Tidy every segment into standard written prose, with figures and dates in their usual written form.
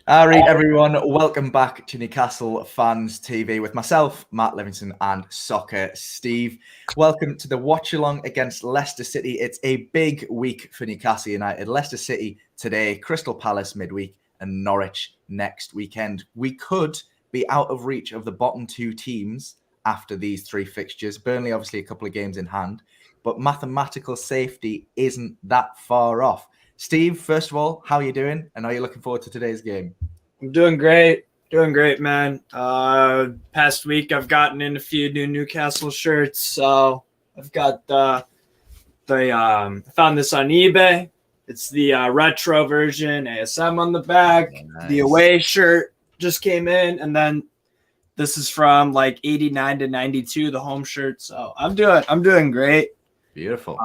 All right, everyone, welcome back to Newcastle Fans TV with myself, Matt Livingston, and Soccer Steve. Welcome to the watch-along against Leicester City. It's a big week for Newcastle United. Leicester City today, Crystal Palace midweek, and Norwich next weekend. We could be out of reach of the bottom two teams after these three fixtures. Burnley, obviously, a couple of games in hand, but mathematical safety isn't that far off. Steve, first of all, how are you doing? And are you looking forward to today's game? I'm doing great, man. Past week, I've gotten in a few new Newcastle shirts. So I've got found this on eBay. It's the retro version, ASM on the back. Nice. The away shirt just came in, and then this is from like 89 to 92, the home shirt. So I'm doing great. Beautiful.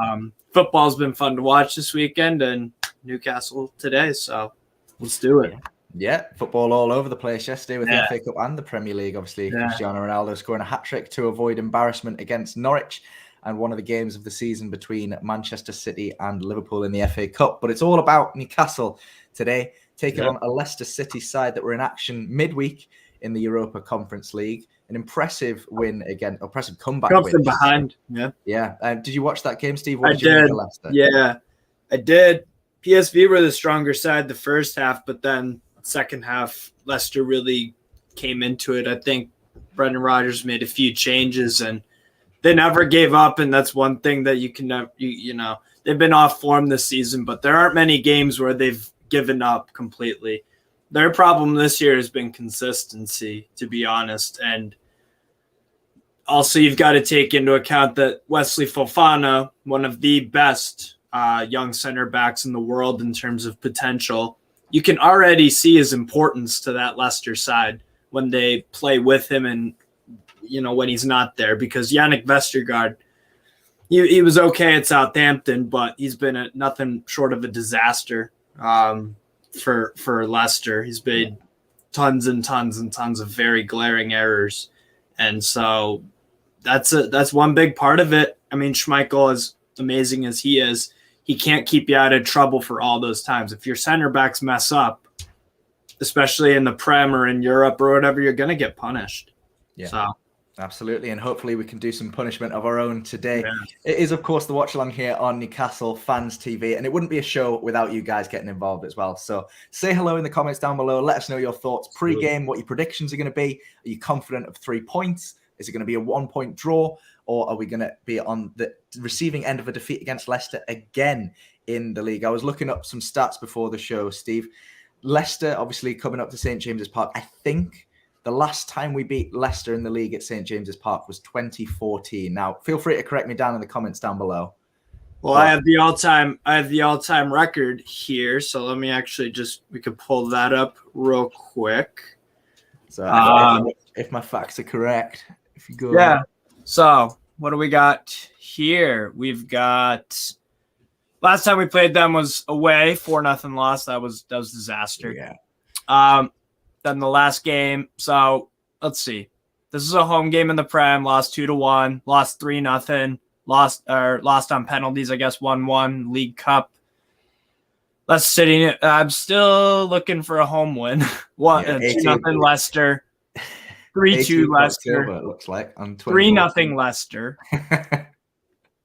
Football's been fun to watch this weekend, and Newcastle today, so let's do it. Yeah, football all over the place yesterday with the FA Cup and the Premier League. Obviously, Cristiano Ronaldo scoring a hat-trick to avoid embarrassment against Norwich, and one of the games of the season between Manchester City and Liverpool in the FA Cup. But it's all about Newcastle today, taking on a Leicester City side that were in action midweek in the Europa Conference League. An impressive win again, impressive comeback win. From behind, yeah. Did you watch that game, Steve? I did. Yeah, I did. PSV were the stronger side the first half, but then second half, Leicester really came into it. I think Brendan Rodgers made a few changes, and they never gave up. And that's one thing that you can, you know, they've been off form this season, but there aren't many games where they've given up completely. Their problem this year has been consistency, to be honest. And also, you've got to take into account that Wesley Fofana, one of the best young center backs in the world in terms of potential, you can already see his importance to that Leicester side when they play with him and, you know, when he's not there, because Yannick Vestergaard, he was okay at Southampton, but he's been nothing short of a disaster for Leicester. He's made tons and tons and tons of very glaring errors. And so that's one big part of it. I mean, Schmeichel, as amazing as he is, he can't keep you out of trouble for all those times. If your center backs mess up, especially in the Prem or in Europe or whatever, you're going to get punished. Yeah, so. Absolutely. And hopefully we can do some punishment of our own today. Yeah. It is, of course, the watch along here on Newcastle Fans TV, and it wouldn't be a show without you guys getting involved as well. So say hello in the comments down below. Let us know your thoughts pre-game, what your predictions are going to be. Are you confident of 3 points? Is it going to be a 1-point draw? Or are we going to be on the receiving end of a defeat against Leicester again in the league? I was looking up some stats before the show, Steve. Leicester, obviously, coming up to St. James's Park. I think the last time we beat Leicester in the league at St. James's Park was 2014. Now, feel free to correct me down in the comments down below. Well, I have the all-time record here. So let me actually we could pull that up real quick. So if my facts are correct, if you go. Yeah. So what do we got here? We've got last time we played them was away, 4-0 loss. That was disaster. Yeah. Then the last game. So let's see. This is a home game in the Prem. Lost 2-1. Lost 3-0. Lost on penalties. I guess 1-1 League Cup. Leicester City. I'm still looking for a home win. 2-0 Leicester. 3-2 Leicester. It looks like 3-0 Leicester.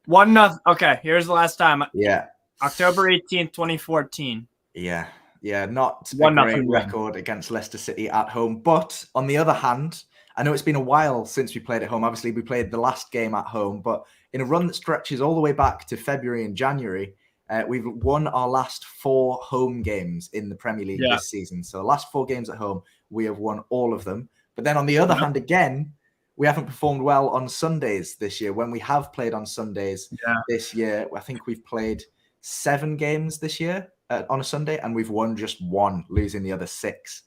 1-0. Okay, here's the last time. Yeah. October 18th, 2014. Yeah. Yeah, not a great record against Leicester City at home. But on the other hand, I know it's been a while since we played at home. Obviously, we played the last game at home. But in a run that stretches all the way back to February and January, we've won our last 4 home games in the Premier League this season. So the last 4 games at home, we have won all of them. But then on the other hand, again, we haven't performed well on Sundays this year. When we have played on Sundays this year, I think we've played 7 games this year on a Sunday, and we've won just 1, losing the other 6.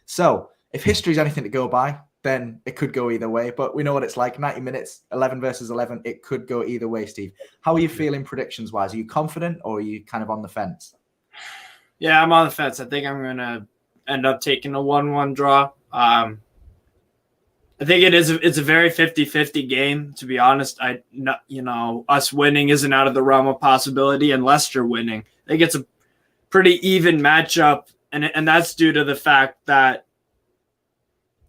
So if history is anything to go by, then it could go either way. But we know what it's like. 90 minutes, 11 versus 11. It could go either way, Steve. How are you feeling predictions-wise? Are you confident, or are you kind of on the fence? Yeah, I'm on the fence. I think I'm going to end up taking a 1-1 draw. I think it's a very 50-50 game, to be honest. Us winning isn't out of the realm of possibility, and Leicester winning. I think it's a pretty even matchup, And that's due to the fact that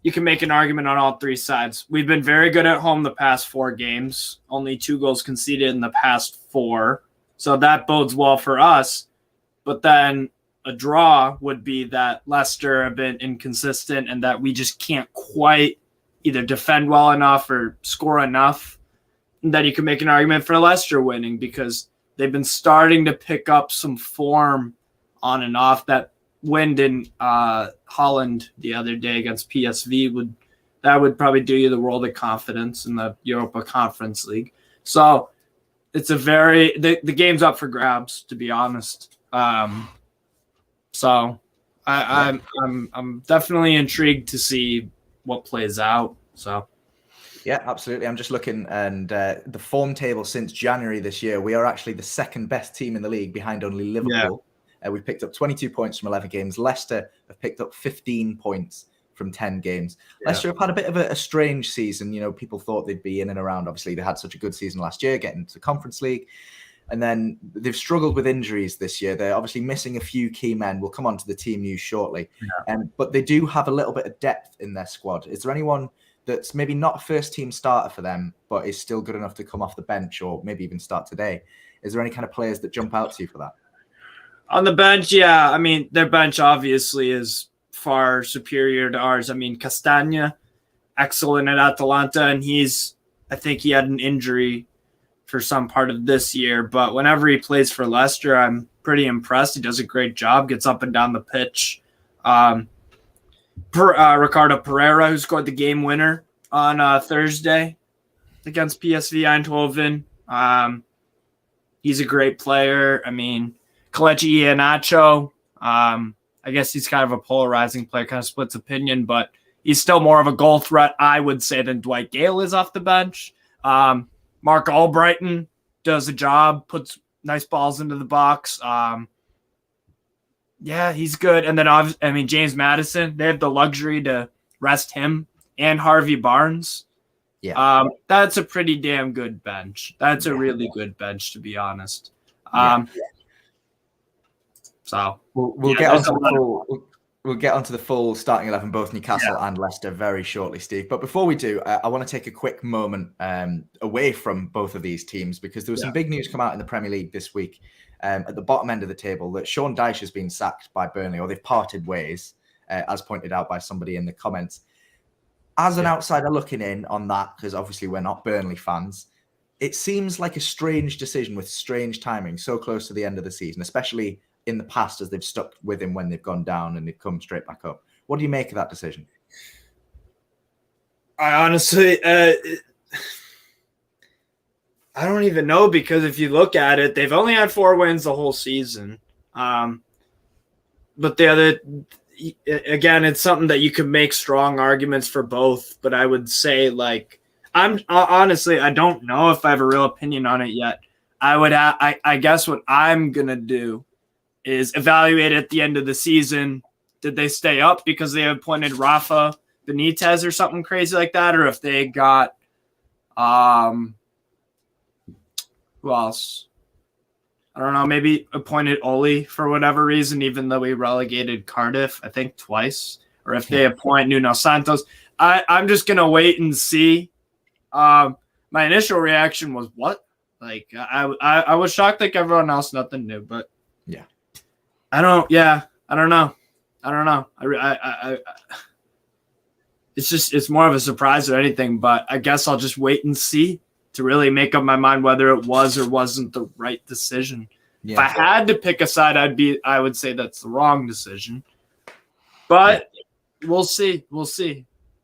you can make an argument on all three sides. We've been very good at home the past 4 games, only 2 goals conceded in the past 4. So that bodes well for us. But then a draw would be that Leicester have been inconsistent and that we just can't quite either defend well enough or score enough. And then you can make an argument for Leicester winning because they've been starting to pick up some form on and off. That win in Holland the other day against PSV would probably do you the world of confidence in the Europa Conference League. So it's the game's up for grabs, to be honest. So I'm definitely intrigued to see what plays out. So yeah, absolutely. I'm just looking, and the form table since January this year, we are actually the second best team in the league behind only Liverpool. Yeah. We've picked up 22 points from 11 games. Leicester have picked up 15 points from 10 games. Yeah. Leicester have had a bit of a strange season. You know, people thought they'd be in and around. Obviously, they had such a good season last year, getting to the Conference League. And then they've struggled with injuries this year. They're obviously missing a few key men. We'll come on to the team news shortly. Yeah. But they do have a little bit of depth in their squad. Is there anyone that's maybe not a first-team starter for them, but is still good enough to come off the bench or maybe even start today? Is there any kind of players that jump out to you for that? On the bench, yeah. I mean, their bench obviously is far superior to ours. I mean, Castagna, excellent at Atalanta, and I think he had an injury for some part of this year, but whenever he plays for Leicester, I'm pretty impressed. He does a great job, gets up and down the pitch. Ricardo Pereira, who scored the game winner on Thursday against PSV Eindhoven. He's a great player. I mean, Kelechi Iheanacho, I guess he's kind of a polarizing player, kind of splits opinion, but he's still more of a goal threat, I would say, than Dwight Gale is off the bench. Mark Albrighton does a job, puts nice balls into the box. Yeah, he's good. And then, James Maddison, they have the luxury to rest him and Harvey Barnes. Yeah. That's a pretty damn good bench. That's a really good bench, to be honest. So we'll get onto the full starting 11, both Newcastle and Leicester, very shortly, Steve. But before we do, I want to take a quick moment away from both of these teams because there was some big news come out in the Premier League this week at the bottom end of the table that Sean Dyche has been sacked by Burnley, or they've parted ways, as pointed out by somebody in the comments. As an outsider looking in on that, because obviously we're not Burnley fans, it seems like a strange decision with strange timing so close to the end of the season, especially in the past as they've stuck with him when they've gone down and they've come straight back up. What do you make of that decision? I honestly, I don't even know, because if you look at it, they've only had 4 wins the whole season. But again, it's something that you could make strong arguments for both. But I would say, honestly, I don't know if I have a real opinion on it yet. I guess what I'm going to do is evaluate at the end of the season. Did they stay up because they appointed Rafa Benitez or something crazy like that? Or if they got, who else? I don't know, maybe appointed Ole for whatever reason, even though we relegated Cardiff, I think twice. Or if they appoint Nuno Santos. I'm just going to wait and see. My initial reaction was, what? I was shocked like everyone else, nothing new, but yeah. I don't know. It's more of a surprise than anything, but I guess I'll just wait and see to really make up my mind whether it was or wasn't the right decision. Yeah. If I had to pick a side, I would say that's the wrong decision, but we'll see.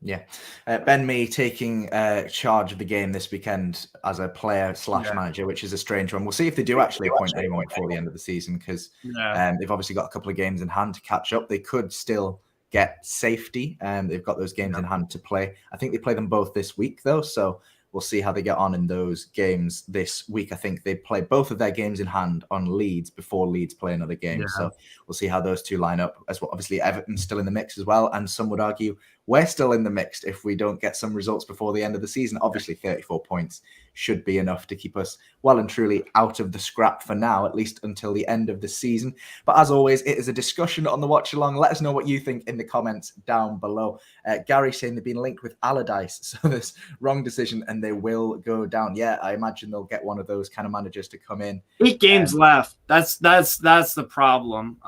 Yeah. Ben Mee taking charge of the game this weekend as a player / manager, which is a strange one. We'll see if they do actually appoint anyone before the end of the season, because they've obviously got a couple of games in hand to catch up. They could still get safety, and they've got those games in hand to play. I think they play them both this week, though, so we'll see how they get on in those games this week. I think they play both of their games in hand on Leeds before Leeds play another game. Yeah. So we'll see how those two line up as well. Obviously, Everton's still in the mix as well, and some would argue we're still in the mix if we don't get some results before the end of the season. Obviously, 34 points should be enough to keep us well and truly out of the scrap for now, at least until the end of the season. But as always, it is a discussion on the watch along. Let us know what you think in the comments down below. Gary saying they've been linked with Allardyce, so there's wrong decision and they will go down. Yeah, I imagine they'll get one of those kind of managers to come in. 8 games left. That's the problem.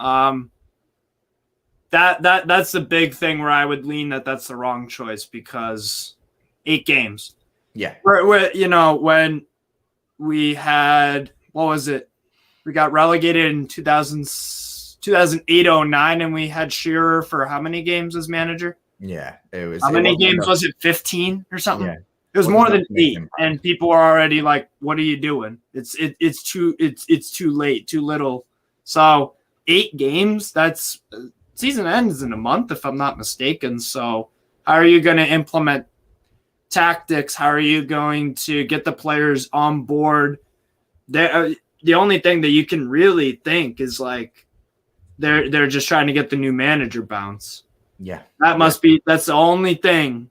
That's the big thing where I would lean that's the wrong choice, because 8 games. Yeah. When we had, what was it? We got relegated in 2008-09, and we had Shearer for how many games as manager? Yeah, it was. How many games was it? 15 or something? Yeah. It was more than 8, and people are already like, "What are you doing? It's too late, too little." So 8 games. That's season ends in a month, if I'm not mistaken. So how are you going to implement tactics? How are you going to get the players on board? The only thing that you can really think is like they're just trying to get the new manager bounce. Yeah, that's the only thing.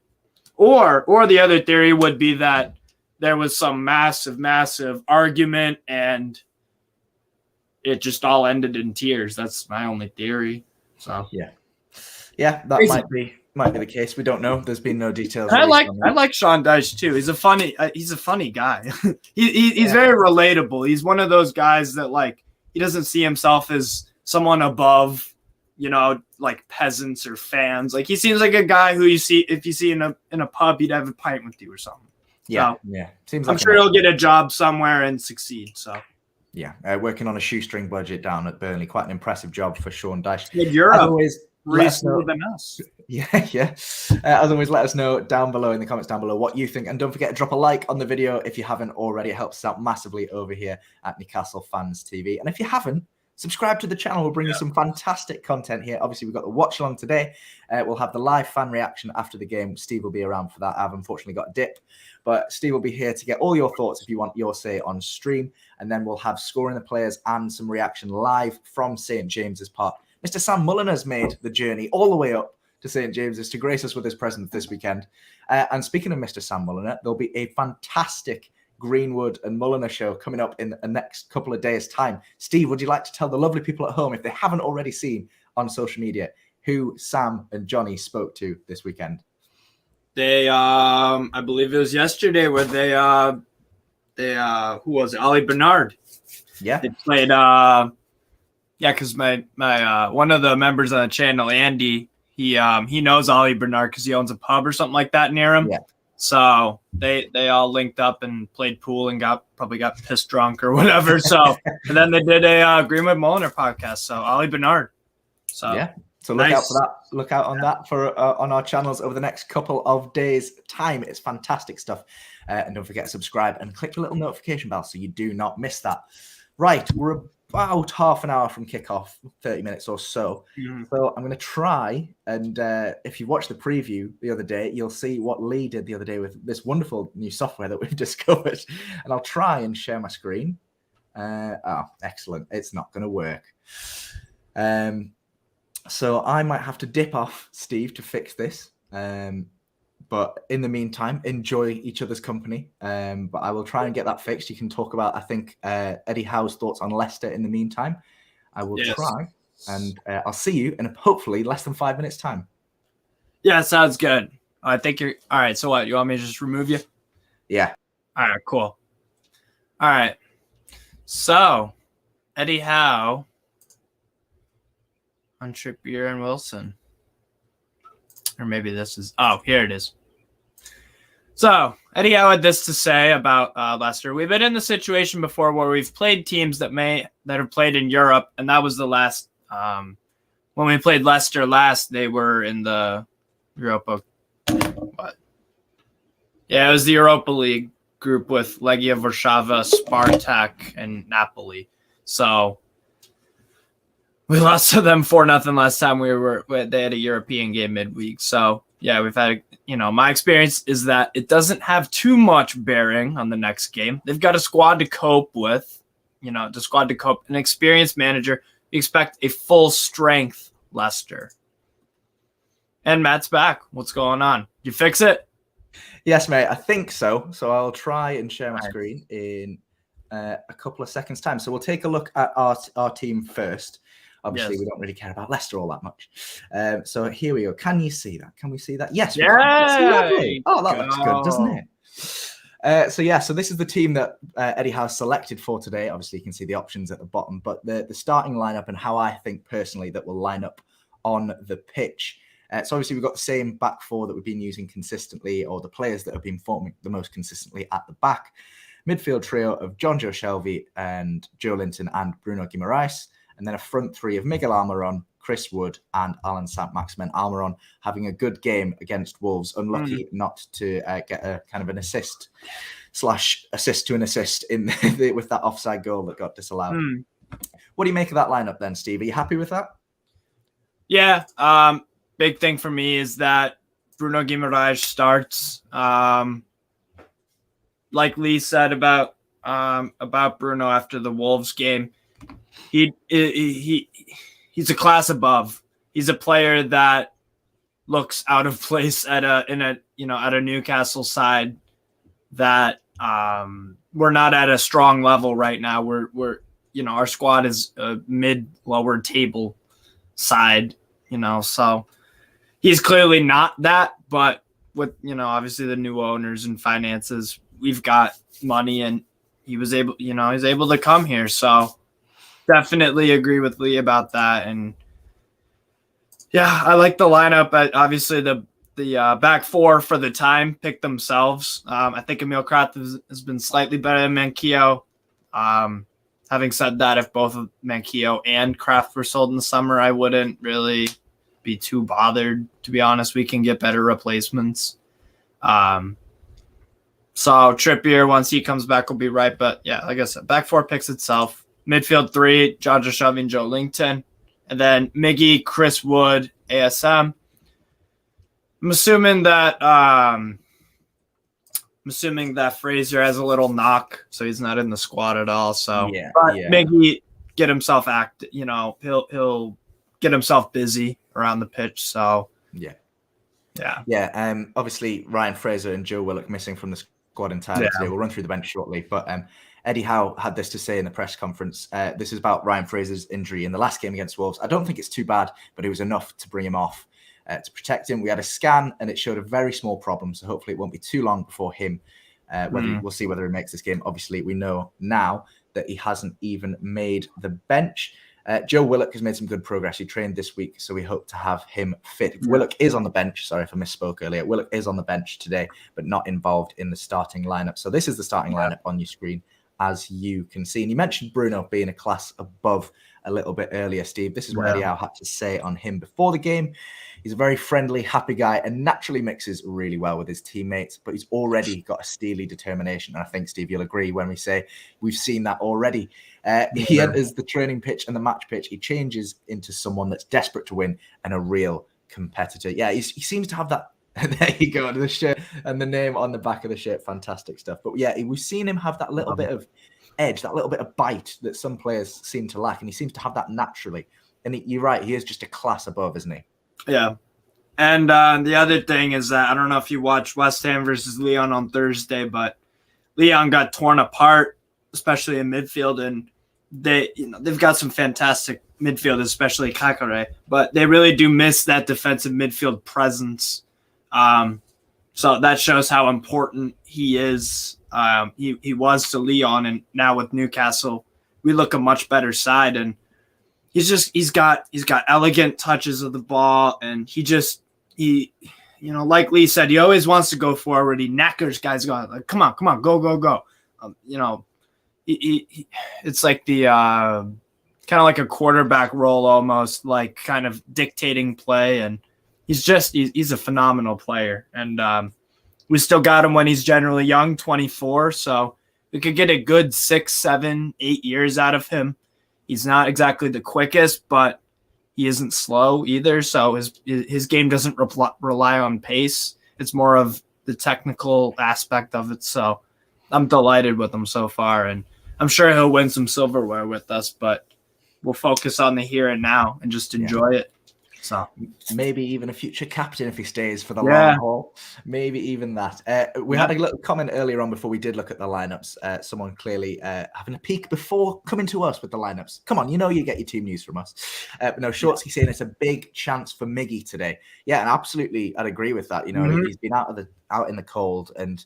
Or the other theory would be that there was some massive argument and it just all ended in tears. That's my only theory. So yeah, that crazy. might be the case. We don't know. There's been no details. I like Sean Dyche too. He's a funny guy. He's very relatable. He's one of those guys that like he doesn't see himself as someone above, like peasants or fans. Like he seems like a guy who if you see in a pub, he'd have a pint with you or something. Yeah, so, yeah. Seems I'm like sure he'll get a job somewhere and succeed. So yeah, working on a shoestring budget down at Burnley. Quite an impressive job for Sean Dyche. You're always reasonable than us. Yeah. As always, let us know down below in the comments down below what you think, and don't forget to drop a like on the video if you haven't already. It helps us out massively over here at Newcastle Fans TV. And if you haven't, subscribe to the channel. We'll bring you some fantastic content here. Obviously, we've got the watch along today. We'll have the live fan reaction after the game. Steve will be around for that. I've unfortunately got a dip, but Steve will be here to get all your thoughts if you want your say on stream. And then we'll have scoring the players and some reaction live from St. James's Park. Mr. Sam Mulliner's made the journey all the way up to St. James's to grace us with his presence this weekend. And speaking of Mr. Sam Mulliner, there'll be a fantastic Greenwood and Mulliner show coming up in the next couple of days' time. Steve, would you like to tell the lovely people at home, if they haven't already seen on social media, who Sam and Johnny spoke to this weekend? They, I believe it was yesterday, where they who was it? Ollie Bernard. Yeah. They played, because my one of the members on the channel, Andy, he knows Ollie Bernard because he owns a pub or something like that near him. Yeah. So they all linked up and played pool and probably got pissed drunk or whatever. So and then they did a Greenwood Mulliner podcast. So Ollie Bernard. So yeah. So look out for that. Look out on that for on our channels over the next couple of days' time. It's fantastic stuff. And don't forget to subscribe and click the little notification bell so you do not miss that. Right, we're about half an hour from kickoff, 30 minutes or so. Mm-hmm. So I'm going to try, and if you watched the preview the other day, you'll see what Lee did the other day with this wonderful new software that we've discovered. And I'll try and share my screen. Excellent. It's not going to work. So I might have to dip off, Steve, to fix this. But in the meantime, enjoy each other's company. But I will try and get that fixed. You can talk about, I think, Eddie Howe's thoughts on Leicester in the meantime. I will try. And I'll see you in hopefully less than 5 minutes' time. Yeah, sounds good. I think you're all right. So what? You want me to just remove you? Yeah. All right, cool. All right. So Eddie Howe on Trippier and Wilson. Or maybe this is... Oh, here it is. So, Eddie Howe had this to say about Leicester. We've been in the situation before where we've played teams that have played in Europe, and that was the last... when we played Leicester last, they were in the Europa... What? Yeah, it was the Europa League group with Legia Warszawa, Spartak, and Napoli. So... we lost to them 4-0 last time they had a European game midweek. So, yeah, we've had, my experience is that it doesn't have too much bearing on the next game. They've got a squad to cope with, an experienced manager. You expect a full strength Leicester. And Matt's back. What's going on? You fix it? Yes, mate. I think so. So I'll try and share my screen in a couple of seconds' time. So we'll take a look at our team first. Obviously, we don't really care about Leicester all that much. So here we go. Can you see that? Can we see that? Yes. Yeah. Oh, that looks good, doesn't it? So this is the team that Eddie Howe selected for today. Obviously, you can see the options at the bottom, but the starting lineup and how I think personally that will line up on the pitch. So obviously, we've got the same back four that we've been using consistently, or the players that have been forming the most consistently at the back. Midfield trio of John Joe Shelvey and Joe Linton and Bruno Guimarães. And then a front three of Miguel Almiron, Chris Wood, and Alan Saint-Maximin. Almiron having a good game against Wolves. Unlucky not to get a kind of an assist to an assist in with that offside goal that got disallowed. What do you make of that lineup then, Steve? Are you happy with that? Yeah. Big thing for me is that Bruno Guimarães starts. Like Lee said about Bruno after the Wolves game, he's a class above. He's a player that looks out of place at a Newcastle side that we're not at a strong level right now. We're our squad is a mid-lower table side, so he's clearly not that, but with, obviously the new owners and finances, we've got money, and he was able, he's able to come here. So definitely agree with Lee about that. And yeah, I like the lineup. Obviously the back four for the time picked themselves. I think Emil Kraft has been slightly better than Manquillo. Having said that, if both of Manquillo and Kraft were sold in the summer, I wouldn't really be too bothered, to be honest. We can get better replacements. So Trippier, once he comes back, will be right. But yeah, like I said, back four picks itself. Midfield three, John Joe Shelvey and Joe Linton. And then Miggy, Chris Wood, ASM. I'm assuming that Fraser has a little knock, so he's not in the squad at all. So Miggy get himself he'll get himself busy around the pitch. So obviously Ryan Fraser and Joe Willock missing from the squad entirely today. We'll run through the bench shortly, but Eddie Howe had this to say in the press conference. This is about Ryan Fraser's injury in the last game against Wolves. I don't think it's too bad, but it was enough to bring him off to protect him. We had a scan and it showed a very small problem, so hopefully it won't be too long before him. We'll see whether he makes this game. Obviously, we know now that he hasn't even made the bench. Joe Willock has made some good progress. He trained this week, so we hope to have him fit. Willock is on the bench. Sorry if I misspoke earlier. Willock is on the bench today, but not involved in the starting lineup. So this is the starting lineup on your screen, as you can see. And you mentioned Bruno being a class above a little bit earlier, Steve. This is what Eddie Howe had to say on him before the game. He's a very friendly, happy guy and naturally mixes really well with his teammates, but he's already got a steely determination. And I think, Steve, you'll agree when we say we've seen that already. He enters the training pitch and the match pitch. He changes into someone that's desperate to win and a real competitor. Yeah, he seems to have that. There you go, the shirt and the name on the back of the shirt. Fantastic stuff. But yeah, we've seen him have that little bit of edge, that little bit of bite that some players seem to lack. And he seems to have that naturally. And you're right, he is just a class above, isn't he? Yeah. And the other thing is that I don't know if you watched West Ham versus Lyon on Thursday, but Lyon got torn apart, especially in midfield, and they've got some fantastic midfield, especially Caglar, but they really do miss that defensive midfield presence. So that shows how important he is. He was to Lyon, and now with Newcastle, we look a much better side. And he's got elegant touches of the ball, and he like Lee said, he always wants to go forward. He knackers guys going like, come on, go. It's like the kind of like a quarterback role almost, like kind of dictating play, and he's a phenomenal player. And we still got him when he's generally young, 24, so we could get a good 6, 7, 8 years out of him. He's not exactly the quickest, but he isn't slow either, so his game doesn't rely on pace. It's more of the technical aspect of it, so I'm delighted with him so far, and I'm sure he'll win some silverware with us, but we'll focus on the here and now and just enjoy it. So maybe even a future captain if he stays for the long haul. Maybe even that. We had a little comment earlier on before we did look at the lineups. Someone clearly having a peek before coming to us with the lineups. Come on, you get your team news from us. But no, Shortsky saying it's a big chance for Miggy today. Yeah, and absolutely, I'd agree with that. He's been out in the cold, and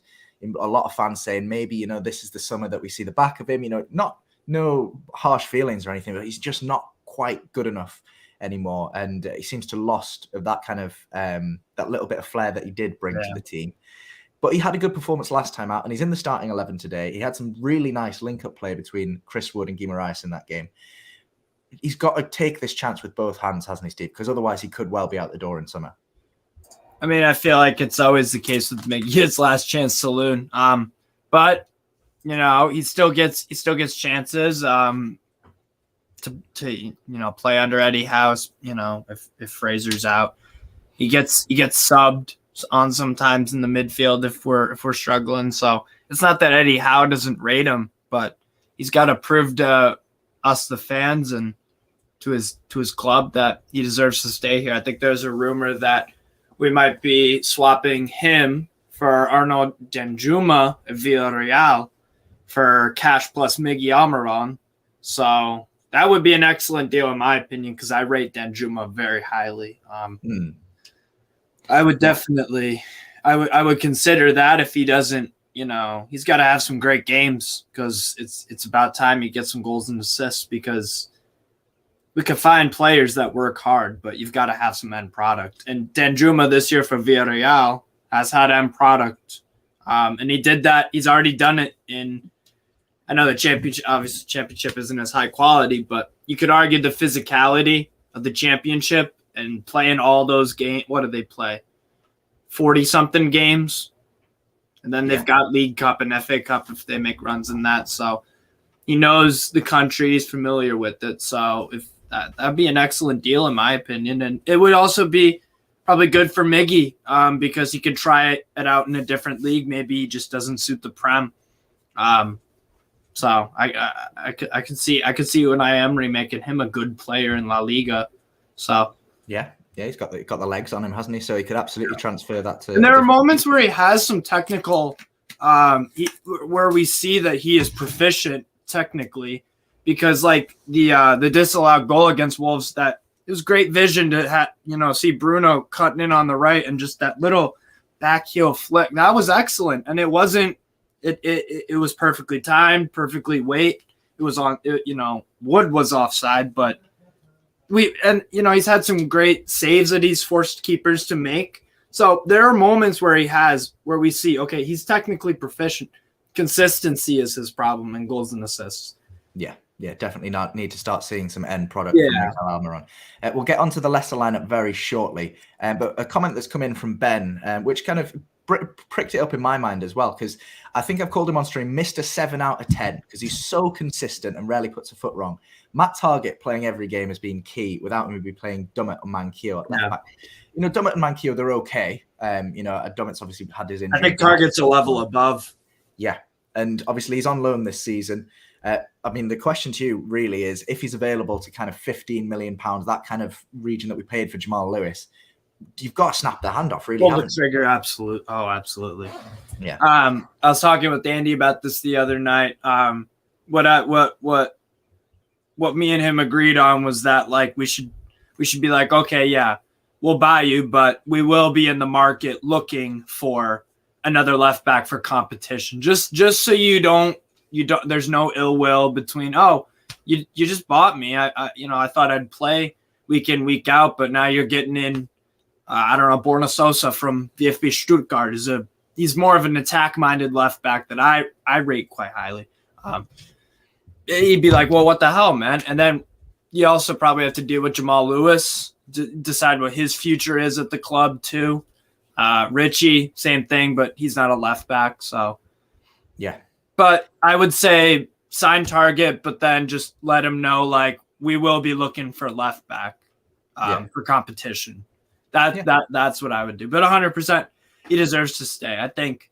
a lot of fans saying maybe this is the summer that we see the back of him. No harsh feelings or anything, but he's just not quite good enough anymore, and he seems to lost of that kind of that little bit of flair that he did bring to the team. But he had a good performance last time out, and he's in the starting 11 today. He had some really nice link-up play between Chris Wood and Guimarães in that game. He's got to take this chance with both hands, hasn't he, Steve? Because otherwise he could well be out the door in summer. I mean, I feel like it's always the case with Miggy. It's last chance saloon. But he still gets chances. To play under Eddie House, if Fraser's out, he gets subbed on sometimes in the midfield if we're struggling. So it's not that Eddie Howe doesn't rate him, but he's got to prove to us, the fans, and to his club that he deserves to stay here. I think there's a rumor that we might be swapping him for Arnaud Danjuma at Villarreal for cash plus Miggy Almiron. So that would be an excellent deal, in my opinion, because I rate Danjuma very highly. I would definitely, I would consider that if he doesn't, he's got to have some great games, because it's about time he gets some goals and assists, because we can find players that work hard, but you've got to have some end product. And Danjuma this year for Villarreal has had end product, and he did that. He's already done it in. I know the championship isn't as high quality, but you could argue the physicality of the championship and playing all those games. What do they play? 40-something games. And then they've got League Cup and FA Cup if they make runs in that. So he knows the country. He's familiar with it. So if that'd be an excellent deal, in my opinion. And it would also be probably good for Miggy because he could try it out in a different league. Maybe he just doesn't suit the Prem. So I could see Unai Emery making him a good player in La Liga. So yeah, he's got the legs on him, hasn't he? So he could absolutely transfer that to. And there are moments where he has some technical, where we see that he is proficient technically, because like the disallowed goal against Wolves, that it was great vision to see Bruno cutting in on the right and just that little back heel flick. That was excellent, and it wasn't. It was perfectly timed, perfectly weight. It was on, Wood was offside, but he's had some great saves that he's forced keepers to make. So there are moments where we see, okay, he's technically proficient. Consistency is his problem in goals and assists. Yeah, definitely not need to start seeing some end product from Almiron. We'll get onto the Leicester lineup very shortly. But a comment that's come in from Ben, which kind of pricked it up in my mind as well, because I think I've called him on stream Mr. 7 out of 10 because he's so consistent and rarely puts a foot wrong. Matt Targett playing every game has been key without him be playing Dummett and Manquillo at left back. Dummett and Manquillo, they're okay. Dummett's obviously had his injury. I think Targett's a level above. Yeah, and obviously he's on loan this season. The question to you really is, if he's available to kind of £15 million, that kind of region that we paid for Jamal Lewis, you've got to snap the hand off, really. Pull the trigger, absolutely. Oh, absolutely. Yeah. I was talking with Andy about this the other night. What me and him agreed on was that like we should be like, okay, yeah, we'll buy you, but we will be in the market looking for another left back for competition. Just so you don't. There's no ill will between. Oh, you just bought me. I thought I'd play week in, week out, but now you're getting in. Borna Sosa from VfB Stuttgart he's more of an attack-minded left back that I rate quite highly. He'd be like, well, what the hell, man? And then you also probably have to deal with Jamal Lewis, decide what his future is at the club too. Richie, same thing, but he's not a left back. So yeah. But I would say sign Target, but then just let him know, like, we will be looking for left back for competition. That's what I would do. But 100%, he deserves to stay. I think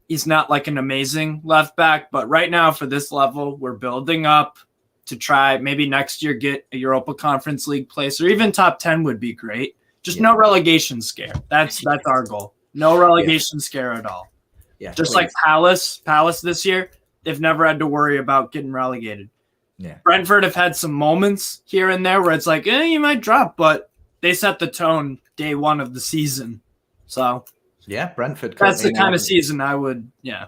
he's not like an amazing left back, but right now for this level, we're building up to try maybe next year get a Europa Conference League place, or even top 10 would be great. Just no relegation scare. That's our goal. No relegation scare at all. Yeah, just like Palace this year, they've never had to worry about getting relegated. Yeah. Brentford have had some moments here and there where it's like, you might drop, but they set the tone day one of the season. So yeah, Brentford. That's the kind of season I would, Yeah.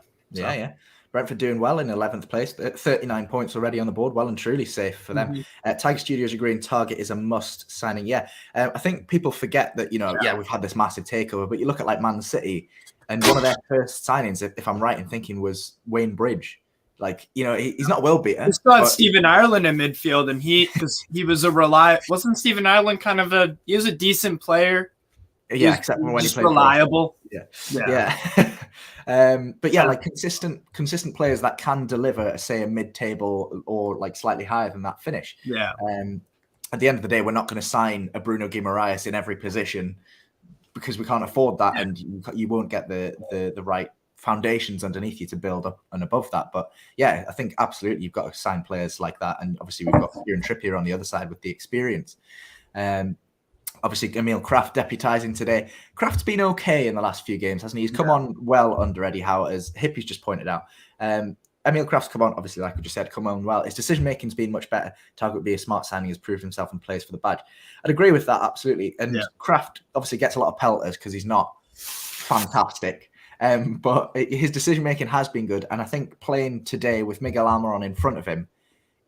Brentford doing well in 11th place, 39 points already on the board, well and truly safe for them. Tiger Studios agreeing Target is a must signing. Yeah, I think people forget that, we've had this massive takeover, but you look at like Man City, and one of their first signings, if I'm right in thinking, was Wayne Bridge. Like, he's not a world beater. We still had Stephen Ireland in midfield, and he was a wasn't Stephen Ireland he was a decent player? Yeah, except for when he played reliable. Yeah. But yeah, like consistent players that can deliver, say, a mid-table or like slightly higher than that finish. Yeah. At the end of the day, we're not going to sign a Bruno Guimarães in every position because we can't afford that, and you won't get the right foundations underneath you to build up and above that. But yeah, I think absolutely you've got to sign players like that, and obviously we've got Kieran Trippier on the other side with the experience. Obviously, Emil Kraft deputising today. Kraft's been okay in the last few games, hasn't he? He's come on well under Eddie Howe, as Hippie's just pointed out. Emil Kraft's come on, obviously, like we just said, come on well. His decision-making's been much better. Target would be a smart signing, has proved himself and plays for the badge. I'd agree with that, absolutely. And Kraft obviously gets a lot of pelters because he's not fantastic. But his decision-making has been good. And I think playing today with Miguel Almiron in front of him,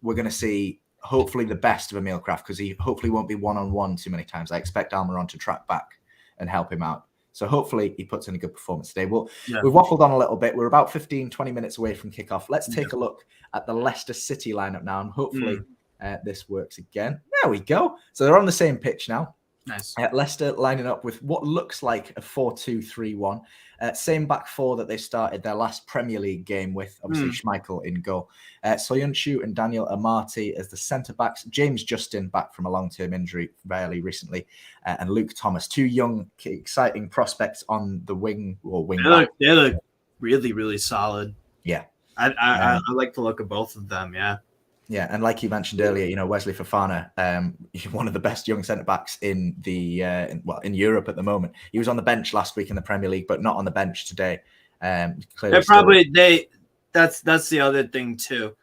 we're going to see hopefully the best of Emil Kraft, because he hopefully won't be one-on-one too many times. I expect Almiron to track back and help him out. So hopefully he puts in a good performance today. We've waffled on a little bit. We're about 15, 20 minutes away from kickoff. Let's take a look at the Leicester City lineup now, and hopefully this works again. There we go. So they're on the same pitch now. Nice. Leicester lining up with what looks like a 4-2-3-1. Same back four that they started their last Premier League game with, obviously Schmeichel in goal. Soyuncu and Daniel Amartey as the centre-backs. James Justin back from a long-term injury fairly recently. And Luke Thomas, two young, exciting prospects on the wing or wing back. They look really, really solid. Yeah. I like the look of both of them, Yeah, and like you mentioned earlier, Wesley Fofana, one of the best young centre-backs in in Europe at the moment. He was on the bench last week in the Premier League, but not on the bench today. That's the other thing too.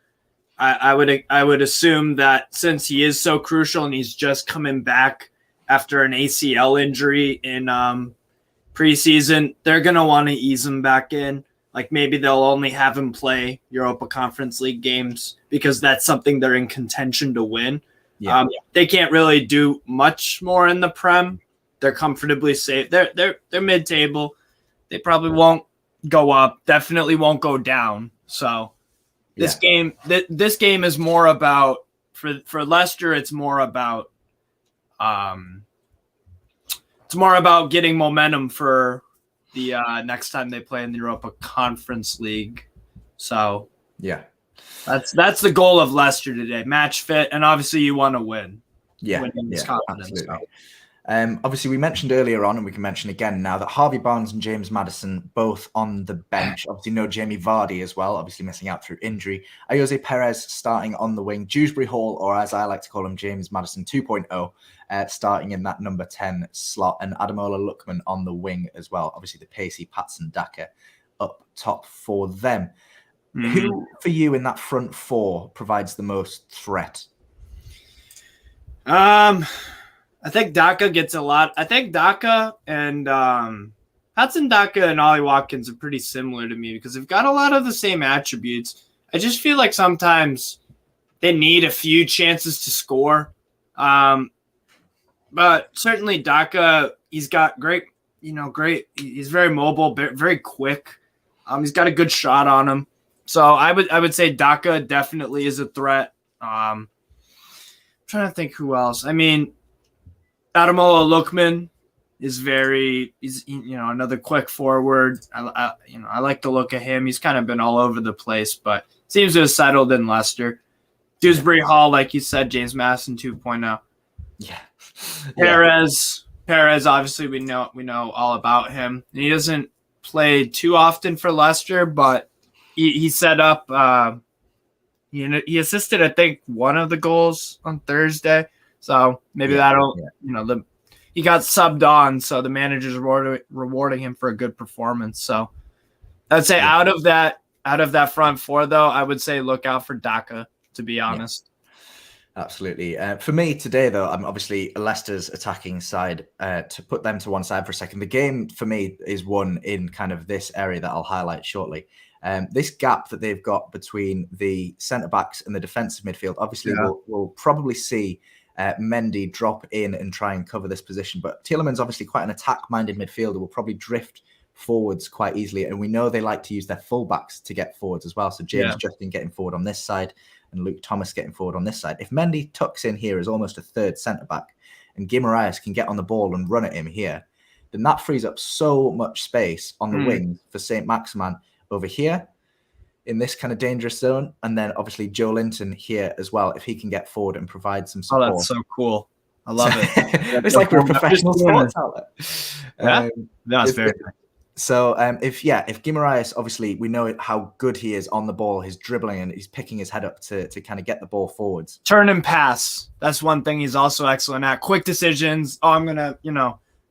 I would assume that since he is so crucial and he's just coming back after an ACL injury in preseason, they're gonna want to ease him back in. Like maybe they'll only have him play Europa Conference League games because that's something they're in contention to win. They can't really do much more in the Prem. They're comfortably safe. They're mid-table. They probably won't go up. Definitely won't go down. So this game is more about for Leicester. It's more about getting momentum for the next time they play in the Europa Conference League. So that's the goal of Leicester today. Match fit, and obviously you want to win. Absolutely. Obviously, we mentioned earlier on, and we can mention again now, that Harvey Barnes and James Maddison both on the bench. Obviously, no Jamie Vardy as well, obviously missing out through injury. Ayoze Perez starting on the wing. Dewsbury Hall, or as I like to call him, James Maddison 2.0, starting in that number 10 slot. And Ademola Lookman on the wing as well. Obviously, the pacey Patson Daka up top for them. Who, for you, in that front four provides the most threat? I think Daka gets a lot. I think Daka and Patson Daka and Ollie Watkins are pretty similar to me because they've got a lot of the same attributes. I just feel like sometimes they need a few chances to score. But certainly Daka, he's got great. He's very mobile, very quick. He's got a good shot on him. So I would say Daka definitely is a threat. I'm trying to think who else. I mean, Ademola Lookman is he's another quick forward. I like the look of him. He's kind of been all over the place, but seems to have settled in Leicester. Dewsbury Hall, like you said, James Maddison 2.0. Yeah. Perez, obviously we know all about him. He doesn't play too often for Leicester, but he set up He assisted, I think, one of the goals on Thursday. So maybe that'll, he got subbed on. So the manager's rewarding him for a good performance. So I'd say out of that front four, though, I would say look out for Daka, to be honest. Absolutely. For me today, though, I'm obviously Leicester's attacking side. To put them to one side for a second, the game for me is won in kind of this area that I'll highlight shortly. This gap that they've got between the centre-backs and the defensive midfield, obviously we'll probably see Mendy drop in and try and cover this position. But Tielemans, obviously quite an attack-minded midfielder, will probably drift forwards quite easily. And we know they like to use their fullbacks to get forwards as well. So James Justin getting forward on this side and Luke Thomas getting forward on this side. If Mendy tucks in here as almost a third centre-back and Guimarães can get on the ball and run at him here, then that frees up so much space on the wing for Saint-Maximin over here in this kind of dangerous zone. And then obviously Joe Linton here as well, if he can get forward and provide some support. Oh, that's so cool. I love it. It's like we're a professional sports outlet. That's very nice. So if Guimarães, obviously we know how good he is on the ball, his dribbling, and he's picking his head up to kind of get the ball forwards. Turn and pass. That's one thing he's also excellent at. Quick decisions. Oh, I'm gonna,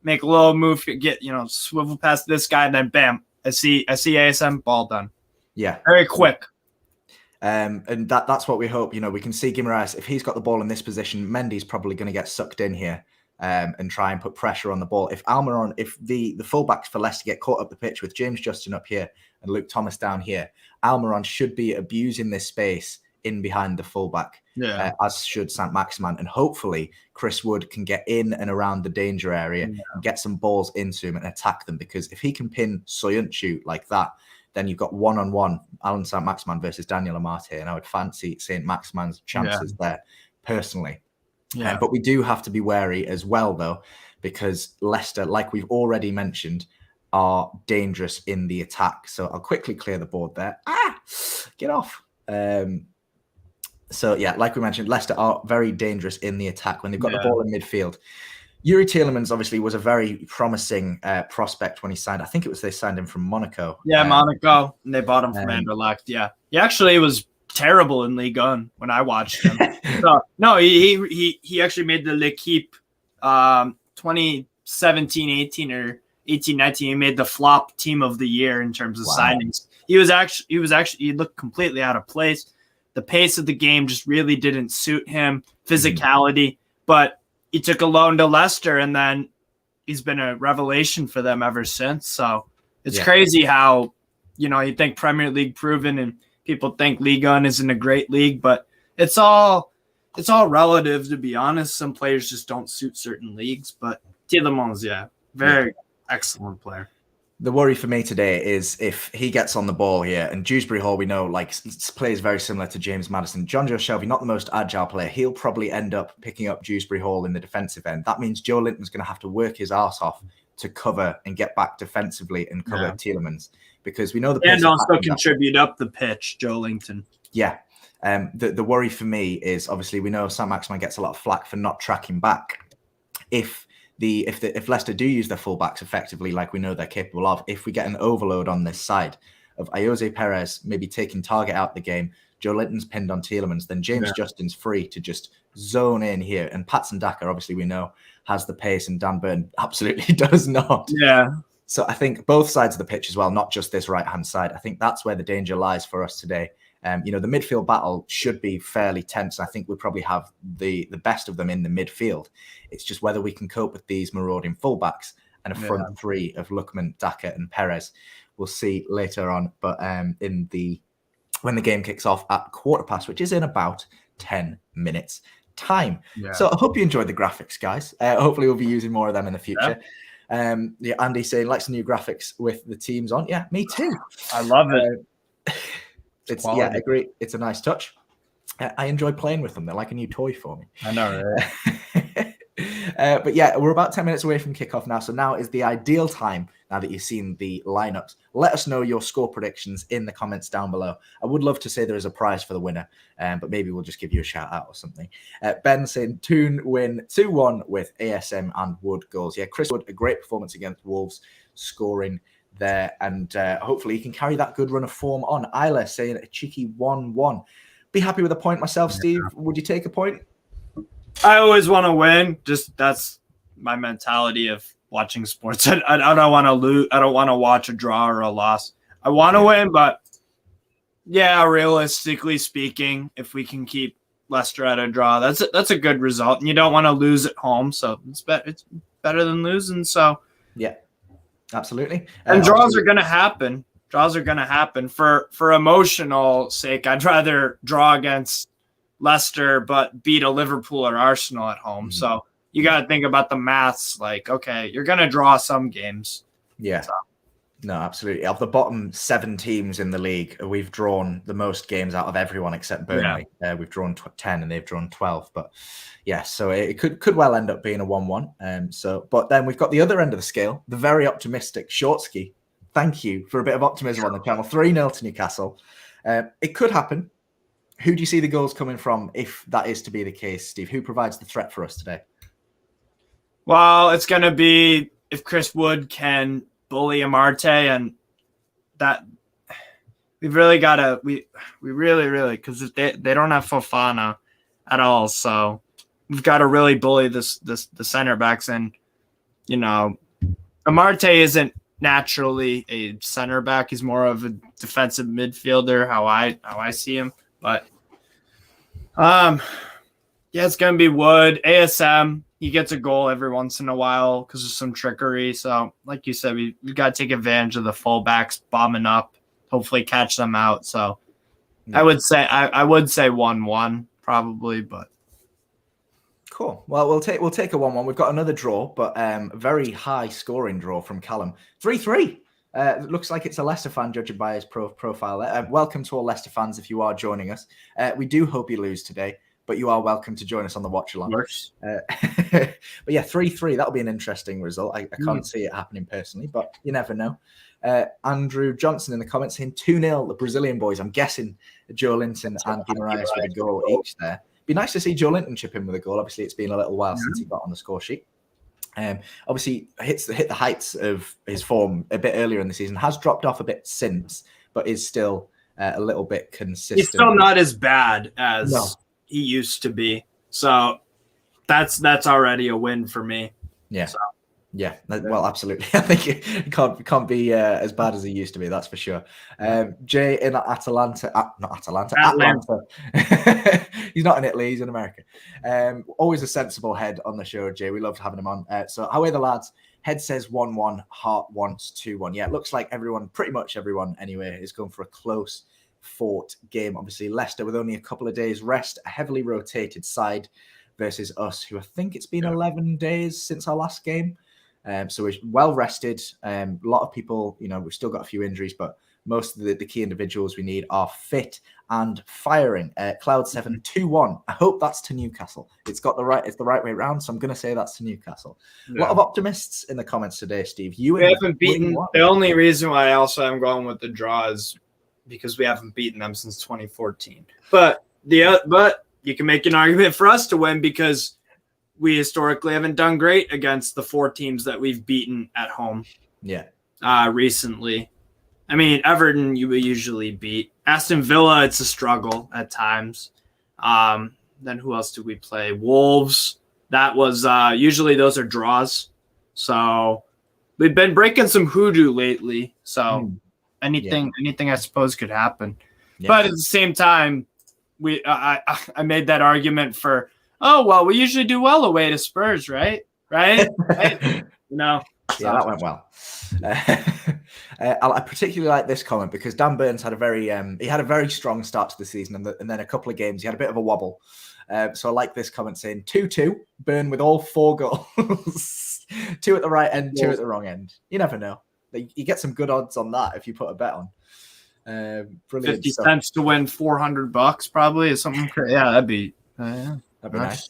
make a little move, get, swivel past this guy, and then bam, I see ASM, ball done. Yeah. Very quick. And that's what we hope. We can see Guimarães, if he's got the ball in this position, Mendy's probably going to get sucked in here. And try and put pressure on the ball. If the fullbacks for Leicester get caught up the pitch with James Justin up here and Luke Thomas down here, Almiron should be abusing this space in behind the fullback, as should Saint-Maximin. And hopefully Chris Wood can get in and around the danger area and get some balls into him and attack them. Because if he can pin Soyuncu like that, then you've got one-on-one Alan Saint-Maximin versus Daniel Amartey. And I would fancy Saint-Maximin's chances there personally. Yeah, but we do have to be wary as well, though, because Leicester, like we've already mentioned, are dangerous in the attack. So I'll quickly clear the board there. Get off. Like we mentioned, Leicester are very dangerous in the attack when they've got the ball in midfield. Youri Tielemans obviously was a very promising prospect when he signed. I think they signed him from Monaco. Yeah, Monaco. And they bought him from Anderlecht. Yeah. He actually was terrible in Ligue 1 when I watched him. No, he actually made the L'Equipe 2017-18 or 18-19. He made the flop team of the year in terms of signings. He looked completely out of place. The pace of the game just really didn't suit him, physicality, but he took a loan to Leicester and then he's been a revelation for them ever since. So it's crazy how, you think Premier League proven and people think Ligue 1 isn't a great league, but it's all relative, to be honest. Some players just don't suit certain leagues, but Tielemans, very excellent player. The worry for me today is if he gets on the ball here, and Dewsbury Hall, we know, plays very similar to James Maddison. John Joe Shelby, not the most agile player. He'll probably end up picking up Dewsbury Hall in the defensive end. That means Joe Linton's going to have to work his arse off to cover and get back defensively and cover Tielemans, because we know the and also contribute up the pitch, Joe Linton. Yeah. The worry for me is obviously we know Saint-Maximin gets a lot of flack for not tracking back. If Leicester do use their fullbacks effectively, like we know they're capable of, if we get an overload on this side of Ayoze Perez maybe taking target out the game, Joe Linton's pinned on Tielemans, then James Justin's free to just zone in here. And Patson Daka, obviously we know, has the pace, and Dan Burn absolutely does not. Yeah. So I think both sides of the pitch as well, not just this right-hand side. I think that's where the danger lies for us today. The midfield battle should be fairly tense. I think we'll probably have the best of them in the midfield. It's just whether we can cope with these marauding fullbacks and a front three of Lookman, Daka, and Perez. We'll see later on. But when the game kicks off at 15:15, which is in about 10 minutes time. Yeah. So I hope you enjoyed the graphics, guys. Hopefully we'll be using more of them in the future. Andy saying likes the new graphics with the teams on. Yeah, me too. I love it. I agree. It's a nice touch. I enjoy playing with them. They're like a new toy for me. I know, right? But yeah, we're about 10 minutes away from kickoff now. So now is the ideal time, now that you've seen the lineups. Let us know your score predictions in the comments down below. I would love to say there is a prize for the winner, but maybe we'll just give you a shout out or something. Ben saying Toon win 2-1 with ASM and Wood goals. Yeah, Chris Wood, a great performance against Wolves, scoring there, and hopefully he can carry that good run of form on. Isla saying a cheeky 1-1 be happy with a point myself, Steve. Would you take a point? I always want to win. Just that's my mentality of watching sports. I don't want to lose. I don't want to watch a draw or a loss. I want to win, but yeah, realistically speaking, if we can keep Leicester at a draw, that's a good result. And you don't want to lose at home, so it's better than losing. So yeah, absolutely. And draws are going to happen. Draws are going to happen for emotional sake. I'd rather draw against Leicester, but beat a Liverpool or Arsenal at home. Mm-hmm. So you got to think about the maths. Like, okay, you're going to draw some games. Yeah. So. No, absolutely. Of the bottom 7 teams in the league, we've drawn the most games out of everyone except Burnley. Yeah. We've drawn 10 and they've drawn 12. But yeah, so it could well end up being a 1-1. But then we've got the other end of the scale, the very optimistic Shortsky. Thank you for a bit of optimism on the channel. 3-0 to Newcastle. It could happen. Who do you see the goals coming from if that is to be the case, Steve? Who provides the threat for us today? Well, it's going to be if Chris Wood can bully Amartey, and that we've really got to we really because if they don't have Fofana at all, so we've got to really bully the center backs. And you know, Amartey isn't naturally a center back; he's more of a defensive midfielder. How I see him, but yeah, it's gonna be Wood. ASM. He gets a goal every once in a while because of some trickery. So, like you said, we've got to take advantage of the fullbacks bombing up, hopefully catch them out. So, yeah. I would say 1-1 probably, but cool. Well, we'll take a 1-1. We've got another draw, but a very high scoring draw from Callum. 3-3. Looks like it's a Leicester fan judging by his profile there. Welcome to all Leicester fans if you are joining us. We do hope you lose today, but you are welcome to join us on the watch along. But yeah, 3-3, that'll be an interesting result. I can't see it happening personally, but you never know. Andrew Johnson in the comments saying 2-0, the Brazilian boys. I'm guessing Joe Linton and Guimarães with a goal each there. Be nice to see Joe Linton chip in with a goal. Obviously, it's been a little while since he got on the score sheet. Obviously, hit the heights of his form a bit earlier in the season. Has dropped off a bit since, but is still a little bit consistent. He's still not as bad as he used to be. So that's already a win for me. Yeah. So. Yeah, well, absolutely. I think it can't be as bad as he used to be. That's for sure. Jay in Atlanta. He's not in Italy. He's in America. Always a sensible head on the show, Jay. We loved having him on. So how are the lads? Head says 1-1. Heart wants 2-1. Yeah, it looks like pretty much everyone anyway, is going for a close fought game. Obviously, Leicester with only a couple of days rest, a heavily rotated side versus us, who I think it's been 11 days since our last game. So we're well rested. A lot of people, we've still got a few injuries, but most of the key individuals we need are fit and firing. Cloud7 2-1. I hope that's to Newcastle. It's the right way around, so I'm going to say that's to Newcastle. Yeah. A lot of optimists in the comments today, Steve. We haven't beaten. The only reason why also I'm going with the draw is because we haven't beaten them since 2014. But you can make an argument for us to win because we historically haven't done great against the 4 teams that we've beaten at home. Yeah. Recently. I mean, Everton you would usually beat. Aston Villa, it's a struggle at times. Then who else do we play? Wolves. That was usually those are draws. So we've been breaking some hoodoo lately. So anything I suppose could happen. Yeah. But at the same time, I made that argument for we usually do well away to Spurs, right? Right? No. Yeah, that went well. I particularly like this comment because Dan Burns had a very strong start to the season, and then a couple of games he had a bit of a wobble. So I like this comment saying 2-2, Burn with all 4 goals, 2 at the right end, 2 at the wrong end. You never know. You get some good odds on that if you put a bet on. Brilliant. 50 cents to win $400 probably is something crazy. Yeah, that'd be that'd be nice.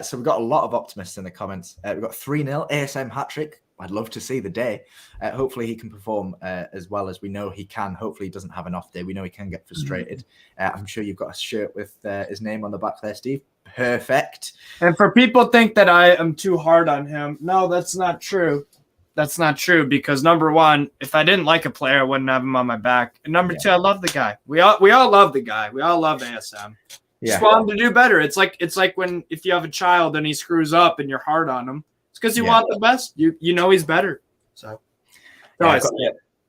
So we've got a lot of optimists in the comments. We've got 3-0 ASM hat-trick. I'd love to see the day. Hopefully he can perform as well as we know he can. Hopefully he doesn't have an off day. We know he can get frustrated. I'm sure you've got a shirt with his name on the back there, Steve. Perfect. And for people think that I am too hard on him, no, that's not true. that's not true because number one, if I didn't like a player, I wouldn't have him on my back. And number two, I love the guy. We all love the guy. We all love ASM. Just want him to do better. It's like when if you have a child and he screws up and you're hard on him, it's because you want the best. You know he's better. So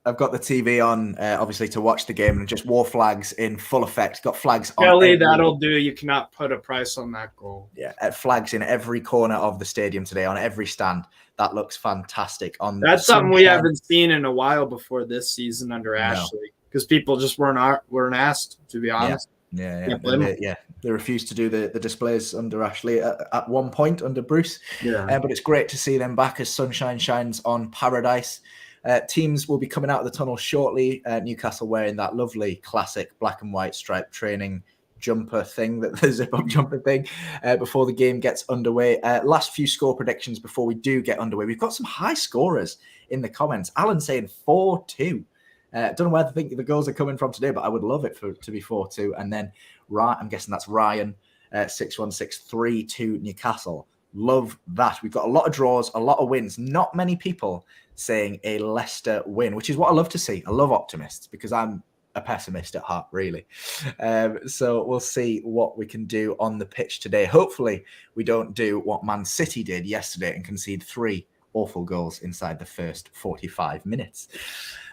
I've got the TV on, obviously, to watch the game, and just war flags in full effect. Got flags on. Kelly, that'll do. You cannot put a price on that goal. Yeah, flags in every corner of the stadium today, on every stand. That looks fantastic. That's something we haven't seen in a while before this season under Ashley, because people just weren't asked, to be honest. Yeah. They refused to do the displays under Ashley at one point under Bruce. Yeah, but it's great to see them back as sunshine shines on paradise. Teams will be coming out of the tunnel shortly. Newcastle wearing that lovely classic black and white striped training jumper thing, the zip-up jumper thing, before the game gets underway. Last few score predictions before we do get underway. We've got some high scorers in the comments. Alan saying 4-2. Don't know where the goals are coming from today, but I would love it to be 4-2. And then I'm guessing that's Ryan, 6-1-6-3 to Newcastle. Love that. We've got a lot of draws, a lot of wins. Not many people saying a Leicester win, which is what I love to see. I love optimists because I'm a pessimist at heart, really. So we'll see what we can do on the pitch today. Hopefully we don't do what Man City did yesterday and concede 3 awful goals inside the first 45 minutes.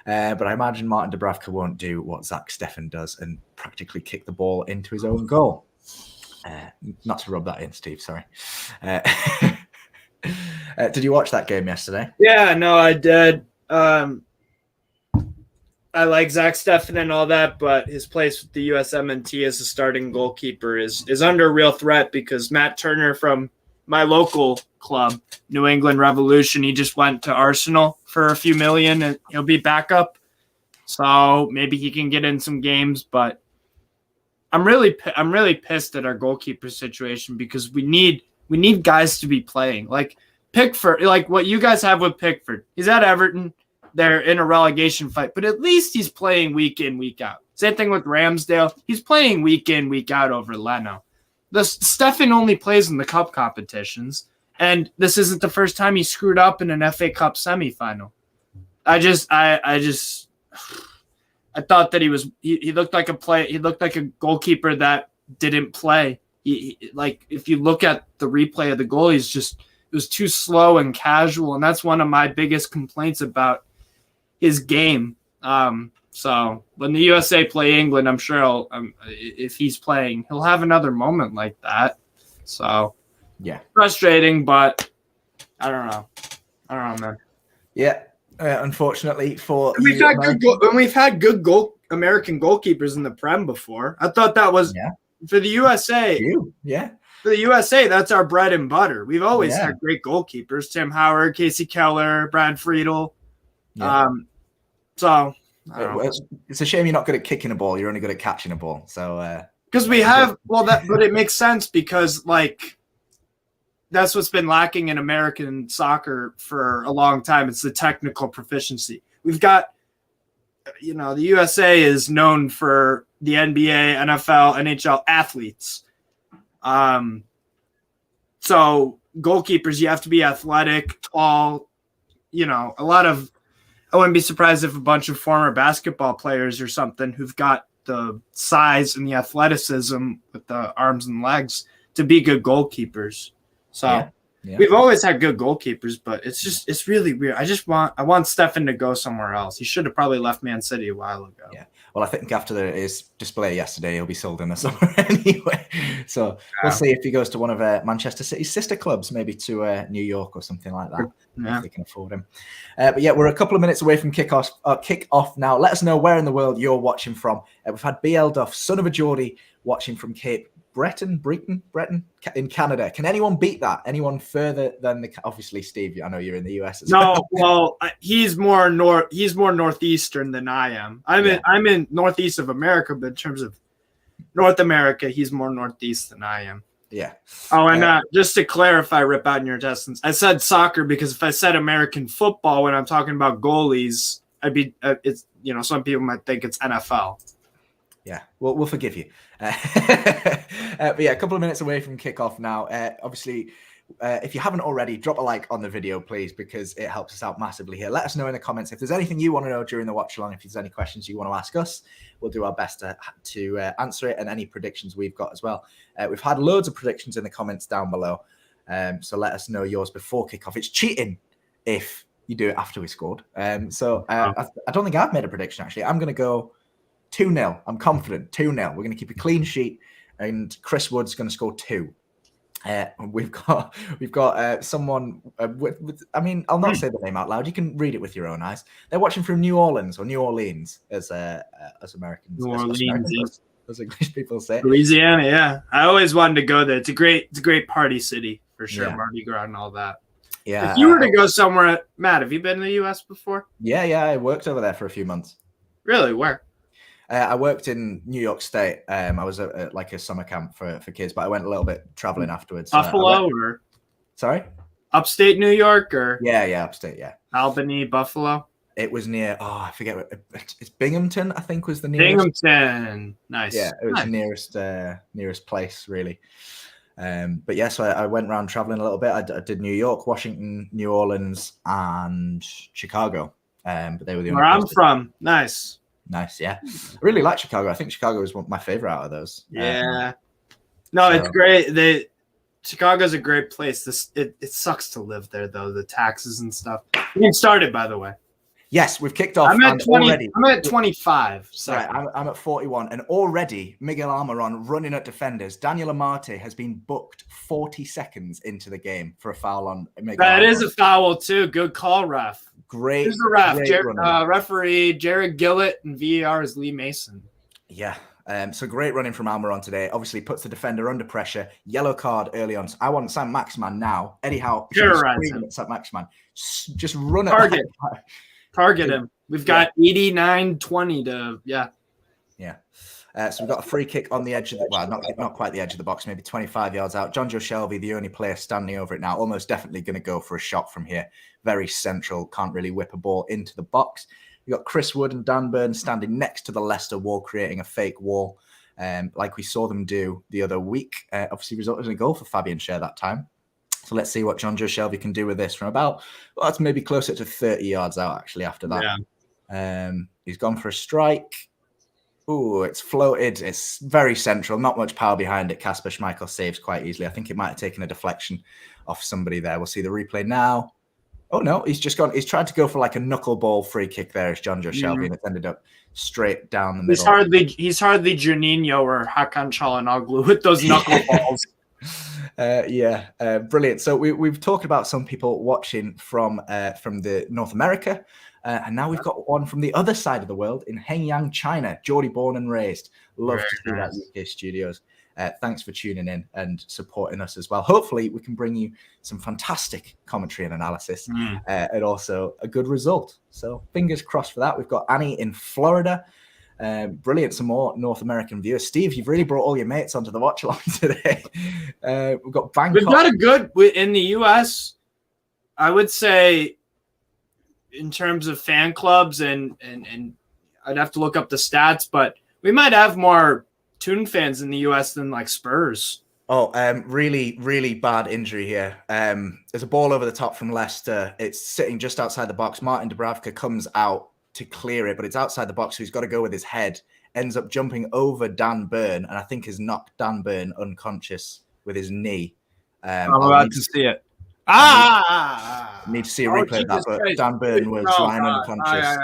But I imagine Martin Dubravka won't do what Zach Steffen does and practically kick the ball into his own goal. Not to rub that in, Steve, sorry. Did you watch that game yesterday? Yeah, no, I did. I like Zach Steffen and all that, but his place with the USMNT as a starting goalkeeper is under real threat because Matt Turner from my local club, New England Revolution, he just went to Arsenal for a few million and he'll be backup. So maybe he can get in some games, but I'm really pissed at our goalkeeper situation because we need guys to be playing. Like Pickford, like what you guys have with Pickford. He's at Everton. They're in a relegation fight, but at least he's playing week in, week out. Same thing with Ramsdale. He's playing week in, week out over Leno. The Steffen only plays in the cup competitions, and this isn't the first time he screwed up in an FA Cup semifinal. I thought that he looked like he looked like a goalkeeper that didn't play. Like if you look at the replay of the goal, it was too slow and casual, and that's one of my biggest complaints about his game. So when the USA play England, I'm sure if he's playing, he'll have another moment like that. So yeah, frustrating, but I don't know, man. Yeah, unfortunately for we've had good American goalkeepers in the Prem before. I thought that was for the USA. Yeah. For the USA, that's our bread and butter. We've always had great goalkeepers: Tim Howard, Casey Keller, Brad Friedel. Yeah. So it's a shame you're not good at kicking a ball. You're only good at catching a ball. So because we have but it makes sense because like that's what's been lacking in American soccer for a long time. It's the technical proficiency. We've got, the USA is known for the NBA, NFL, NHL athletes. So goalkeepers, you have to be athletic, tall, a lot of, I wouldn't be surprised if a bunch of former basketball players or something who've got the size and the athleticism with the arms and legs to be good goalkeepers. So we've always had good goalkeepers, but it's really weird. I want Steffen to go somewhere else. He should have probably left Man City a while ago. Yeah. Well, I think after his display yesterday, he'll be sold in the summer anyway. So we'll see if he goes to one of Manchester City's sister clubs, maybe to New York or something like that. If they can afford him. But yeah, we're a couple of minutes away from kick-off now. Let us know where in the world you're watching from. We've had BL Duff, son of a Geordie, watching from Cape Breton in Canada. Can anyone beat that? Anyone further than obviously Steve? I know you're in the US as well. No, well, he's more northeastern than I am. I'm in northeast of America, but in terms of North America, he's more northeast than I am. Yeah. Oh, and just to clarify, rip out in your intestines, I said soccer because if I said American football when I'm talking about goalies, I'd be it's some people might think it's NFL. Yeah, we'll forgive you. But yeah, a couple of minutes away from kickoff now. Obviously, if you haven't already, drop a like on the video, please, because it helps us out massively here. Let us know in the comments if there's anything you want to know during the watch along. If there's any questions you want to ask us, we'll do our best to answer it, and any predictions we've got as well. We've had loads of predictions in the comments down below, so let us know yours before kickoff. It's cheating if you do it after we scored. I don't think I've made a prediction, actually. I'm going to go 2-0. I'm confident. 2-0. We're going to keep a clean sheet, and Chris Wood's going to score 2. We've got someone I'll not say the name out loud. You can read it with your own eyes. They're watching from New Orleans, or New Orleans, as Americans. New Orleans, as English people say. Louisiana, yeah. I always wanted to go there. It's a great party city for sure. Yeah. Mardi Gras and all that. Yeah. If you were to go somewhere, Matt, have you been in the U.S. before? Yeah. I worked over there for a few months. Really? Where? I worked in New York State. I was at like a summer camp for kids, but I went a little bit traveling afterwards. Buffalo or? Sorry? Upstate New York or? Yeah, upstate, yeah. Albany, Buffalo? It was near, I forget, it's Binghamton, I think, was the nearest. Binghamton, nice. Yeah, it was the nearest place, really. But yeah, so I went around traveling a little bit. I did New York, Washington, New Orleans, and Chicago. But they were the only where I'm from. Nice. Nice, yeah. I really like Chicago. I think Chicago is my favorite out of those. Yeah. It's great. Chicago's a great place. It sucks to live there, though, the taxes and stuff. We started, by the way. Yes, we've kicked off. I'm at 20. I'm at 25. So. Right, I'm at 41, and already Miguel Almiron running at defenders. Daniel Amartey has been booked 40 seconds into the game for a foul on Miguel. That is a foul too. Good call, ref. Great. Who's the ref? Referee Jared Gillett, and VAR is Lee Mason. Yeah. So great running from Almiron today. Obviously puts the defender under pressure. Yellow card early on. So I want Saint-Maximin now. Eddie Howe. Saint-Maximin. Just run it. Target him. We've got 89-20 to, yeah. So we've got a free kick on the edge of not quite the edge of the box, maybe 25 yards out. John Joe Shelby, the only player standing over it now, almost definitely going to go for a shot from here. Very central, can't really whip a ball into the box. We've got Chris Wood and Dan Burn standing next to the Leicester wall, creating a fake wall, like we saw them do the other week. Obviously resulted in a goal for Fabian Schär that time. So let's see what John Joe Shelby can do with this from about, that's maybe closer to 30 yards out, actually, after that. Yeah. He's gone for a strike. Ooh, it's floated. It's very central. Not much power behind it. Kasper Schmeichel saves quite easily. I think it might have taken a deflection off somebody there. We'll see the replay now. Oh, no, he's just gone. He's tried to go for like a knuckleball free kick there as John Joe Shelby, and it ended up straight down the middle. He's hardly Juninho or Hakan Çalhanoğlu with those knuckleballs. Brilliant. So we've talked about some people watching from the North America, and now we've got one from the other side of the world in Hengyang, China. Geordie born and raised. Love to see that UK studios. Thanks for tuning in and supporting us as well. Hopefully we can bring you some fantastic commentary and analysis, and also a good result. So fingers crossed for that. We've got Annie in Florida. Brilliant. Some more North American viewers. Steve, you've really brought all your mates onto the watch along today. We've got Bangkok. We've got a good in the US. I would say, in terms of fan clubs, and I'd have to look up the stats, but we might have more Toon fans in the US than like Spurs. Oh, really, really bad injury here. There's a ball over the top from Leicester. It's sitting just outside the box. Martin Dubravka comes out to clear it, but it's outside the box, so he's got to go with his head. Ends up jumping over Dan Burn, and I think has knocked Dan Burn unconscious with his knee. I'm about to see it. Need to see a replay of that, but Dan Burn was lying unconscious.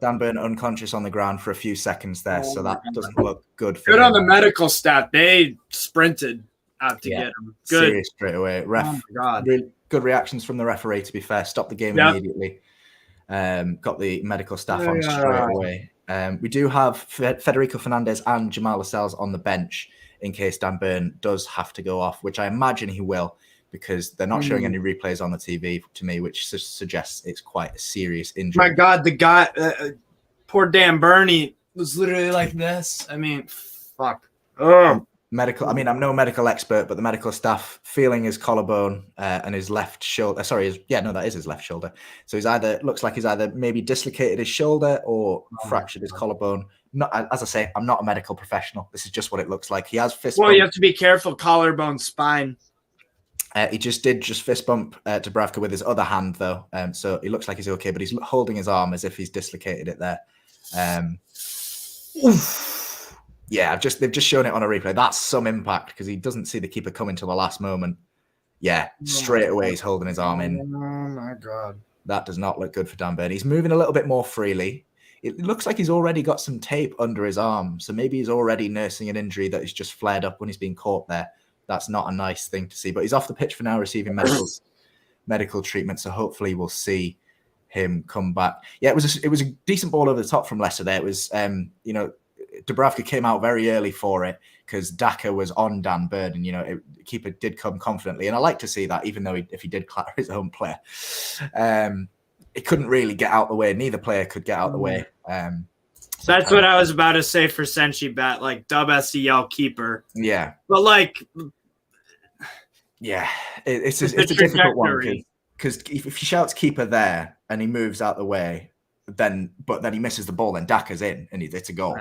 Dan Burn unconscious on the ground for a few seconds there, so that doesn't look good for him. Good on the medical staff. They sprinted out to get him. Good. Serious straight away. Ref, oh my God. Really good reactions from the referee, to be fair. Stopped the game immediately. Got the medical staff on straight away. We do have Federico Fernandez and Jamal Lascelles on the bench in case Dan Burn does have to go off, which I imagine he will, because they're not showing any replays on the TV to me, which suggests it's quite a serious injury. My God, the guy, poor Dan Burney, was literally like this. I mean, fuck. Medical. I mean, I'm no medical expert, but the medical staff feeling his collarbone and his left shoulder. That is his left shoulder. So looks like he's either maybe dislocated his shoulder or fractured his collarbone. Not, as I say, I'm not a medical professional. This is just what it looks like. He has fist. Well, you have to be careful. Collarbone, spine. He just fist bump Dubravka with his other hand, though. So he looks like he's okay, but he's holding his arm as if he's dislocated it there. Yeah, they've just shown it on a replay. That's some impact because he doesn't see the keeper coming till the last moment. Yeah, straight away he's holding his arm in. Oh my God. That does not look good for Dan Burn. He's moving a little bit more freely. It looks like he's already got some tape under his arm. So maybe he's already nursing an injury that has just flared up when he's been caught there. That's not a nice thing to see. But he's off the pitch for now receiving medical treatment. So hopefully we'll see him come back. Yeah, it was a decent ball over the top from Leicester there. It was, Dubravka came out very early for it because Daka was on Dan Burn, and the keeper did come confidently, and I like to see that, even though if he did clatter his own player, he couldn't really get out the way. Neither player could get out the way. That's what I was about to say for Senshi Bat, like dub SEL keeper. Yeah, but it's a difficult one because if he shouts keeper there and he moves out the way, then he misses the ball, then Daka's in and it's a goal.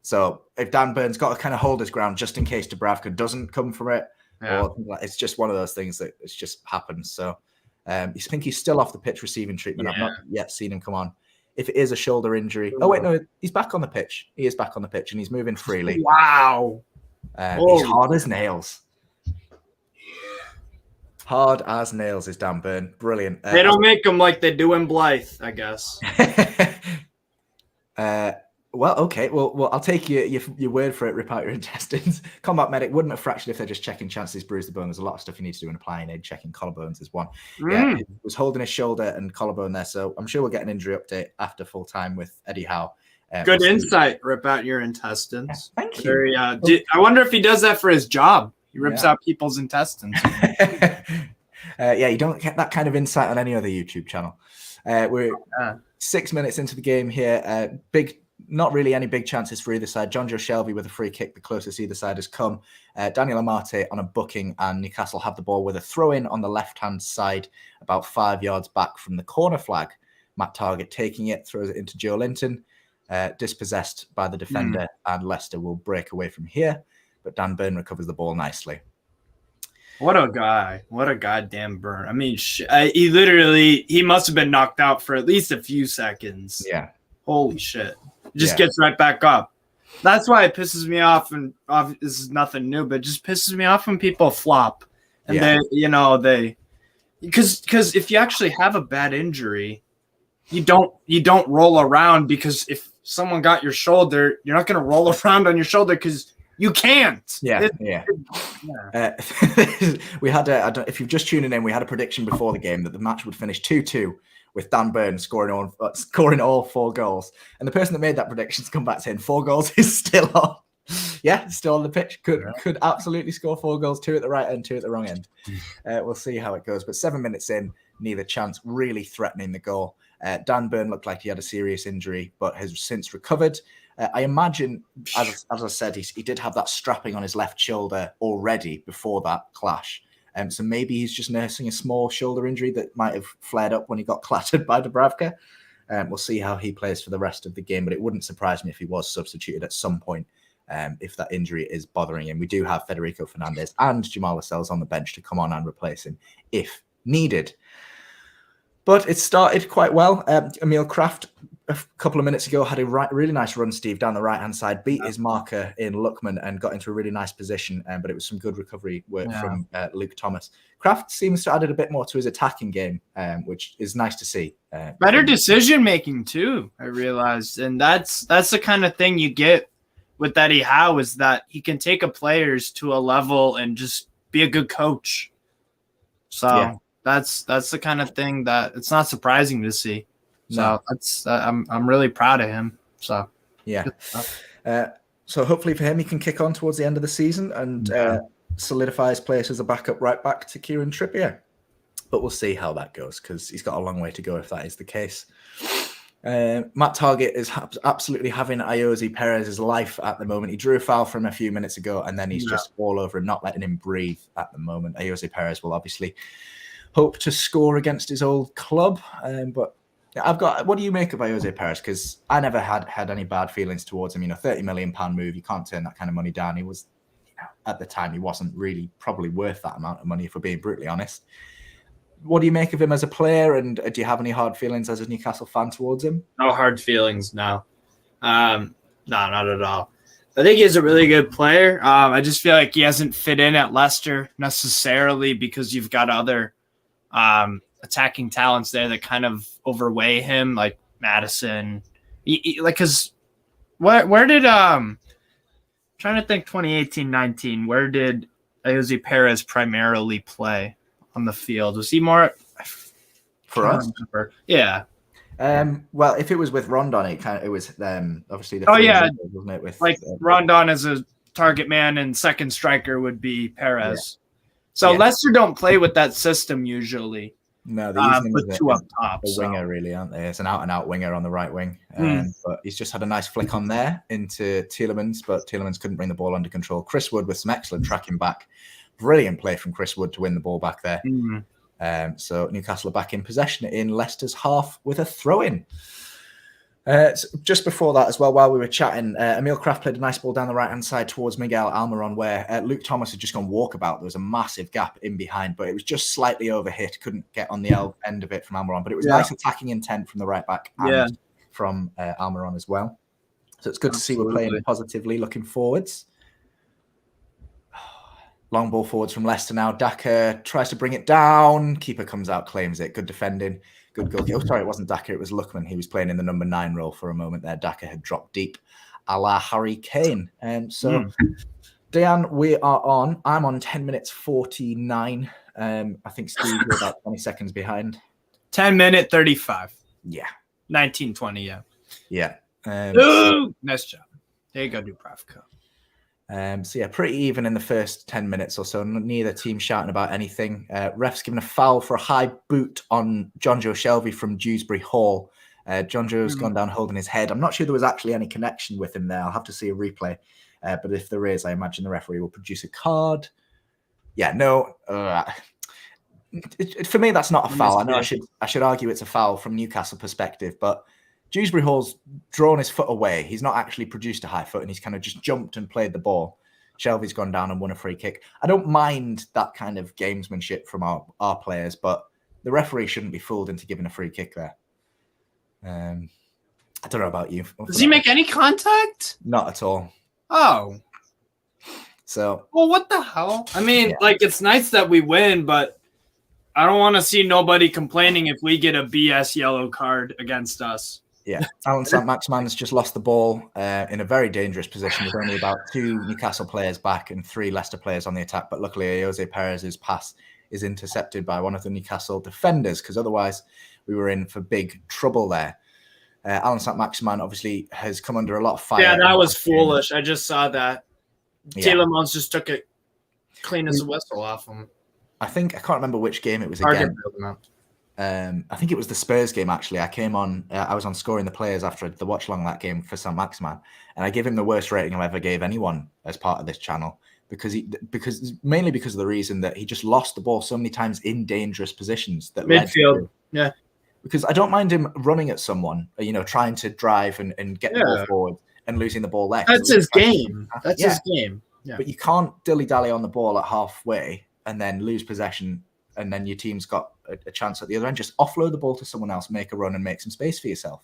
So if Dan Burn's got to kind of hold his ground just in case Dubravka doesn't come for it, or it's just one of those things that it's just happens. So I think he's still off the pitch receiving treatment. I've not yet seen him come on. If it is a shoulder injury, no, he's back on the pitch. He is back on the pitch and he's moving freely. Wow. He's hard as nails. Hard as nails is Dan Burn. Brilliant. They don't make them like they do in Blythe, I guess. Well, okay. Well, I'll take your word for it. Rip out your intestines. Combat medic wouldn't have fractured if they're just checking chances bruise the bone. There's a lot of stuff you need to do in applying aid. Checking collarbones is one. Yeah, he was holding his shoulder and collarbone there. So I'm sure we'll get an injury update after full time with Eddie Howe. Good insight. Rip out your intestines. Yeah, thank you. I wonder if he does that for his job. He rips out people's intestines. You don't get that kind of insight on any other YouTube channel. We're 6 minutes into the game here. Not really any big chances for either side. John Joe Shelby with a free kick, the closest either side has come. Daniel Amartey on a booking, and Newcastle have the ball with a throw-in on the left-hand side, about 5 yards back from the corner flag. Matt Targett taking it, throws it into Joe Linton, dispossessed by the defender, and Leicester will break away from here. But Dan Burn recovers the ball nicely. What a guy. What a goddamn Burn. I mean, he must have been knocked out for at least a few seconds. Yeah. Holy shit. Just gets right back up. That's why it pisses me off, and this is nothing new, but it just pisses me off when people flop. And because if you actually have a bad injury, you don't roll around, because if someone got your shoulder, you're not going to roll around on your shoulder because you can't. We had if you're just tuning in, we had a prediction before the game that the match would finish 2-2 with Dan Burn scoring all 4 goals. And the person that made that prediction's come back saying 4 goals is still on. Yeah, still on the pitch. Could absolutely score 4 goals, 2 at the right end, 2 at the wrong end. We'll see how it goes. But 7 minutes in, neither chance, really threatening the goal. Dan Burn looked like he had a serious injury, but has since recovered. I imagine, as I said, he did have that strapping on his left shoulder already before that clash. So maybe he's just nursing a small shoulder injury that might have flared up when he got clattered by Dubravka. We'll see how he plays for the rest of the game, but it wouldn't surprise me if he was substituted at some point if that injury is bothering him. We do have Federico Fernandez and Jamal Lascelles on the bench to come on and replace him if needed. But it started quite well. Emil Kraft, a couple of minutes ago, had a really nice run, Steve, down the right-hand side, beat his marker in Luckman and got into a really nice position, but it was some good recovery work from Luke Thomas. Kraft seems to have added a bit more to his attacking game, which is nice to see. Better decision-making, too, I realized. And that's the kind of thing you get with Eddie Howe, is that he can take a players to a level and just be a good coach. So that's the kind of thing that it's not surprising to see. So I'm really proud of him. So so hopefully for him, he can kick on towards the end of the season and solidify his place as a backup right back to Kieran Trippier. But we'll see how that goes, because he's got a long way to go if that is the case. Matt Targett is absolutely having Ayoze Perez's life at the moment. He drew a foul from a few minutes ago, and then he's just all over him, not letting him breathe at the moment. Ayoze Perez will obviously hope to score against his old club, but what do you make of Ayoze Perez? Because I never had any bad feelings towards him. £30 million move, you can't turn that kind of money down. at the time, he wasn't really probably worth that amount of money, if we're being brutally honest. What do you make of him as a player, and do you have any hard feelings as a Newcastle fan towards him? No hard feelings, no. No, not at all. I think he's a really good player. I just feel like he hasn't fit in at Leicester necessarily because you've got other attacking talents there that kind of overweigh him, like Maddison. Because where did trying to think 2018-19, where did Ayoze Perez primarily play on the field? Was he more for us? Yeah. Well, if it was with Rondon, it was obviously the wasn't it? With Rondon as a target man and second striker would be Perez. Yeah. So Leicester don't play with that system usually. No, they use him as two up top. A winger, really, aren't they? It's an out-and-out winger on the right wing. But he's just had a nice flick on there into Tielemans, but Tielemans couldn't bring the ball under control. Chris Wood with some excellent tracking back. Brilliant play from Chris Wood to win the ball back there. So Newcastle are back in possession in Leicester's half with a throw-in. So just before that as well, while we were chatting, Emil Kraft played a nice ball down the right-hand side towards Miguel Almiron, where Luke Thomas had just gone walkabout. There was a massive gap in behind, but it was just slightly overhit. Couldn't get on the end of it from Almiron, but it was nice attacking intent from the right-back and from Almiron as well. So it's good to see we're playing positively, looking forwards. Long ball forwards from Leicester now. Daka tries to bring it down. Keeper comes out, claims it. Good defending. Good goal. Oh, sorry, it wasn't Daka. It was Lookman. He was playing in the number 9 role for a moment there. Daka had dropped deep, a la Harry Kane. So, Diane, we are on. I'm on 10 minutes 49. I think Steve, you're about 20 seconds behind. 10 minute 35. Yeah. 1920, Yeah. Nice job. There you go, Dubravka. So yeah, pretty even in the first 10 minutes or so. Neither team shouting about anything. Ref's given a foul for a high boot on John Joe Shelby from Dewsbury Hall. John Joe's gone down holding his head. I'm not sure there was actually any connection with him there. I'll have to see a replay. But if there is, I imagine the referee will produce a card. Yeah, no. For me, that's not a foul. I know I should argue it's a foul from Newcastle perspective, but Dewsbury Hall's drawn his foot away. He's not actually produced a high foot, and he's kind of just jumped and played the ball. Shelby's gone down and won a free kick. I don't mind that kind of gamesmanship from our players, but the referee shouldn't be fooled into giving a free kick there. I don't know about you. Does he make any contact? Not at all. Oh. So. Well, what the hell? I mean, it's nice that we win, but I don't want to see nobody complaining if we get a BS yellow card against us. Yeah, Alan Saint-Maximin has just lost the ball in a very dangerous position with only about 2 Newcastle players back and 3 Leicester players on the attack. But luckily, Ayoze Perez's pass is intercepted by one of the Newcastle defenders, because otherwise we were in for big trouble there. Alan Saint-Maximin obviously has come under a lot of fire. Yeah, that was foolish. I just saw that. Tielemans just took it clean as a whistle off him. I can't remember which game it was again. I think it was the Spurs game, actually. I was on Scoring the Players after the watch along that game for Saint-Maximin, and I gave him the worst rating I ever gave anyone as part of this channel mainly because of the reason that he just lost the ball so many times in dangerous positions. That midfield, Because I don't mind him running at someone, trying to drive and get the ball forward and losing the ball there. That's his game. That's his game. Yeah. But you can't dilly-dally on the ball at halfway and then lose possession, and then your team's got a chance at the other end. Just offload the ball to someone else, make a run, and make some space for yourself.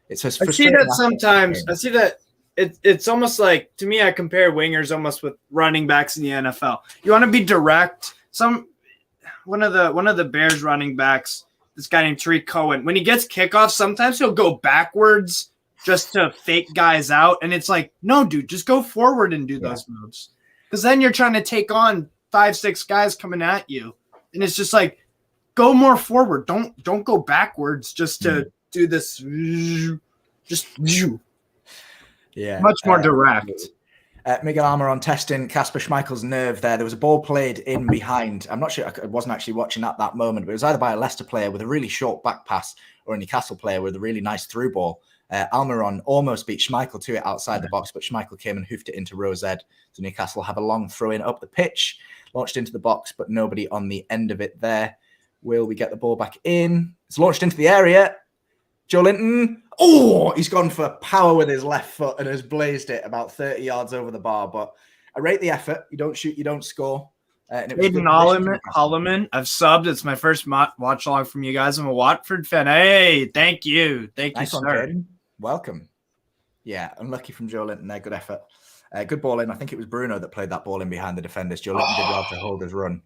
It's just I see that sometimes. I see that it's almost like, to me, I compare wingers almost with running backs in the NFL. You want to be direct. One of the Bears running backs, this guy named Tariq Cohen, when he gets kickoffs, sometimes he'll go backwards just to fake guys out, and it's like, no, dude, just go forward and do those moves, because then you're trying to take on 5-6 guys coming at you. And it's just like, go more forward. Don't go backwards just to do this. Just much more direct. Miguel Almiron testing Kasper Schmeichel's nerve there. There was a ball played in behind. I'm not sure. I wasn't actually watching at that moment, but it was either by a Leicester player with a really short back pass or a Newcastle player with a really nice through ball. Almiron almost beat Schmeichel to it outside the box, but Schmeichel came and hoofed it into row Z. So Newcastle have a long throw in up the pitch, launched into the box, but nobody on the end of it there. Will we get the ball back in? It's launched into the area. Joe Linton. Oh, he's gone for power with his left foot and has blazed it about 30 yards over the bar. But I rate the effort. You don't shoot, you don't score. And it was Holloman, I've subbed. It's my first watch along from you guys. I'm a Watford fan. Hey, thank you. Thank you, sir. Kieran. Welcome. Yeah, unlucky from Joe Linton there. Good effort. Good ball in. I think it was Bruno that played that ball in behind the defenders. Joe Linton did well to hold his run.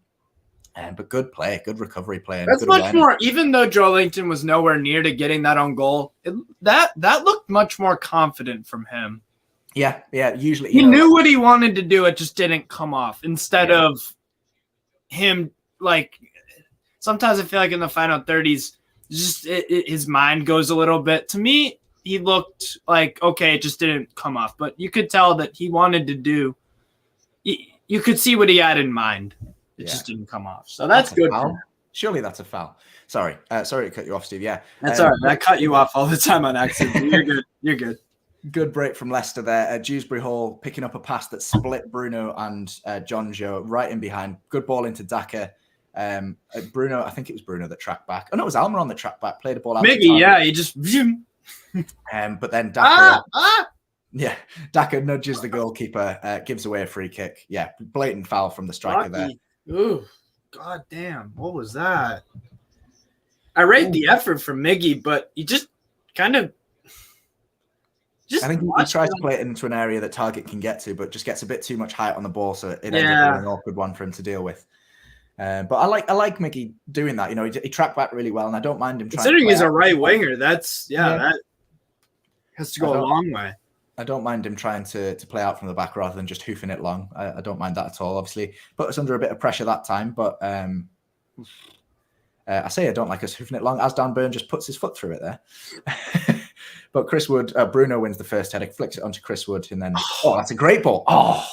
But good play, good recovery play. That's much more, even though Joe Linton was nowhere near to getting that on goal, that looked much more confident from him. Yeah. Usually he knew what he wanted to do. It just didn't come off. Instead of him, like, sometimes I feel like in the final 30s, just his mind goes a little bit. To me, he looked like, okay, it just didn't come off. But you could tell that he wanted to do, you could see what he had in mind. It just didn't come off. So that's good. Surely that's a foul. Sorry to cut you off, Steve. Yeah. That's all right. I cut you off all the time on accident. You're good. You're good. Good break from Leicester there. Dewsbury Hall picking up a pass that split Bruno and John Joe right in behind. Good ball into Daka. Bruno, I think it was Bruno that tracked back. Oh, no, it was Almiron that tracked back. Played the ball out. Maybe, he just... but then Daka... Yeah, Daka nudges the goalkeeper, gives away a free kick. Yeah, blatant foul from the striker there. Ooh, god damn. What was that? I rate the effort from Miggy, but he just kind of... I think he tries to play it into an area that Target can get to, but just gets a bit too much height on the ball, so it ends up being an awkward one for him to deal with. But I like Miggy doing that. You know, he tracked back really well, and I don't mind him. Considering he's a right winger, that has to go a long way. I don't mind him trying to play out from the back rather than just hoofing it long. I don't mind that at all. Obviously, put us under a bit of pressure that time, but I say I don't like us hoofing it long, as Dan Burn just puts his foot through it there. But Chris Wood, Bruno wins the first header, flicks it onto Chris Wood, and then that's a great ball. I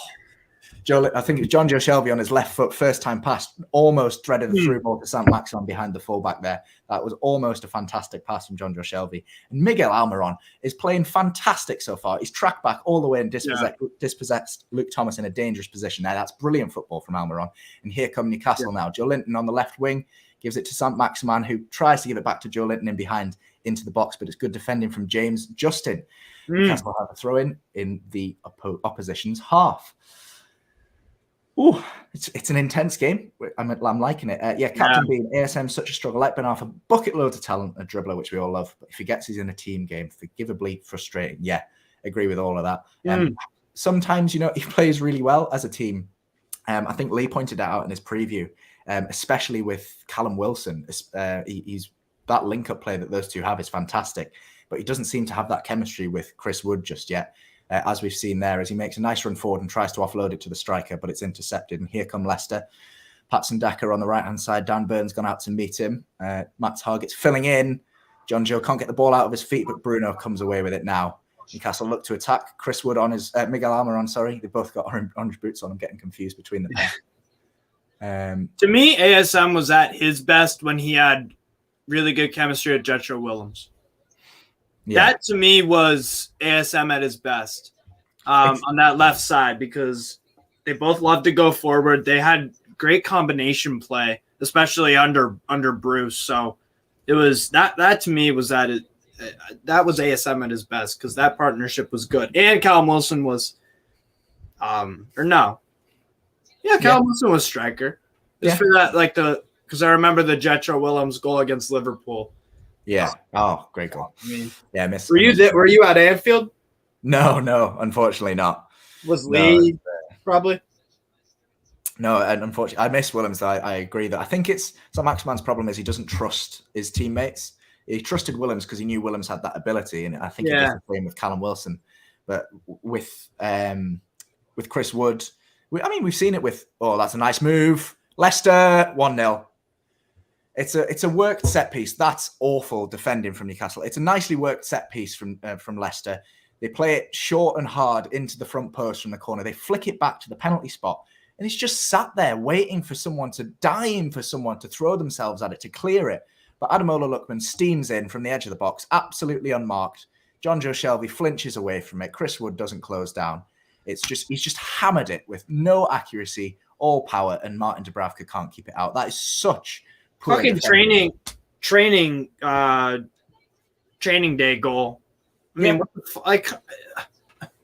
think it was John Joe Shelby on his left foot, first time pass, almost threaded the through ball to saint-maximin behind the fullback there. That was almost a fantastic pass from John Joe Shelby. And Miguel Almiron is playing fantastic so far. He's tracked back all the way and dispossessed Luke Thomas in a dangerous position there. That's brilliant football from Almiron. And here come Newcastle now. Joe Linton on the left wing gives it to saint-maximin, who tries to give it back to Joe Linton in behind into the box, but it's good defending from James Justin. Newcastle have a throw in the opposition's half. Oh, it's an intense game. I'm liking it. Captain being ASM, such a struggle. Like Ben Arthur, bucket loads of talent, a dribbler, which we all love. But if he gets he's in a team game, forgivably frustrating. Yeah, agree with all of that. Sometimes, he plays really well as a team. I think Lee pointed that out in his preview, especially with Callum Wilson. He's that link-up play that those two have is fantastic, but he doesn't seem to have that chemistry with Chris Wood just yet, as we've seen there, as he makes a nice run forward and tries to offload it to the striker, but it's intercepted. And here come Leicester. Patson Daka on the right-hand side. Dan Burn's gone out to meet him. Matt Target's filling in. John Joe can't get the ball out of his feet, but Bruno comes away with it now. Newcastle look to attack. Chris Wood on his... Miguel Almiron, sorry. They both got orange boots on. I'm getting confused between the pair. To me, ASM was at his best when he had really good chemistry with Jetro Willems. That to me was ASM at his best on that left side, because they both loved to go forward. They had great combination play, especially under Bruce. So it was that to me was that was ASM at his best, because that partnership was good. And Callum Wilson was Callum Wilson was striker. Just for that, because I remember the Jetro Willems goal against Liverpool. Yeah. Oh, great goal. I missed. Were you at Anfield? No, unfortunately not. Was Lee probably? No, and unfortunately, I miss Willems. I agree that I think it's Maximan's problem is he doesn't trust his teammates. He trusted Willems because he knew Willems had that ability, and I think he does the same with Callum Wilson. But with Chris Wood, we've seen it with. Oh, that's a nice move. Leicester 1-0. It's a worked set piece. That's awful defending from Newcastle. It's a nicely worked set piece from Leicester. They play it short and hard into the front post from the corner. They flick it back to the penalty spot, and it's just sat there waiting for someone to dying for someone to throw themselves at it to clear it. But Ademola Lookman steams in from the edge of the box, absolutely unmarked. John Joe Shelby flinches away from it. Chris Wood doesn't close down. He's just hammered it with no accuracy, all power, and Martin Dubravka can't keep it out. That is such fucking training day goal. I mean,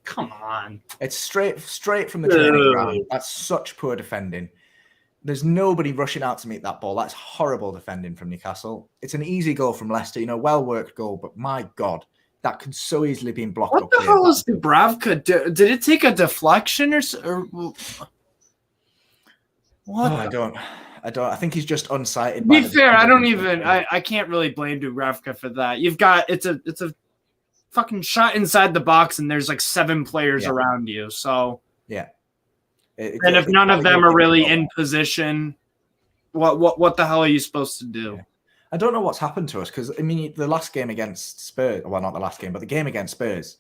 Come on. It's straight from the training ground. That's such poor defending. There's nobody rushing out to meet that ball. That's horrible defending from Newcastle. It's an easy goal from Leicester, well-worked goal, but my God, that could so easily be blocked up. What the hell is Dubravka? Did it take a deflection or what? Oh, I don't. I think he's just unsighted. To be fair, I can't really blame Dubravka for that. It's a fucking shot inside the box, and there's like 7 players around you. So yeah. And if none of them are really in position, what the hell are you supposed to do? Yeah. I don't know what's happened to us because, the last game against Spurs, well, not the last game, but the game against Spurs,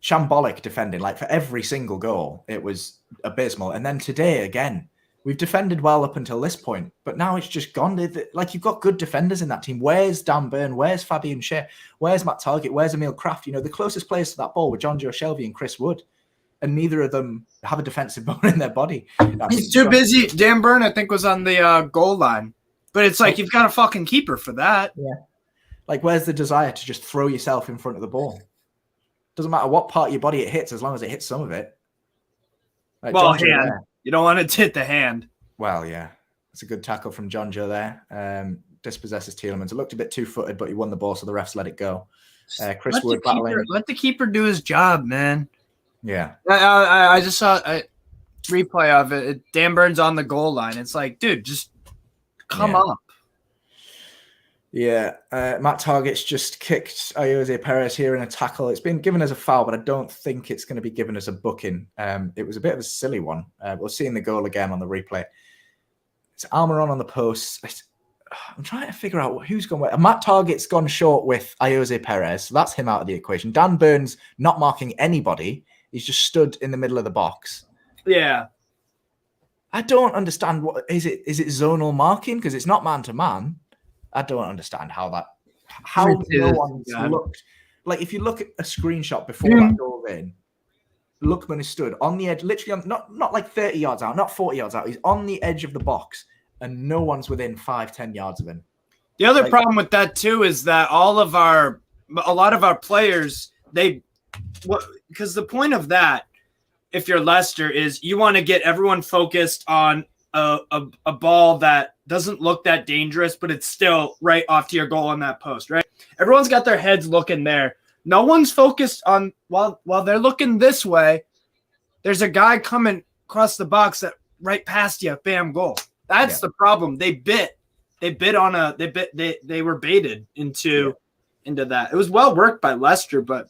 shambolic defending. Like, for every single goal, it was abysmal. And then today, again, we've defended well up until this point, but now it's just gone. Like, you've got good defenders in that team. Where's Dan Burn? Where's Fabian Schär? Where's Matt Targett? Where's Emil Kraft? The closest players to that ball were John Joe Shelby and Chris Wood. And neither of them have a defensive bone in their body. He's too busy. Dan Burn, I think, was on the goal line. But it's like, you've got a fucking keeper for that. Yeah. Like, where's the desire to just throw yourself in front of the ball? Doesn't matter what part of your body it hits, as long as it hits some of it. Like, well, hand. You don't want it to hit the hand. Well, yeah. It's a good tackle from John Joe there. Dispossesses Tielemans. It looked a bit two-footed, but he won the ball, so the refs let it go. Chris Wood battling. Let the keeper do his job, man. Yeah. I just saw a replay of it. Dan Burn's on the goal line. It's like, dude, just come up. Yeah. Matt Targett's just kicked Ayoze Perez here in a tackle. It's been given as a foul, but I don't think it's going to be given as a booking. It was a bit of a silly one. We're seeing the goal again on the replay. It's Almiron on the post. I'm trying to figure out who's gone where. Matt Targett's gone short with Ayoze Perez. So that's him out of the equation. Dan Burn's not marking anybody. He's just stood in the middle of the box. Yeah. I don't understand what is it zonal marking because it's not man to man. I don't understand how no one's looked. Like, if you look at a screenshot before that goal in, Lookman is stood on the edge, literally not like 30 yards out, not 40 yards out. He's on the edge of the box and no one's within 5-10 yards of him. The other problem with that too is that a lot of our players, because the point of that, if you're Leicester, is you want to get everyone focused on a ball that doesn't look that dangerous, but it's still right off to your goal on that post, right? Everyone's got their heads looking there. No one's focused on, while they're looking this way, there's a guy coming across the box that right past you, bam, goal. That's the problem. They were baited into that. It was well worked by Leicester, but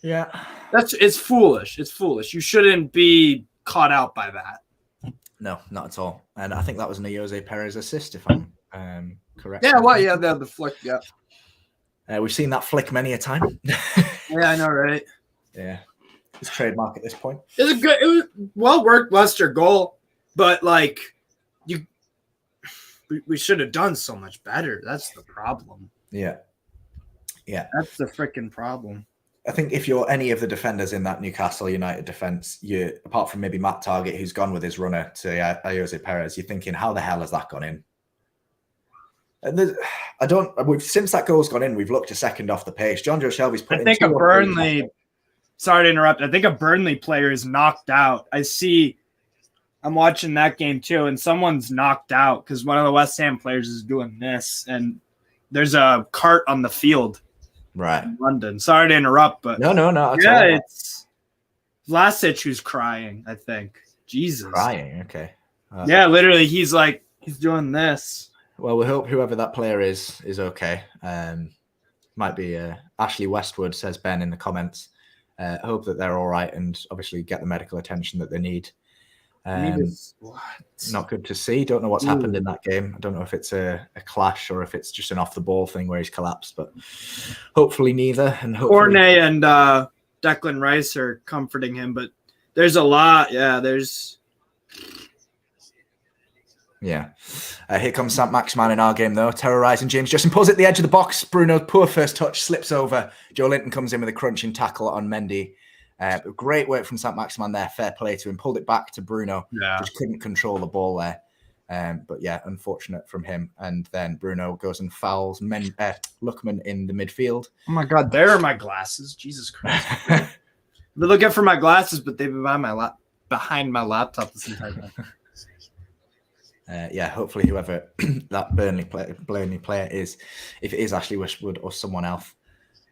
it's foolish. It's foolish. You shouldn't be caught out by that. No, not at all. And I think that was an Ayoze Perez assist, if I'm correct. Yeah, the flick, yeah. We've seen that flick many a time. Yeah, I know, right? Yeah. It's trademark at this point. It was well worked Leicester goal, but like we should have done so much better. That's the problem. Yeah. That's the freaking problem. I think if you're any of the defenders in that Newcastle United defense, apart from maybe Matt Targett, who's gone with his runner to Ayoze Perez, you're thinking, how the hell has that gone in? And since that goal's gone in, we've looked a second off the pace. John Joe Shelby's put. I think a Burnley. Sorry to interrupt. I think a Burnley player is knocked out. I'm watching that game too, and someone's knocked out because one of the West Ham players is doing this, and there's a cart on the field. Right. In London. Sorry to interrupt, but no. Yeah, it's Vlasic who's crying, I think. Jesus. Crying, okay. Yeah, literally, he's doing this. Well, we hope whoever that player is okay. Might be Ashley Westwood, says Ben in the comments. Hope that they're all right and obviously get the medical attention that they need. Not good to see. Don't know what's happened in that game. I don't know if it's a clash or if it's just an off-the-ball thing where he's collapsed, but hopefully neither. And Cornet and Declan Rice are comforting him, but there's a lot. Yeah, here comes Saint-Maximin in our game, though. Terrorising James Justin. Pulls at the edge of the box. Bruno, poor first touch, slips over. Joe Linton comes in with a crunching tackle on Mendy. Great work from Saint-Maximin there. Fair play to him. Pulled it back to Bruno. Yeah. Just couldn't control the ball there. But yeah, unfortunate from him. And then Bruno goes and fouls Lookman in the midfield. Oh my God, there are my glasses. Jesus Christ. been looking for my glasses, but they've been behind my laptop this entire time. Hopefully whoever that Burnley player is, if it is Ashley Westwood or someone else,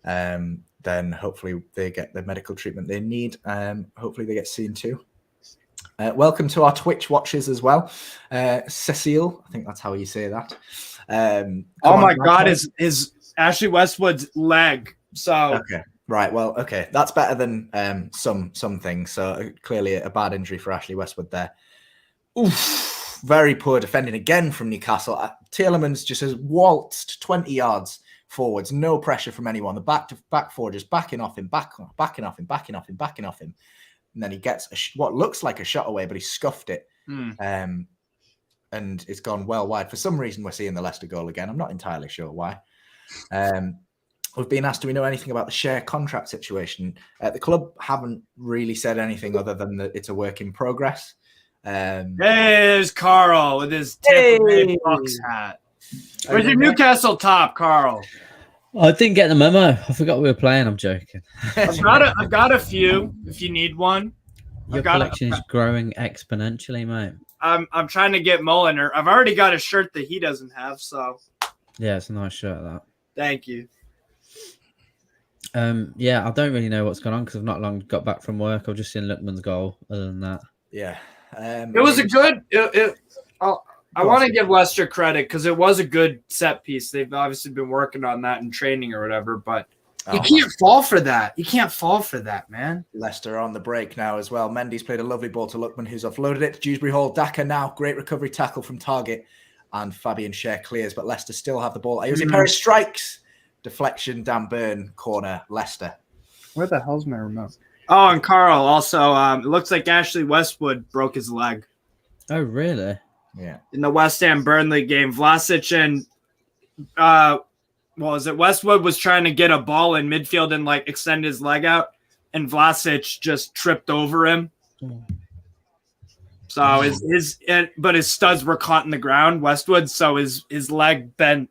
then hopefully they get the medical treatment they need. Hopefully they get seen too. Welcome to our Twitch watchers as well. Cecile, I think that's how you say that. Oh my God, is Ashley Westwood's leg. So okay. Right, well, okay. That's better than some things. So clearly a bad injury for Ashley Westwood there. Oof. Very poor defending again from Newcastle. Tielemans just has waltzed 20 yards forwards. No pressure from anyone. The back four just backing off him. And then he gets what looks like a shot away, but he scuffed it. And it's gone well wide. For some reason, we're seeing the Leicester goal again. I'm not entirely sure why. We've been asked, do we know anything about the share contract situation? The club haven't really said anything other than that it's a work in progress. There's Carl with his Tampa Bucks hat. Where's your Newcastle top, Carl? I didn't get the memo. I forgot we were playing. I'm joking. I've got a few if you need one. Your collection is growing exponentially, mate. I'm trying to get Mulliner. I've already got a shirt that he doesn't have, so yeah, it's a nice shirt. That. Thank you. Yeah, I don't really know what's going on because I've not long got back from work. I've just seen Lookman's goal. Other than that, yeah. It was a good. I want to give Leicester credit because it was a good set piece. They've obviously been working on that in training or whatever, but you can't fall for that. You can't fall for that, man. Leicester on the break now as well. Mendy's played a lovely ball to Lookman, who's offloaded it to Dewsbury Hall. Daka now, great recovery tackle from target, and Fabian Schär clears, but Leicester still have the ball. Jose Perez strikes, deflection, Dan Burn, corner, Leicester. Where the hell's my remote? Oh, and Carl also, it looks like Ashley Westwood broke his leg. Oh, really? Yeah. In the West Ham Burnley game, Vlasic and Westwood was trying to get a ball in midfield and like extend his leg out, and Vlasic just tripped over him. So his studs were caught in the ground, Westwood, so his leg bent